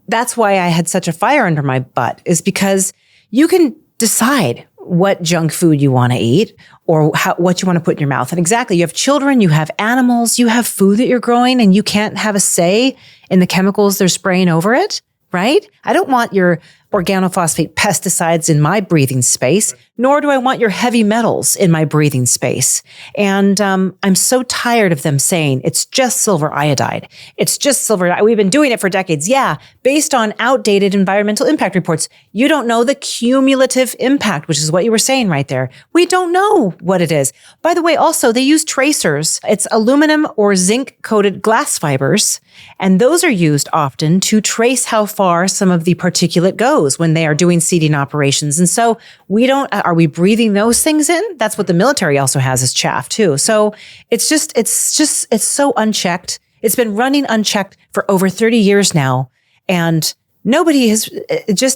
Speaker 1: That's why I had such a fire under my butt, is because you can decide what junk food you want to eat or what you want to put in your mouth. And exactly, you have children, you have animals, you have food that you're growing, and you can't have a say in the chemicals they're spraying over it, right? I don't want your organophosphate pesticides in my breathing space, nor do I want your heavy metals in my breathing space. And I'm so tired of them saying it's just silver-iodide. It's just silver. We've been doing it for decades. Yeah, based on outdated environmental impact reports. You don't know the cumulative impact, which is what you were saying right there. We don't know what it is. By the way, also, they use tracers. It's aluminum or zinc-coated glass fibers, and those are used often to trace how far some of the particulate goes when they are doing seeding operations. And so are we breathing those things in? That's what the military also has as chaff too. So it's so unchecked. It's been running unchecked for over 30 years now. And nobody has,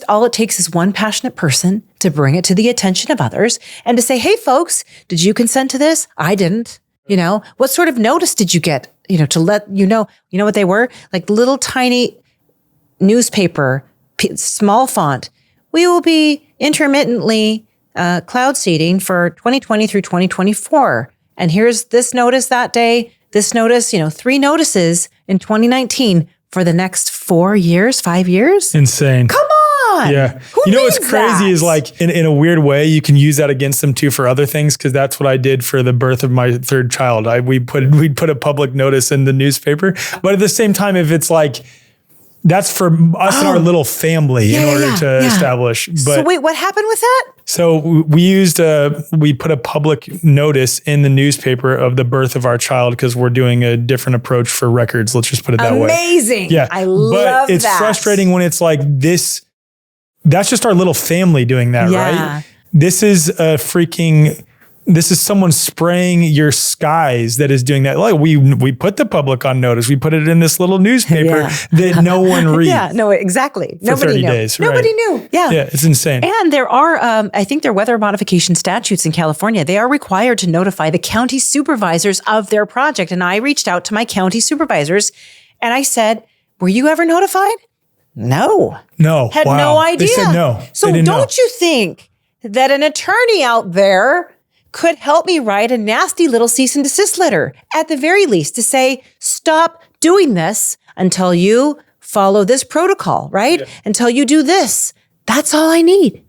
Speaker 1: all it takes is one passionate person to bring it to the attention of others and to say, hey folks, did you consent to this? I didn't. What sort of notice did you get, to let you know what they were? Like little tiny newspaper, small font. We will be intermittently cloud seeding for 2020 through 2024. And here's this notice that day, this notice, 3 notices in 2019 for the next 4 years, 5 years.
Speaker 2: Insane.
Speaker 1: Come on.
Speaker 2: Yeah.
Speaker 1: Who
Speaker 2: what's crazy is like in a weird way, you can use that against them too for other things. Cause that's what I did for the birth of my 3rd child. We'd put a public notice in the newspaper, but at the same time, if it's like, that's for us and our little family in order to establish. But
Speaker 1: so wait, what happened with that?
Speaker 2: So we put a public notice in the newspaper of the birth of our child because we're doing a different approach for records. Let's just put it that way.
Speaker 1: Amazing.
Speaker 2: Yeah.
Speaker 1: I love that.
Speaker 2: But it's frustrating when it's like this. That's just our little family doing that, right? This is someone spraying your skies that is doing that. Like we put the public on notice. We put it in this little newspaper that no one reads.
Speaker 1: Yeah, no, exactly.
Speaker 2: For
Speaker 1: Nobody
Speaker 2: 30
Speaker 1: knew.
Speaker 2: days.
Speaker 1: Nobody knew. Yeah.
Speaker 2: Yeah, it's insane.
Speaker 1: And there are, I think there are weather modification statutes in California. They are required to notify the county supervisors of their project. And I reached out to my county supervisors and I said, were you ever notified? No.
Speaker 2: No.
Speaker 1: Had no idea.
Speaker 2: They said no.
Speaker 1: So don't you think that an attorney out there could help me write a nasty little cease and desist letter, at the very least, to say, stop doing this until you follow this protocol, right? Yeah. Until you do this. That's all I need.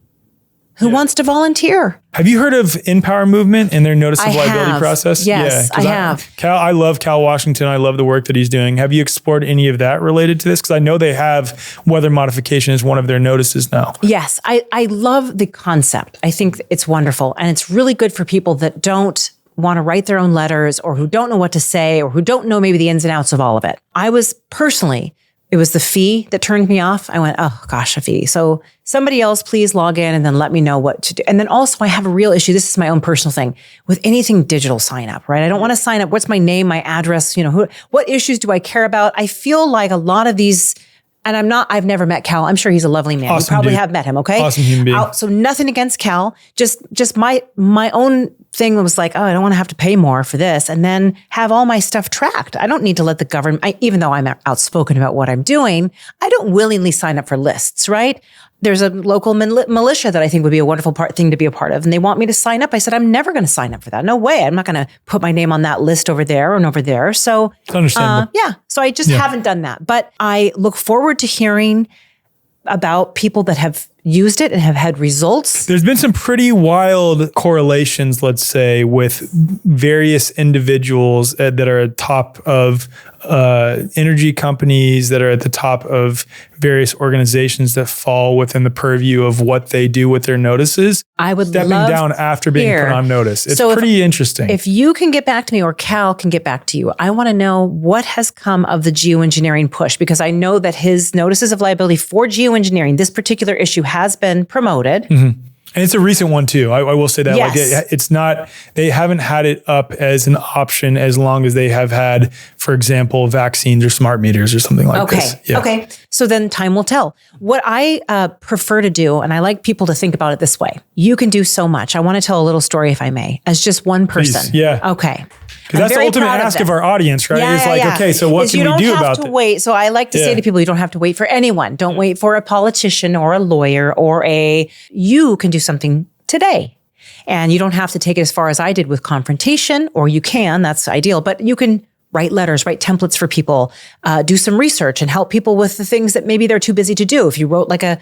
Speaker 1: Who wants to volunteer?
Speaker 2: Have you heard of Empower Movement and their notice of liability process?
Speaker 1: Yes, I have.
Speaker 2: I love Cal Washington. I love the work that he's doing. Have you explored any of that related to this? Because I know they have weather modification as one of their notices now.
Speaker 1: Yes, I love the concept. I think it's wonderful. And it's really good for people that don't want to write their own letters or who don't know what to say or who don't know maybe the ins and outs of all of it. I was personally, it was the fee that turned me off. I went, oh gosh, a fee. So somebody else please log in and then let me know what to do. And then also I have a real issue. This is my own personal thing with anything digital sign up, right? I don't want to sign up. What's my name, my address, what issues do I care about? I feel like a lot of these, and I've never met Cal. I'm sure he's a lovely man.
Speaker 2: Awesome,
Speaker 1: you probably
Speaker 2: dude.
Speaker 1: have met him. Okay.
Speaker 2: Awesome human being.
Speaker 1: So nothing against Cal. Just my own thing was like, oh, I don't want to have to pay more for this and then have all my stuff tracked. I don't need to let the government, even though I'm outspoken about what I'm doing, I don't willingly sign up for lists, right? There's a local militia that I think would be a wonderful thing to be a part of. And they want me to sign up. I said, I'm never going to sign up for that. No way. I'm not going to put my name on that list over there and over there. So
Speaker 2: it's understandable.
Speaker 1: So I just haven't done that. But I look forward to hearing about people that have used it and have had results.
Speaker 2: There's been some pretty wild correlations, let's say, with various individuals that are at top of energy companies, that are at the top of various organizations that fall within the purview of what they do with their notices.
Speaker 1: I would
Speaker 2: stepping
Speaker 1: love
Speaker 2: down after being put on notice. It's
Speaker 1: so
Speaker 2: pretty interesting.
Speaker 1: If you can get back to me or Cal can get back to you, I want to know what has come of the geoengineering push, because I know that his notices of liability for geoengineering, this particular issue has been promoted.
Speaker 2: Mm-hmm. And it's a recent one too. I will say that.
Speaker 1: Yes.
Speaker 2: Like it's not, they haven't had it up as an option as long as they have had, for example, vaccines or smart meters or something like this. Yeah.
Speaker 1: Okay. So then time will tell. What I prefer to do, and I like people to think about it this way. You can do so much. I want to tell a little story, if I may, as just one person.
Speaker 2: Please. Yeah.
Speaker 1: Okay.
Speaker 2: Because that's the ultimate ask of our audience, right? It's like, okay, so what can we do about it? You don't have to
Speaker 1: wait. So I like to say to people, you don't have to wait for anyone. Don't wait for a politician or a lawyer or you can do something today. And you don't have to take it as far as I did with confrontation, or you can, that's ideal, but you can write letters, write templates for people, do some research and help people with the things that maybe they're too busy to do. If you wrote like a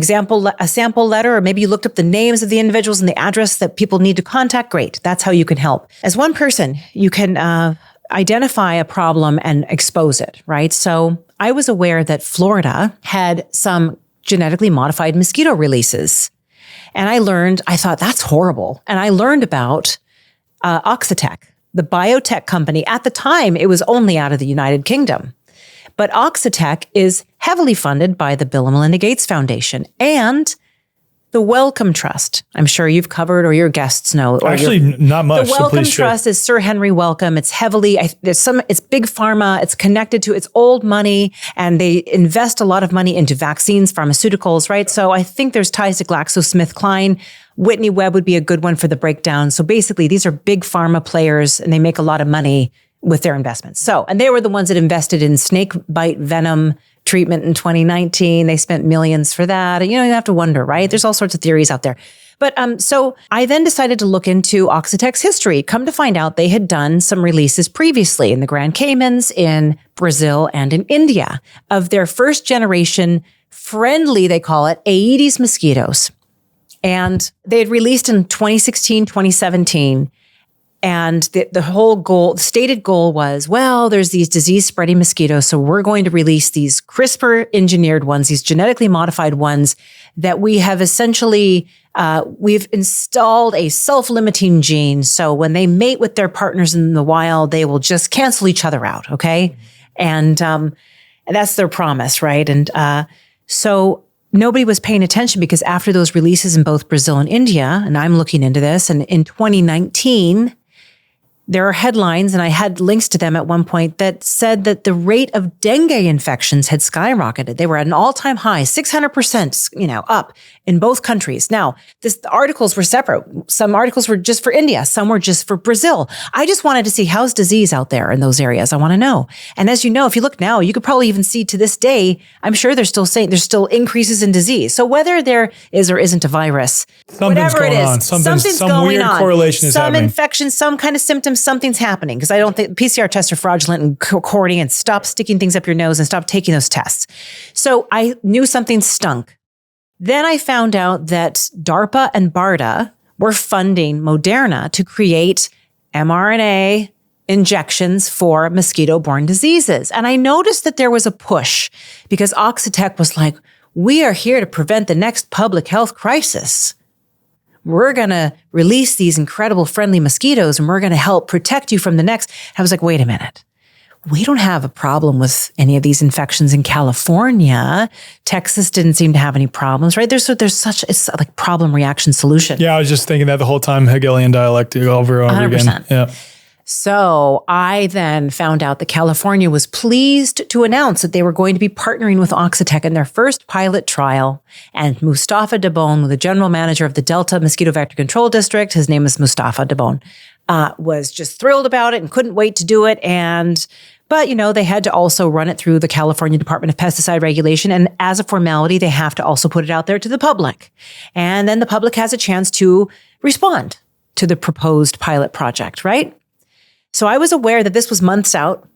Speaker 1: sample letter, or maybe you looked up the names of the individuals and the address that people need to contact, great. That's how you can help. As one person, you can identify a problem and expose it, right? So I was aware that Florida had some genetically modified mosquito releases. And I thought that's horrible. And I learned about Oxitec, the biotech company. At the time, it was only out of the United Kingdom. But Oxitec is heavily funded by the Bill and Melinda Gates Foundation and the Wellcome Trust. I'm sure you've covered, or your guests know.
Speaker 2: Actually, not much.
Speaker 1: The Wellcome Trust is Sir Henry Wellcome. It's heavily, it's big pharma. It's connected to, it's old money, and they invest a lot of money into vaccines, pharmaceuticals, right? So I think there's ties to GlaxoSmithKline. Whitney Webb would be a good one for the breakdown. So basically, these are big pharma players, and they make a lot of money with their investments. So, and they were the ones that invested in snake bite venom treatment in 2019. They spent millions for that. And, you have to wonder, right? There's all sorts of theories out there. But so I then decided to look into Oxitec's history. Come to find out, they had done some releases previously in the Grand Caymans, in Brazil, and in India of their first generation friendly, they call it, Aedes mosquitoes. And they had released in 2016, 2017. And the whole goal, the stated goal was, well, there's these disease-spreading mosquitoes, so we're going to release these CRISPR-engineered ones, these genetically modified ones that we have essentially, we've installed a self-limiting gene. So when they mate with their partners in the wild, they will just cancel each other out, okay? And that's their promise, right? And so nobody was paying attention, because after those releases in both Brazil and India, and I'm looking into this, and in 2019, there are headlines, and I had links to them at one point, that said that the rate of dengue infections had skyrocketed. They were at an all-time high, 600%, up in both countries. Now, the articles were separate. Some articles were just for India. Some were just for Brazil. I just wanted to see, how's disease out there in those areas. I want to know. And as you know, if you look now, you could probably even see to this day, I'm sure they're still saying there's still increases in disease. So whether there is or isn't a virus, whatever it is, something's
Speaker 2: some
Speaker 1: going
Speaker 2: weird
Speaker 1: on.
Speaker 2: Correlation is
Speaker 1: some
Speaker 2: happening.
Speaker 1: Infection, some kind of symptoms, something's happening. Because I don't think PCR tests are fraudulent and corny, and stop sticking things up your nose and stop taking those tests. So I knew something stunk. Then I found out that DARPA and BARDA were funding Moderna to create mRNA injections for mosquito-borne diseases. And I noticed that there was a push because Oxitec was like, we are here to prevent the next public health crisis. We're going to release these incredible friendly mosquitoes and we're going to help protect you from the next. I was like, wait a minute. We don't have a problem with any of these infections in California. Texas didn't seem to have any problems, right? It's like problem reaction solution.
Speaker 2: Yeah, I was just thinking that the whole time, Hegelian dialectic over and over
Speaker 1: 100%.
Speaker 2: again. Yeah.
Speaker 1: So I then found out that California was pleased to announce that they were going to be partnering with Oxitec in their first pilot trial. And Mustafa Dabone, the general manager of the Delta Mosquito Vector Control District, his name is Mustafa Dabone, was just thrilled about it and couldn't wait to do it. But, they had to also run it through the California Department of Pesticide Regulation. And as a formality, they have to also put it out there to the public. And then the public has a chance to respond to the proposed pilot project, right? So I was aware that this was months out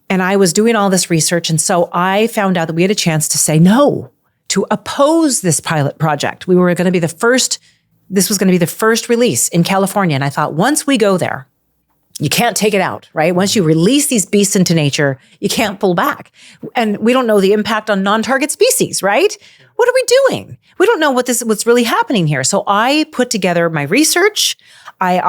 Speaker 1: and I was doing all this research. And so I found out that we had a chance to say no, to oppose this pilot project. This was going to be the first release in California. And I thought, once we go there, you can't take it out, right? Once you release these beasts into nature, you can't pull back. And we don't know the impact on non-target species, right? What are we doing? We don't know what's really happening here. So I put together my research. I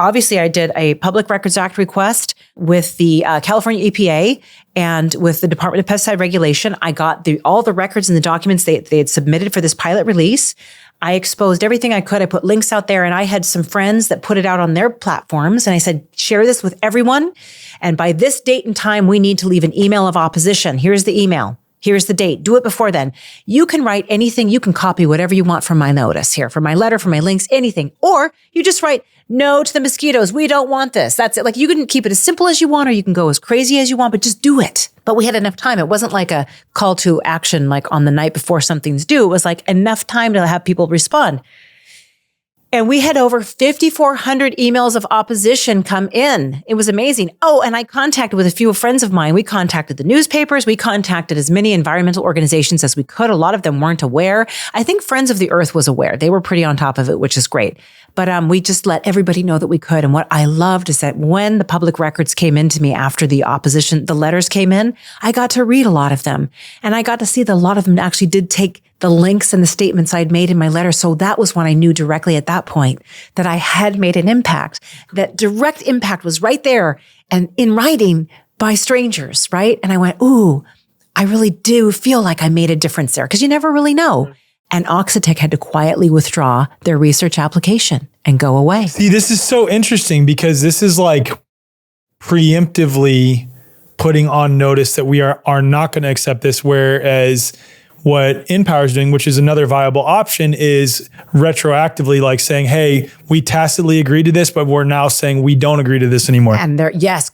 Speaker 1: did a Public Records Act request with the California EPA and with the Department of Pesticide Regulation. I got all the records and the documents they had submitted for this pilot release. I exposed everything I could. I put links out there and I had some friends that put it out on their platforms. And I said, share this with everyone. And by this date and time, we need to leave an email of opposition. Here's the email. Here's the date. Do it before then. You can write anything. You can copy whatever you want from my notice here, from my letter, from my links, anything. Or you just write no to the mosquitoes. We don't want this. That's it. Like you can keep it as simple as you want, or you can go as crazy as you want, but just do it. But we had enough time. It wasn't like a call to action, like on the night before something's due. It was like enough time to have people respond. And we had over 5,400 emails of opposition come in. It was amazing. Oh, and I contacted with a few friends of mine. We contacted the newspapers. We contacted as many environmental organizations as we could. A lot of them weren't aware. I think Friends of the Earth was aware. They were pretty on top of it, which is great. But we just let everybody know that we could. And what I loved is that when the public records came into me after the letters came in, I got to read a lot of them. And I got to see that a lot of them actually did take the links and the statements I'd made in my letter. So that was when I knew directly at that point that I had made an impact. That direct impact was right there and in writing by strangers, right? And I went, ooh, I really do feel like I made a difference there, because you never really know. And Oxitec had to quietly withdraw their research application and go away.
Speaker 2: See, this is so interesting because this is like preemptively putting on notice that we are not going to accept this, whereas what InPower is doing, which is another viable option, is retroactively like saying, hey, we tacitly agreed to this, but we're now saying we don't agree to this anymore.
Speaker 1: And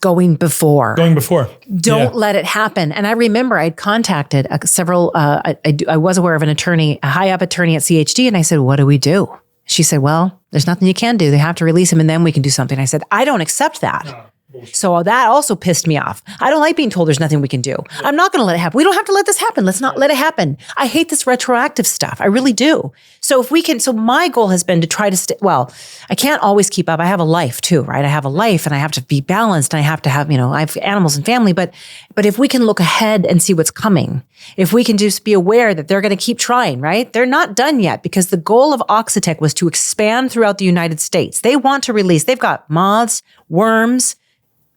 Speaker 1: going before. Don't let it happen. And I remember I'd contacted several, I was aware of an attorney, a high up attorney at CHD. And I said, what do we do? She said, well, there's nothing you can do. They have to release him and then we can do something. I said, I don't accept that. So that also pissed me off. I don't like being told there's nothing we can do. I'm not going to let it happen. We don't have to let this happen. Let's not let it happen. I hate this retroactive stuff. I really do. So my goal has been to try to I can't always keep up. I have a life too, right? I have a life and I have to be balanced and I have to have, I have animals and family, but if we can look ahead and see what's coming, if we can just be aware that they're going to keep trying, right? They're not done yet, because the goal of Oxitec was to expand throughout the United States. They want to release, they've got moths, worms,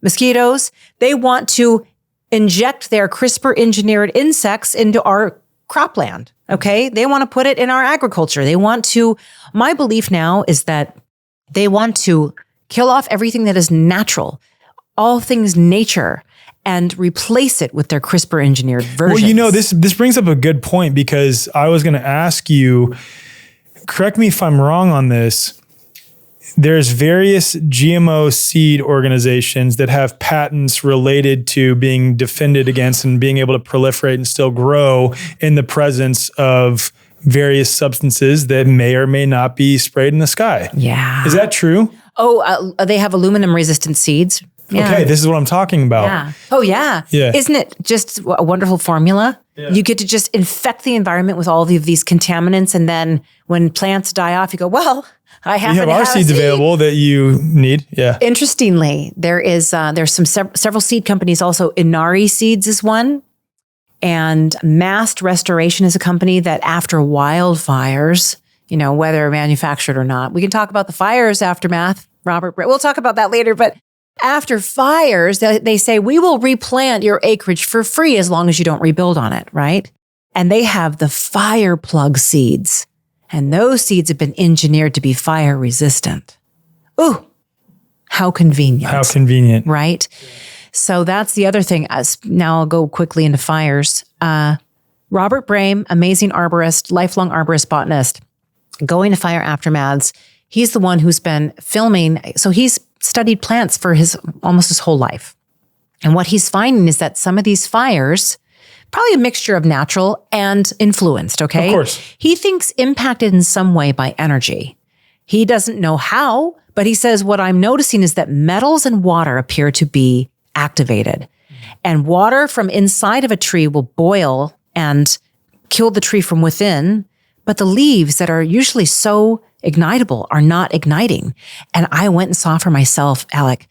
Speaker 1: mosquitoes. They want to inject their CRISPR engineered insects into our cropland. Okay. They want to put it in our agriculture. My belief now is that they want to kill off everything that is natural, all things nature, and replace it with their CRISPR engineered versions.
Speaker 2: Well, this brings up a good point, because I was going to ask you, correct me if I'm wrong on this. There's various GMO seed organizations that have patents related to being defended against and being able to proliferate and still grow in the presence of various substances that may or may not be sprayed in the sky.
Speaker 1: Yeah.
Speaker 2: Is that true?
Speaker 1: Oh, they have aluminum resistant seeds. Yeah.
Speaker 2: Okay, this is what I'm talking about.
Speaker 1: Yeah. Oh, yeah.
Speaker 2: Yeah.
Speaker 1: Isn't it just a wonderful formula? You get to just infect the environment with all of these contaminants. And then when plants die off, you go, well, I happen to have
Speaker 2: our seeds available that you need. Yeah.
Speaker 1: Interestingly, there's several seed companies also. Inari Seeds is one. And Mast Restoration is a company that after wildfires, whether manufactured or not, we can talk about the fires aftermath, Robert. We'll talk about that later. But after fires, they say, we will replant your acreage for free as long as you don't rebuild on it, right? And they have the fire plug seeds. And those seeds have been engineered to be fire resistant. Ooh, how convenient.
Speaker 2: How convenient.
Speaker 1: Right? So that's the other thing. Now I'll go quickly into fires. Robert Brame, amazing arborist, lifelong arborist botanist, going to fire aftermaths. He's the one who's been filming. So he's studied plants for almost his whole life. And what he's finding is that some of these fires, probably a mixture of natural and influenced, okay?
Speaker 2: Of course.
Speaker 1: He thinks impacted in some way by energy. He doesn't know how, but he says, what I'm noticing is that metals and water appear to be activated. And water from inside of a tree will boil and kill the tree from within, but the leaves that are usually so ignitable are not igniting. And I went and saw for myself, Alec,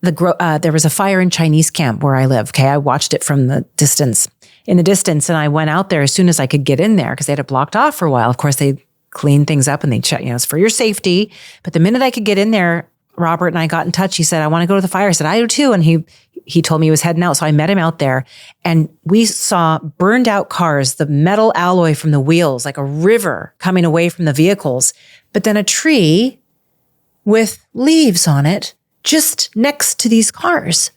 Speaker 1: there was a fire in Chinese camp where I live. Okay. I watched it from in the distance. And I went out there as soon as I could get in there because they had it blocked off for a while. Of course, they clean things up and they check, it's for your safety. But the minute I could get in there, Robert and I got in touch. He said, I want to go to the fire. I said, I do too. And he told me he was heading out. So I met him out there and we saw burned out cars, the metal alloy from the wheels, like a river coming away from the vehicles, but then a tree with leaves on it just next to these cars.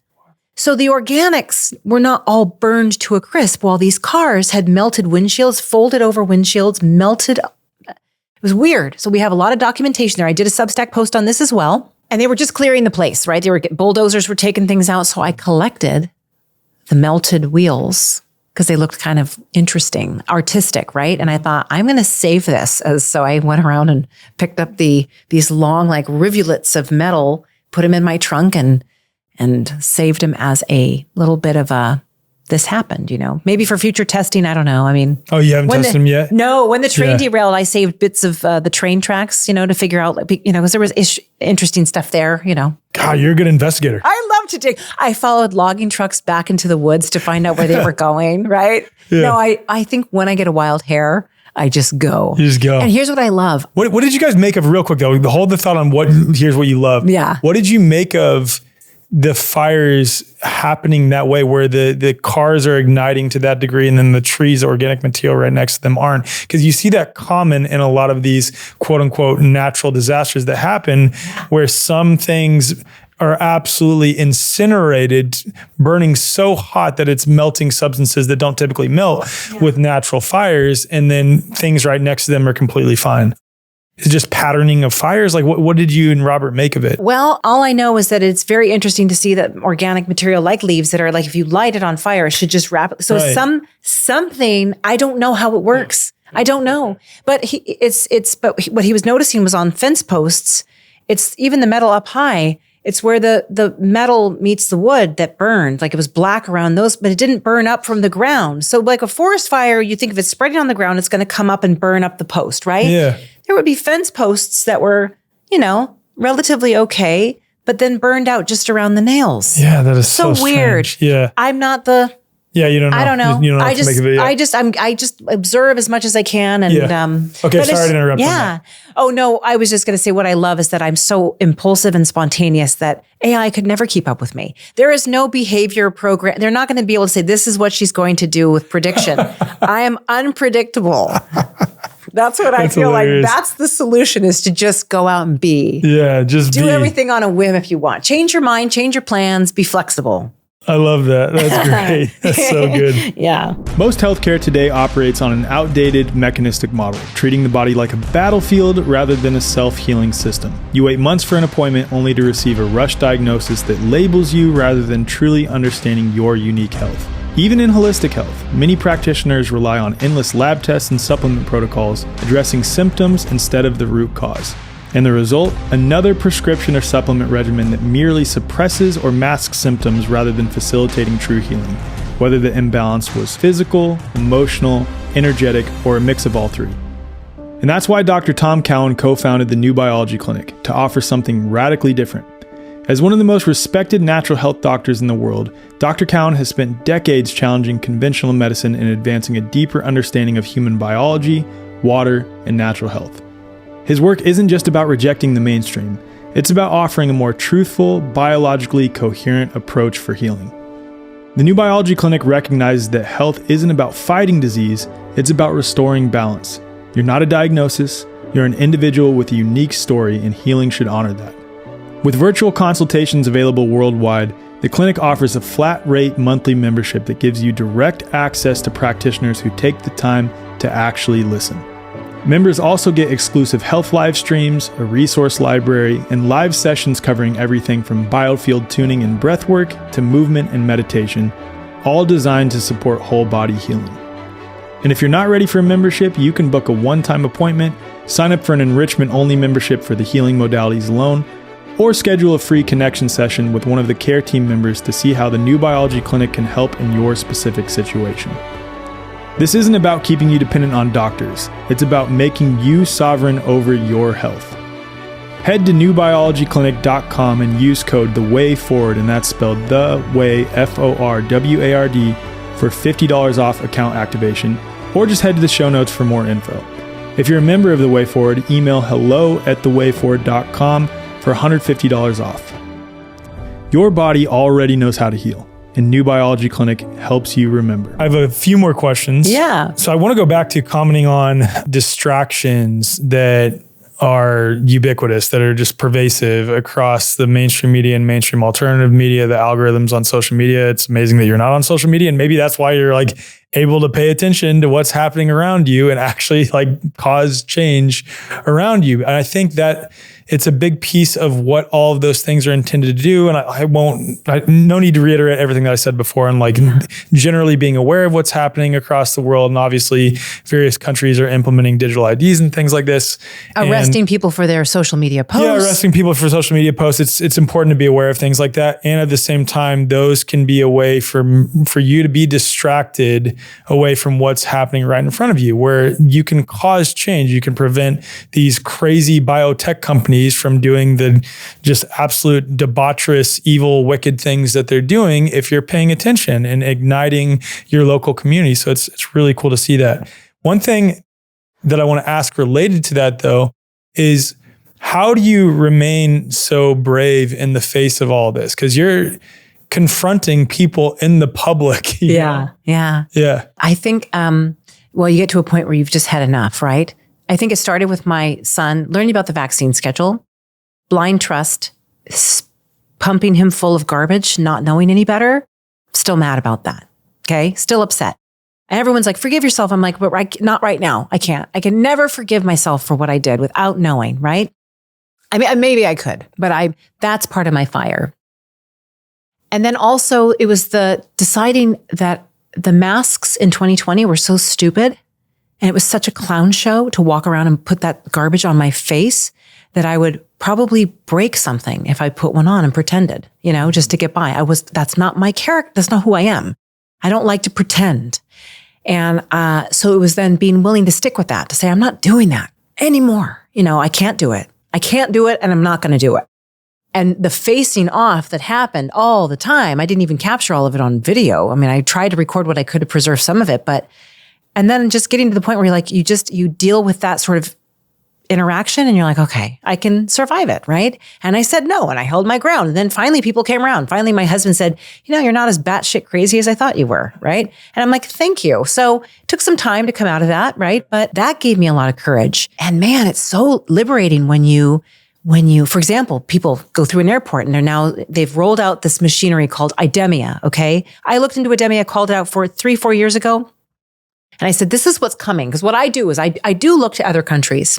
Speaker 1: So the organics were not all burned to a crisp while these cars had melted windshields, folded over windshields, melted. It was weird. So we have a lot of documentation there. I did a Substack post on this as well. And they were just clearing the place, right? Bulldozers were taking things out. So I collected the melted wheels because they looked kind of interesting, artistic, right? And I thought, I'm going to save this. So I went around and picked up these long, like rivulets of metal, put them in my trunk and saved them as a little bit of this happened, maybe for future testing. I don't know. I mean,
Speaker 2: oh, you haven't tested them yet?
Speaker 1: No, when the train derailed, I saved bits of the train tracks, to figure out, because there was interesting stuff there,
Speaker 2: God, you're a good investigator.
Speaker 1: I love to dig. I followed logging trucks back into the woods to find out where they were going, right? Yeah. No, I think when I get a wild hair, I just go.
Speaker 2: You just go.
Speaker 1: And here's what I love.
Speaker 2: What did you guys make of, real quick though, hold the thought on here's what you love.
Speaker 1: Yeah.
Speaker 2: What did you make of the fires happening that way where the cars are igniting to that degree and then the trees, the organic material right next to them aren't? Because you see that common in a lot of these quote unquote natural disasters that happen where some things are absolutely incinerated, burning so hot that it's melting substances that don't typically melt with natural fires. And then things right next to them are completely fine. It's just patterning of fires. Like what did you and Robert make of it?
Speaker 1: Well, all I know is that it's very interesting to see that organic material like leaves that are like, if you light it on fire, it should just rapidly. So something, I don't know how it works. I don't know. But but what he was noticing was on fence posts, it's even the metal up high. It's where the metal meets the wood that burned. Like it was black around those, but it didn't burn up from the ground. So like a forest fire, you think if it's spreading on the ground, it's going to come up and burn up the post, right?
Speaker 2: Yeah.
Speaker 1: There would be fence posts that were, relatively okay, but then burned out just around the nails.
Speaker 2: Yeah, that is so
Speaker 1: weird.
Speaker 2: Strange. Yeah.
Speaker 1: I'm not the...
Speaker 2: Yeah, you don't know.
Speaker 1: I don't know.
Speaker 2: You don't know what to make of it yet.
Speaker 1: I just observe as much as I can. And
Speaker 2: okay, sorry to interrupt.
Speaker 1: Yeah. Oh no, I was just going to say what I love is that I'm so impulsive and spontaneous that AI could never keep up with me. There is no behavior program. They're not going to be able to say this is what she's going to do with prediction. I am unpredictable. That's what I feel hilarious. Like. That's the solution, is to just go out and be.
Speaker 2: Yeah, just
Speaker 1: do everything on a whim if you want. Change your mind, change your plans, be flexible.
Speaker 2: I love that. That's great. That's so good.
Speaker 1: Yeah.
Speaker 2: Most healthcare today operates on an outdated mechanistic model, treating the body like a battlefield rather than a self-healing system. You wait months for an appointment only to receive a rush diagnosis that labels you rather than truly understanding your unique health. Even in holistic health, many practitioners rely on endless lab tests and supplement protocols, addressing symptoms instead of the root cause. And the result? Another prescription or supplement regimen that merely suppresses or masks symptoms rather than facilitating true healing. whether the imbalance was physical, emotional, energetic, or a mix of all three. And that's why Dr. Tom Cowan co-founded the New Biology Clinic, to offer something radically different. As one of the most respected natural health doctors in the world, Dr. Cowan has spent decades challenging conventional medicine and advancing a deeper understanding of human biology, water, and natural health. His work isn't just about rejecting the mainstream, it's about offering a more truthful, biologically coherent approach for healing. The New Biology Clinic recognizes that health isn't about fighting disease, it's about restoring balance. You're not a diagnosis, you're an individual with a unique story, and healing should honor that. With virtual consultations available worldwide, the clinic offers a flat-rate monthly membership that gives you direct access to practitioners who take the time to actually listen. Members also get exclusive health live streams, a resource library, and live sessions covering everything from biofield tuning and breathwork to movement and meditation, all designed to support whole body healing. And if you're not ready for a membership, you can book a one-time appointment, sign up for an enrichment-only membership for the healing modalities alone, or schedule a free connection session with one of the care team members to see how the New Biology Clinic can help in your specific situation. This isn't about keeping you dependent on doctors. It's about making you sovereign over your health. Head to newbiologyclinic.com and use code THEWAYFORWARD, and that's spelled The Way, F-O-R-W-A-R-D, for $50 off account activation, or just head to the show notes for more info. If you're a member of The Way Forward, email hello@thewayforward.com for $150 off. Your body already knows how to heal, and New Biology Clinic helps you remember. I have a few more questions.
Speaker 1: Yeah.
Speaker 2: So I want to go back to commenting on distractions that are ubiquitous, that are just pervasive across the mainstream media and mainstream alternative media, the algorithms on social media. It's amazing that you're not on social media, and maybe that's why you're like able to pay attention to what's happening around you and actually like cause change around you. And I think that it's a big piece of what all of those things are intended to do. And no need to reiterate everything that I said before, and like generally being aware of what's happening across the world. And obviously various countries are implementing digital IDs and things like this.
Speaker 1: Arresting people for their social media posts.
Speaker 2: Yeah, arresting people for social media posts. It's important to be aware of things like that. And at the same time, those can be a way for you to be distracted away from what's happening right in front of you, where you can cause change. You can prevent these crazy biotech companies from doing the just absolute debaucherous, evil, wicked things that they're doing if you're paying attention and igniting your local community. So it's really cool to see that. One thing that I want to ask related to that, though, is how do you remain so brave in the face of all this? Because you're confronting people in the public.
Speaker 1: Yeah. I think, you get to a point where you've just had enough, right? I think it started with my son learning about the vaccine schedule, blind trust, pumping him full of garbage, not knowing any better. Still mad about that. Okay. Still upset. And everyone's like, forgive yourself. I'm like, but not right now. I can't. I can never forgive myself for what I did without knowing, right? I mean, maybe I could, but that's part of my fire. And then also it was the deciding that the masks in 2020 were so stupid. And it was such a clown show to walk around and put that garbage on my face that I would probably break something if I put one on and pretended, just to get by. That's not my character. That's not who I am. I don't like to pretend. And so it was then being willing to stick with that, to say, I'm not doing that anymore. I can't do it. I can't do it, and I'm not going to do it. And the facing off that happened all the time, I didn't even capture all of it on video. I mean, I tried to record what I could to preserve some of it, and then just getting to the point where you're like, you deal with that sort of interaction and you're like, okay, I can survive it, right? And I said no, and I held my ground. And then finally people came around. Finally, my husband said, you're not as batshit crazy as I thought you were, right? And I'm like, thank you. So it took some time to come out of that, right? But that gave me a lot of courage. And man, it's so liberating when you, for example, people go through an airport and they've rolled out this machinery called Idemia, okay? I looked into Idemia, called it out for 3-4 years ago. And I said, this is what's coming. Because what I do is I do look to other countries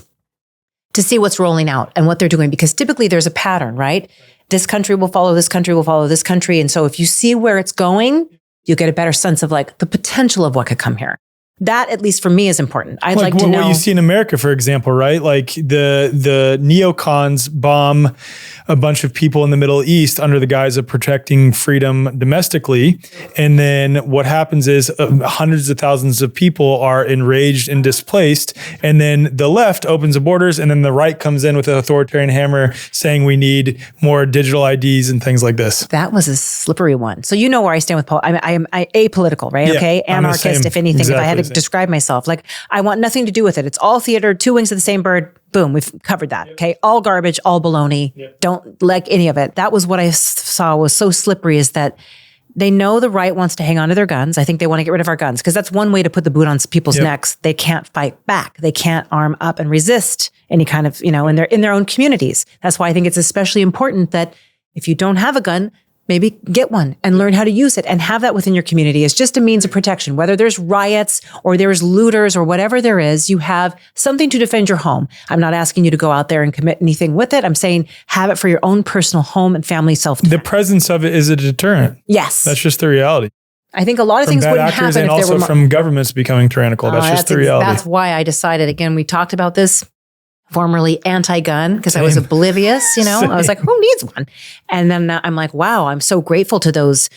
Speaker 1: to see what's rolling out and what they're doing. Because typically there's a pattern, right? This country will follow this country, will follow this country. And so if you see where it's going, you get a better sense of like the potential of what could come here. That, at least for me, is important. I'd like to know
Speaker 2: what you see in America, for example, right? Like the neocons bomb a bunch of people in the Middle East under the guise of protecting freedom domestically. And then what happens is hundreds of thousands of people are enraged and displaced. And then the left opens the borders, and then the right comes in with an authoritarian hammer saying we need more digital IDs and things like this.
Speaker 1: That was a slippery one. So you know where I stand with I'm apolitical, right?
Speaker 2: Yeah,
Speaker 1: okay. Anarchist, if anything,
Speaker 2: exactly
Speaker 1: if I had to describe myself, like I want nothing to do with it. It's all theater, two wings of the same bird. Boom. We've covered that. Okay. All garbage, all baloney. Don't like any of it. That was what I saw was so slippery, is that they know the right wants to hang on to their guns. I think they want to get rid of our guns because that's one way to put the boot on people's necks. They can't fight back. They can't arm up and resist any kind of, in their own communities. That's why I think it's especially important that if you don't have a gun, maybe get one and learn how to use it and have that within your community as just a means of protection. Whether there's riots or there's looters or whatever there is, you have something to defend your home. I'm not asking you to go out there and commit anything with it. I'm saying have it for your own personal home and family self-defense.
Speaker 2: The presence of it is a deterrent.
Speaker 1: Yes.
Speaker 2: That's just the reality.
Speaker 1: I think a lot of things wouldn't happen if
Speaker 2: and
Speaker 1: there
Speaker 2: also
Speaker 1: were
Speaker 2: from governments becoming tyrannical. That's just the reality.
Speaker 1: That's why I decided, again, we talked about this, formerly anti-gun, because I was oblivious, I was like, who needs one? And then I'm like, wow, I'm so grateful to those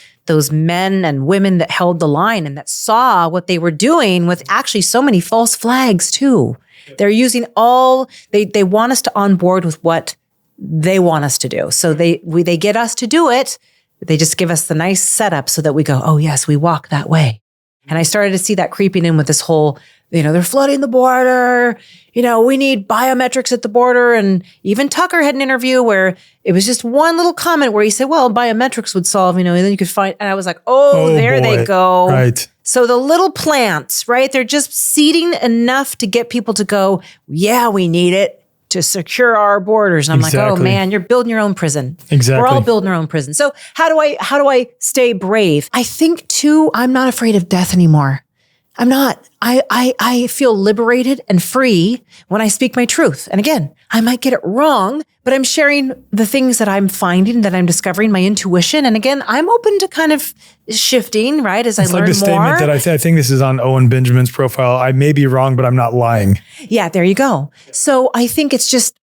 Speaker 1: men and women that held the line and that saw what they were doing with actually so many false flags too. They're using they want us to on board with what they want us to do. So they get us to do it. They just give us the nice setup so that we go, oh yes, we walk that way. And I started to see that creeping in with this whole, they're flooding the border. We need biometrics at the border. And even Tucker had an interview where it was just one little comment where he said, well, biometrics would solve, and then you could find, and I was like, there boy. They go.
Speaker 2: Right.
Speaker 1: So the little plants, right? They're just seeding enough to get people to go, yeah, we need it to secure our borders. And I'm like, oh man, you're building your own prison.
Speaker 2: Exactly.
Speaker 1: We're all building our own prison. So how do I stay brave? I think too, I'm not afraid of death anymore. I'm not. I feel liberated and free when I speak my truth. And again, I might get it wrong, but I'm sharing the things that I'm finding, that I'm discovering, my intuition. And again, I'm open to kind of shifting, right? As
Speaker 2: it's
Speaker 1: I learn more.
Speaker 2: It's like the statement that I think this is on Owen Benjamin's profile. I may be wrong, but I'm not lying.
Speaker 1: Yeah, there you go. So I think it's just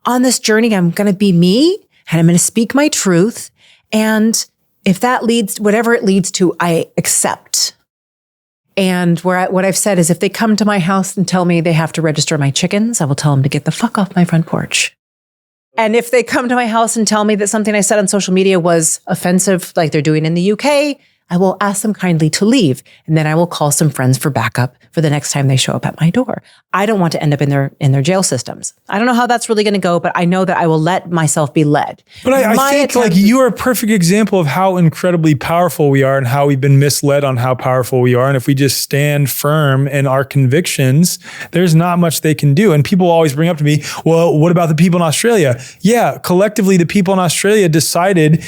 Speaker 1: on this journey, I'm going to be me and I'm going to speak my truth. And if that leads, whatever it leads to, I accept. And what I've said is if they come to my house and tell me they have to register my chickens, I will tell them to get the fuck off my front porch. And if they come to my house and tell me that something I said on social media was offensive, like they're doing in the UK, I will ask them kindly to leave. And then I will call some friends for backup for the next time they show up at my door. I don't want to end up in their jail systems. I don't know how that's really going to go, but I know that I will let myself be led.
Speaker 2: But I think like you are a perfect example of how incredibly powerful we are and how we've been misled on how powerful we are. And if we just stand firm in our convictions, there's not much they can do. And people always bring up to me, well, what about the people in Australia? Yeah, collectively, the people in Australia decided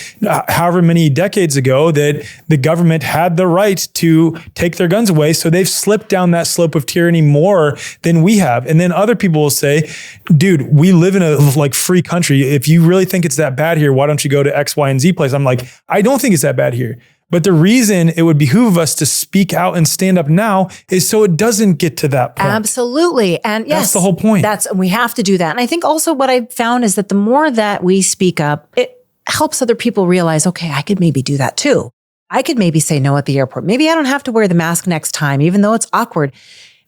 Speaker 2: however many decades ago that the government had the right to take their guns away. So they've slipped down that slope of tyranny more than we have. And then other people will say, dude, we live in a free country. If you really think it's that bad here, why don't you go to X, Y, and Z place? I'm like, I don't think it's that bad here. But the reason it would behoove us to speak out and stand up now is so it doesn't get to that point.
Speaker 1: Absolutely. And yes,
Speaker 2: that's the whole point.
Speaker 1: We have to do that. And I think also what I found is that the more that we speak up, it helps other people realize, okay, I could maybe do that too. I could maybe say no at the airport. Maybe I don't have to wear the mask next time, even though it's awkward.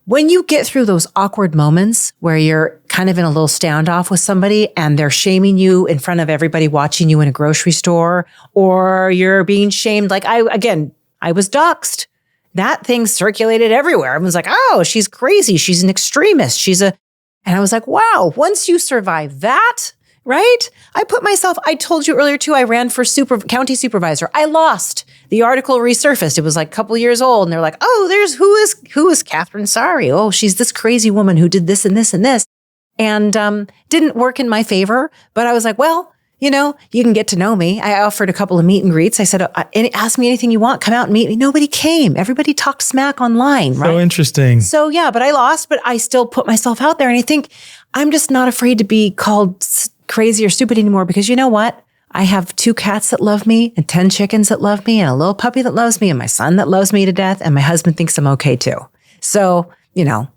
Speaker 1: When you get through those awkward moments where you're kind of in a little standoff with somebody and they're shaming you in front of everybody watching you in a grocery store, or you're being shamed, like I was doxxed. That thing circulated everywhere. Everyone's like, oh, she's crazy. She's an extremist. And I was like, wow, once you survive that, right? I told you earlier too, I ran for county supervisor. I lost. The article resurfaced. It was like a couple years old. And they're like, oh, who is Kathryn Saari? Oh, she's this crazy woman who did this and this and this. And didn't work in my favor. But I was like, well, you can get to know me. I offered a couple of meet and greets. I said, ask me anything you want. Come out and meet me. Nobody came. Everybody talked smack online, right?
Speaker 2: So interesting.
Speaker 1: So yeah, but I lost, but I still put myself out there. And I think I'm just not afraid to be called crazy or stupid anymore, because you know what? I have 2 cats that love me and 10 chickens that love me and a little puppy that loves me and my son that loves me to death. And my husband thinks I'm okay too. So, I'm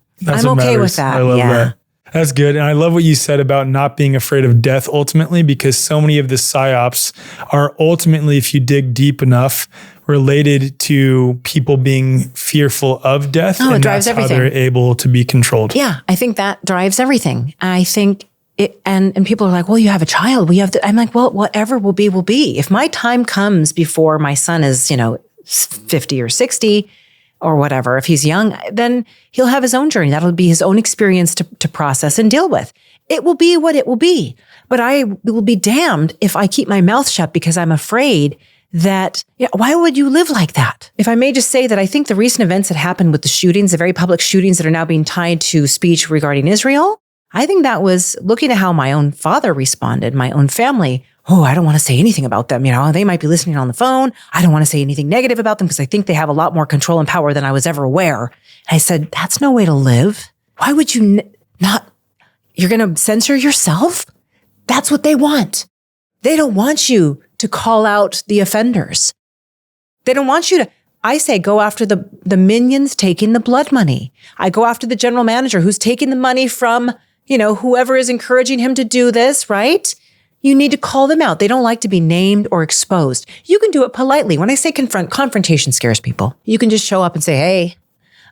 Speaker 1: okay with that.
Speaker 2: I love that. That's good. And I love what you said about not being afraid of death ultimately, because so many of the psyops are ultimately, if you dig deep enough, related to people being fearful of death.
Speaker 1: Oh,
Speaker 2: and
Speaker 1: it drives
Speaker 2: that's
Speaker 1: everything.
Speaker 2: how they're able to be controlled.
Speaker 1: Yeah, I think that drives everything. I think it, and people are like, well, you have a child. We have to, I'm like, well, whatever will be, will be. If my time comes before my son is, 50 or 60 or whatever, if he's young, then he'll have his own journey. That'll be his own experience to process and deal with. It will be what it will be. But I will be damned if I keep my mouth shut because I'm afraid that, why would you live like that? If I may just say that I think the recent events that happened with the shootings, the very public shootings that are now being tied to speech regarding Israel, I think that was looking at how my own father responded, my own family. Oh, I don't want to say anything about them. They might be listening on the phone. I don't want to say anything negative about them because I think they have a lot more control and power than I was ever aware. And I said, that's no way to live. Why would you not? You're going to censor yourself? That's what they want. They don't want you to call out the offenders. They don't want you to, I say, go after the minions taking the blood money. I go after the general manager who's taking the money from, whoever is encouraging him to do this, right? You need to call them out. They don't like to be named or exposed. You can do it politely. When I say confrontation scares people. You can just show up and say, hey,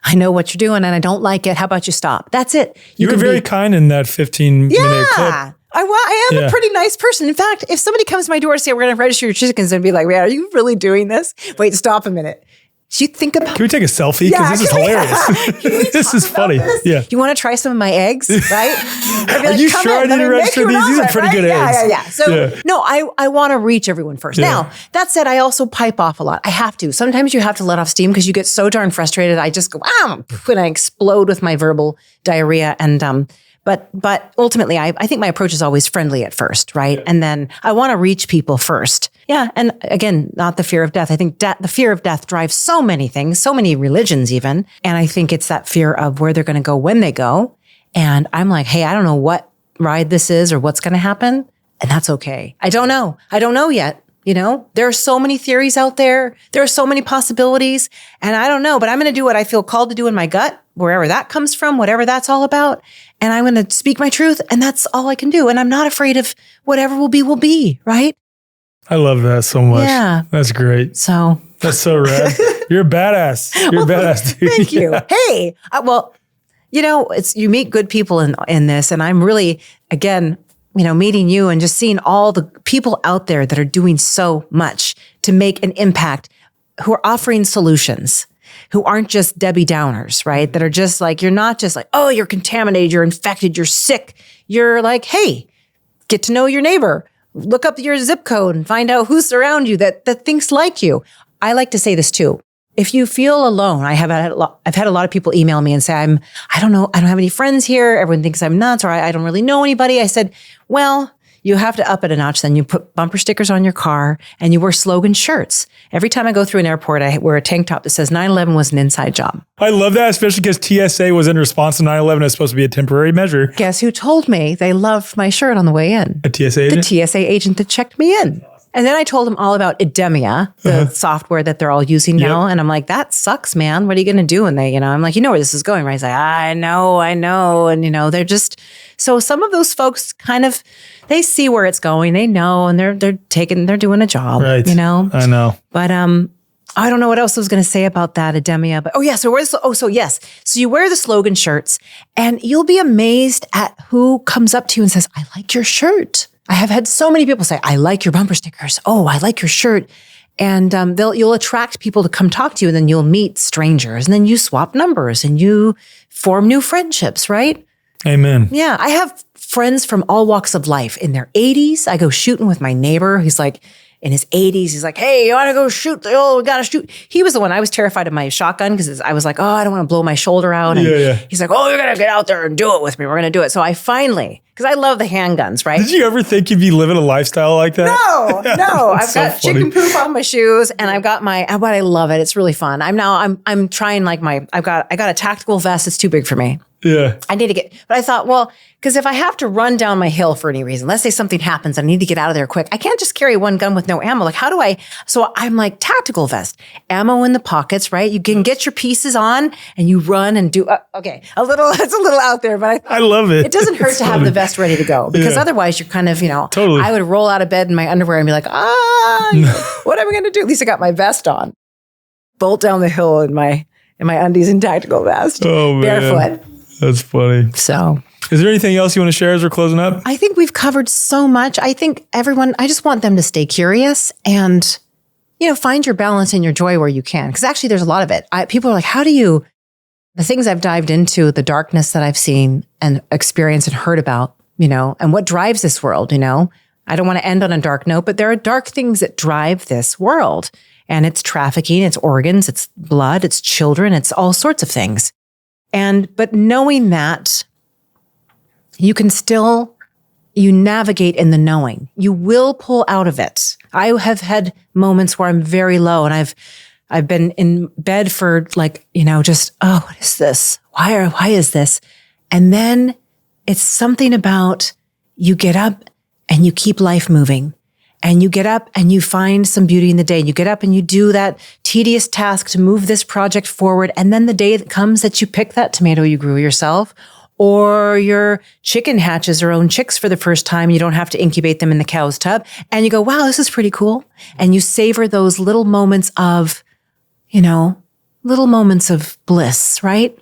Speaker 1: I know what you're doing and I don't like it. How about you stop? That's it.
Speaker 2: You were very kind in that 15-minute clip.
Speaker 1: I am a pretty nice person. In fact, if somebody comes to my door and say, we're going to register your chickens, and be like, are you really doing this? Wait, stop a minute. Do you think about?
Speaker 2: Can we take a selfie? Because this is hilarious. This is funny. This? Yeah.
Speaker 1: You want to try some of my eggs, right?
Speaker 2: Are you sure I need to register these? These are pretty good eggs.
Speaker 1: Yeah. So no, I want to reach everyone first. Yeah. Now, that said, I also pipe off a lot. I have to. Sometimes you have to let off steam because you get so darn frustrated. I just go, and I explode with my verbal diarrhea. And but ultimately, I think my approach is always friendly at first, right? Yeah. And then I want to reach people first. Yeah. And again, not the fear of death. I think the fear of death drives so many things, so many religions even. And I think it's that fear of where they're going to go when they go. And I'm like, hey, I don't know what ride this is or what's going to happen. And that's okay. I don't know. I don't know yet. There are so many theories out there. There are so many possibilities. And I don't know, but I'm going to do what I feel called to do in my gut, wherever that comes from, whatever that's all about. And I'm going to speak my truth. And that's all I can do. And I'm not afraid of whatever will be, right? I
Speaker 2: love that so much.
Speaker 1: Yeah.
Speaker 2: That's great.
Speaker 1: So.
Speaker 2: That's so rad. You're a badass. You're a badass, dude.
Speaker 1: Thank you. Yeah. Hey, you meet good people in this. And I'm really, again, meeting you and just seeing all the people out there that are doing so much to make an impact, who are offering solutions, who aren't just Debbie Downers, right? That are just like, you're not just like, oh, you're contaminated, you're infected, you're sick. You're like, hey, get to know your neighbor, look up your zip code and find out who's around you that thinks like you. I like to say this too. If you feel alone, I've had a lot of people email me and say, I don't know, I don't have any friends here. Everyone thinks I'm nuts, or I don't really know anybody. I said, well, you have to up it a notch. Then you put bumper stickers on your car and you wear slogan shirts. Every time I go through an airport, I wear a tank top that says 9/11 was an inside job.
Speaker 2: I love that, especially because TSA was in response to 9/11. It's supposed to be a temporary measure.
Speaker 1: Guess who told me they loved my shirt on the way in?
Speaker 2: A TSA agent?
Speaker 1: The TSA agent that checked me in. And then I told them all about Idemia, the software that they're all using now. And I'm like, that sucks, man. What are you going to do? And they, I'm like, where this is going, right? He's like, I know. And, they're just, so some of those folks kind of, they see where it's going. They know, and they're doing a job,
Speaker 2: right. I know.
Speaker 1: But, I don't know what else I was going to say about that, Idemia, but so you wear the slogan shirts and you'll be amazed at who comes up to you and says, I like your shirt. I have had so many people say, I like your bumper stickers. Oh, I like your shirt. And you'll attract people to come talk to you, and then you'll meet strangers, and then you swap numbers and you form new friendships, right?
Speaker 2: Amen.
Speaker 1: Yeah. I have friends from all walks of life in their 80s. I go shooting with my neighbor. He's like in his 80s. He's like, hey, you want to go shoot? Oh, we got to shoot. He was the one. I was terrified of my shotgun because I was like, oh, I don't want to blow my shoulder out. And he's like, oh, you're going to get out there and do it with me. We're going to do it. So I finally, because I love the handguns, right?
Speaker 2: Did you ever think you'd be living a lifestyle like that?
Speaker 1: No. I've
Speaker 2: so
Speaker 1: got chicken poop on my shoes, and I've got but I love it. It's really fun. I'm trying like I got a tactical vest. It's too big for me.
Speaker 2: Yeah.
Speaker 1: I need to but I thought, well, because if I have to run down my hill for any reason, let's say something happens, I need to get out of there quick. I can't just carry one gun with no ammo. Like, how do I? So I'm like, tactical vest, ammo in the pockets, right? You can get your pieces on and you run and do, okay, it's a little out there, but
Speaker 2: I love it.
Speaker 1: It doesn't hurt to have the vest ready to go because otherwise you're kind of,
Speaker 2: Totally.
Speaker 1: I would roll out of bed in my underwear and be like, what am I going to do? At least I got my vest on. Bolt down the hill in my undies and tactical vest.
Speaker 2: Oh, man.
Speaker 1: Barefoot.
Speaker 2: That's funny.
Speaker 1: So,
Speaker 2: is there anything else you want to share as we're closing up?
Speaker 1: I think we've covered so much. I think I just want them to stay curious and, find your balance and your joy where you can. Because actually there's a lot of it. People are like, the things I've dived into, the darkness that I've seen and experienced and heard about, and what drives this world, I don't want to end on a dark note, but there are dark things that drive this world. And it's trafficking, it's organs, it's blood, it's children, it's all sorts of things. But knowing that you navigate in the knowing, you will pull out of it. I have had moments where I'm very low and I've been in bed for what is this? Why is this? And then it's something about you get up and you keep life moving. And you get up and you find some beauty in the day. And you get up and you do that tedious task to move this project forward. And then the day that comes that you pick that tomato you grew yourself, or your chicken hatches their own chicks for the first time. You don't have to incubate them in the cow's tub. And you go, wow, this is pretty cool. And you savor those little moments of, bliss, right?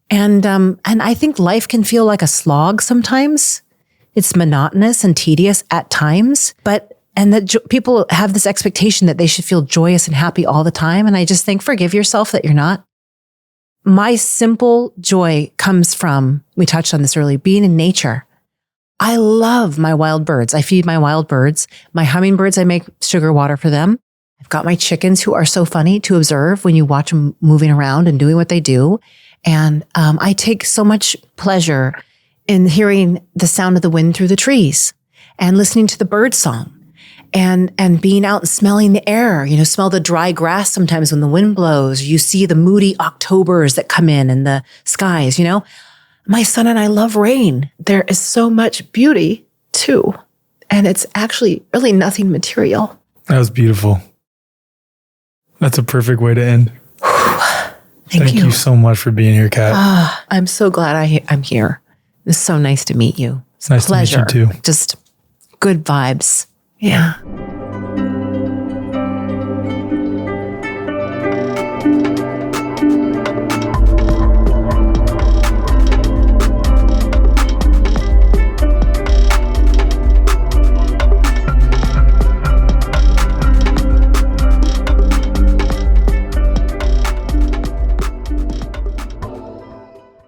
Speaker 1: And I think life can feel like a slog sometimes. It's monotonous and tedious at times, and that people have this expectation that they should feel joyous and happy all the time. And I just think, forgive yourself that you're not. My simple joy comes from, we touched on this earlier, being in nature. I love my wild birds. I feed my wild birds. My hummingbirds, I make sugar water for them. I've got my chickens who are so funny to observe when you watch them moving around and doing what they do. And I take so much pleasure in hearing the sound of the wind through the trees and listening to the bird song. And being out and smelling the air, smell the dry grass sometimes when the wind blows. You see the moody Octobers that come in the skies, My son and I love rain. There is so much beauty too. And it's actually really nothing material.
Speaker 2: That was beautiful. That's a perfect way to end. Thank you so much for being here, Kat.
Speaker 1: I'm so glad I'm here. It's so nice to meet you.
Speaker 2: It's nice
Speaker 1: Pleasure.
Speaker 2: to meet you too.
Speaker 1: Just good vibes. Yeah.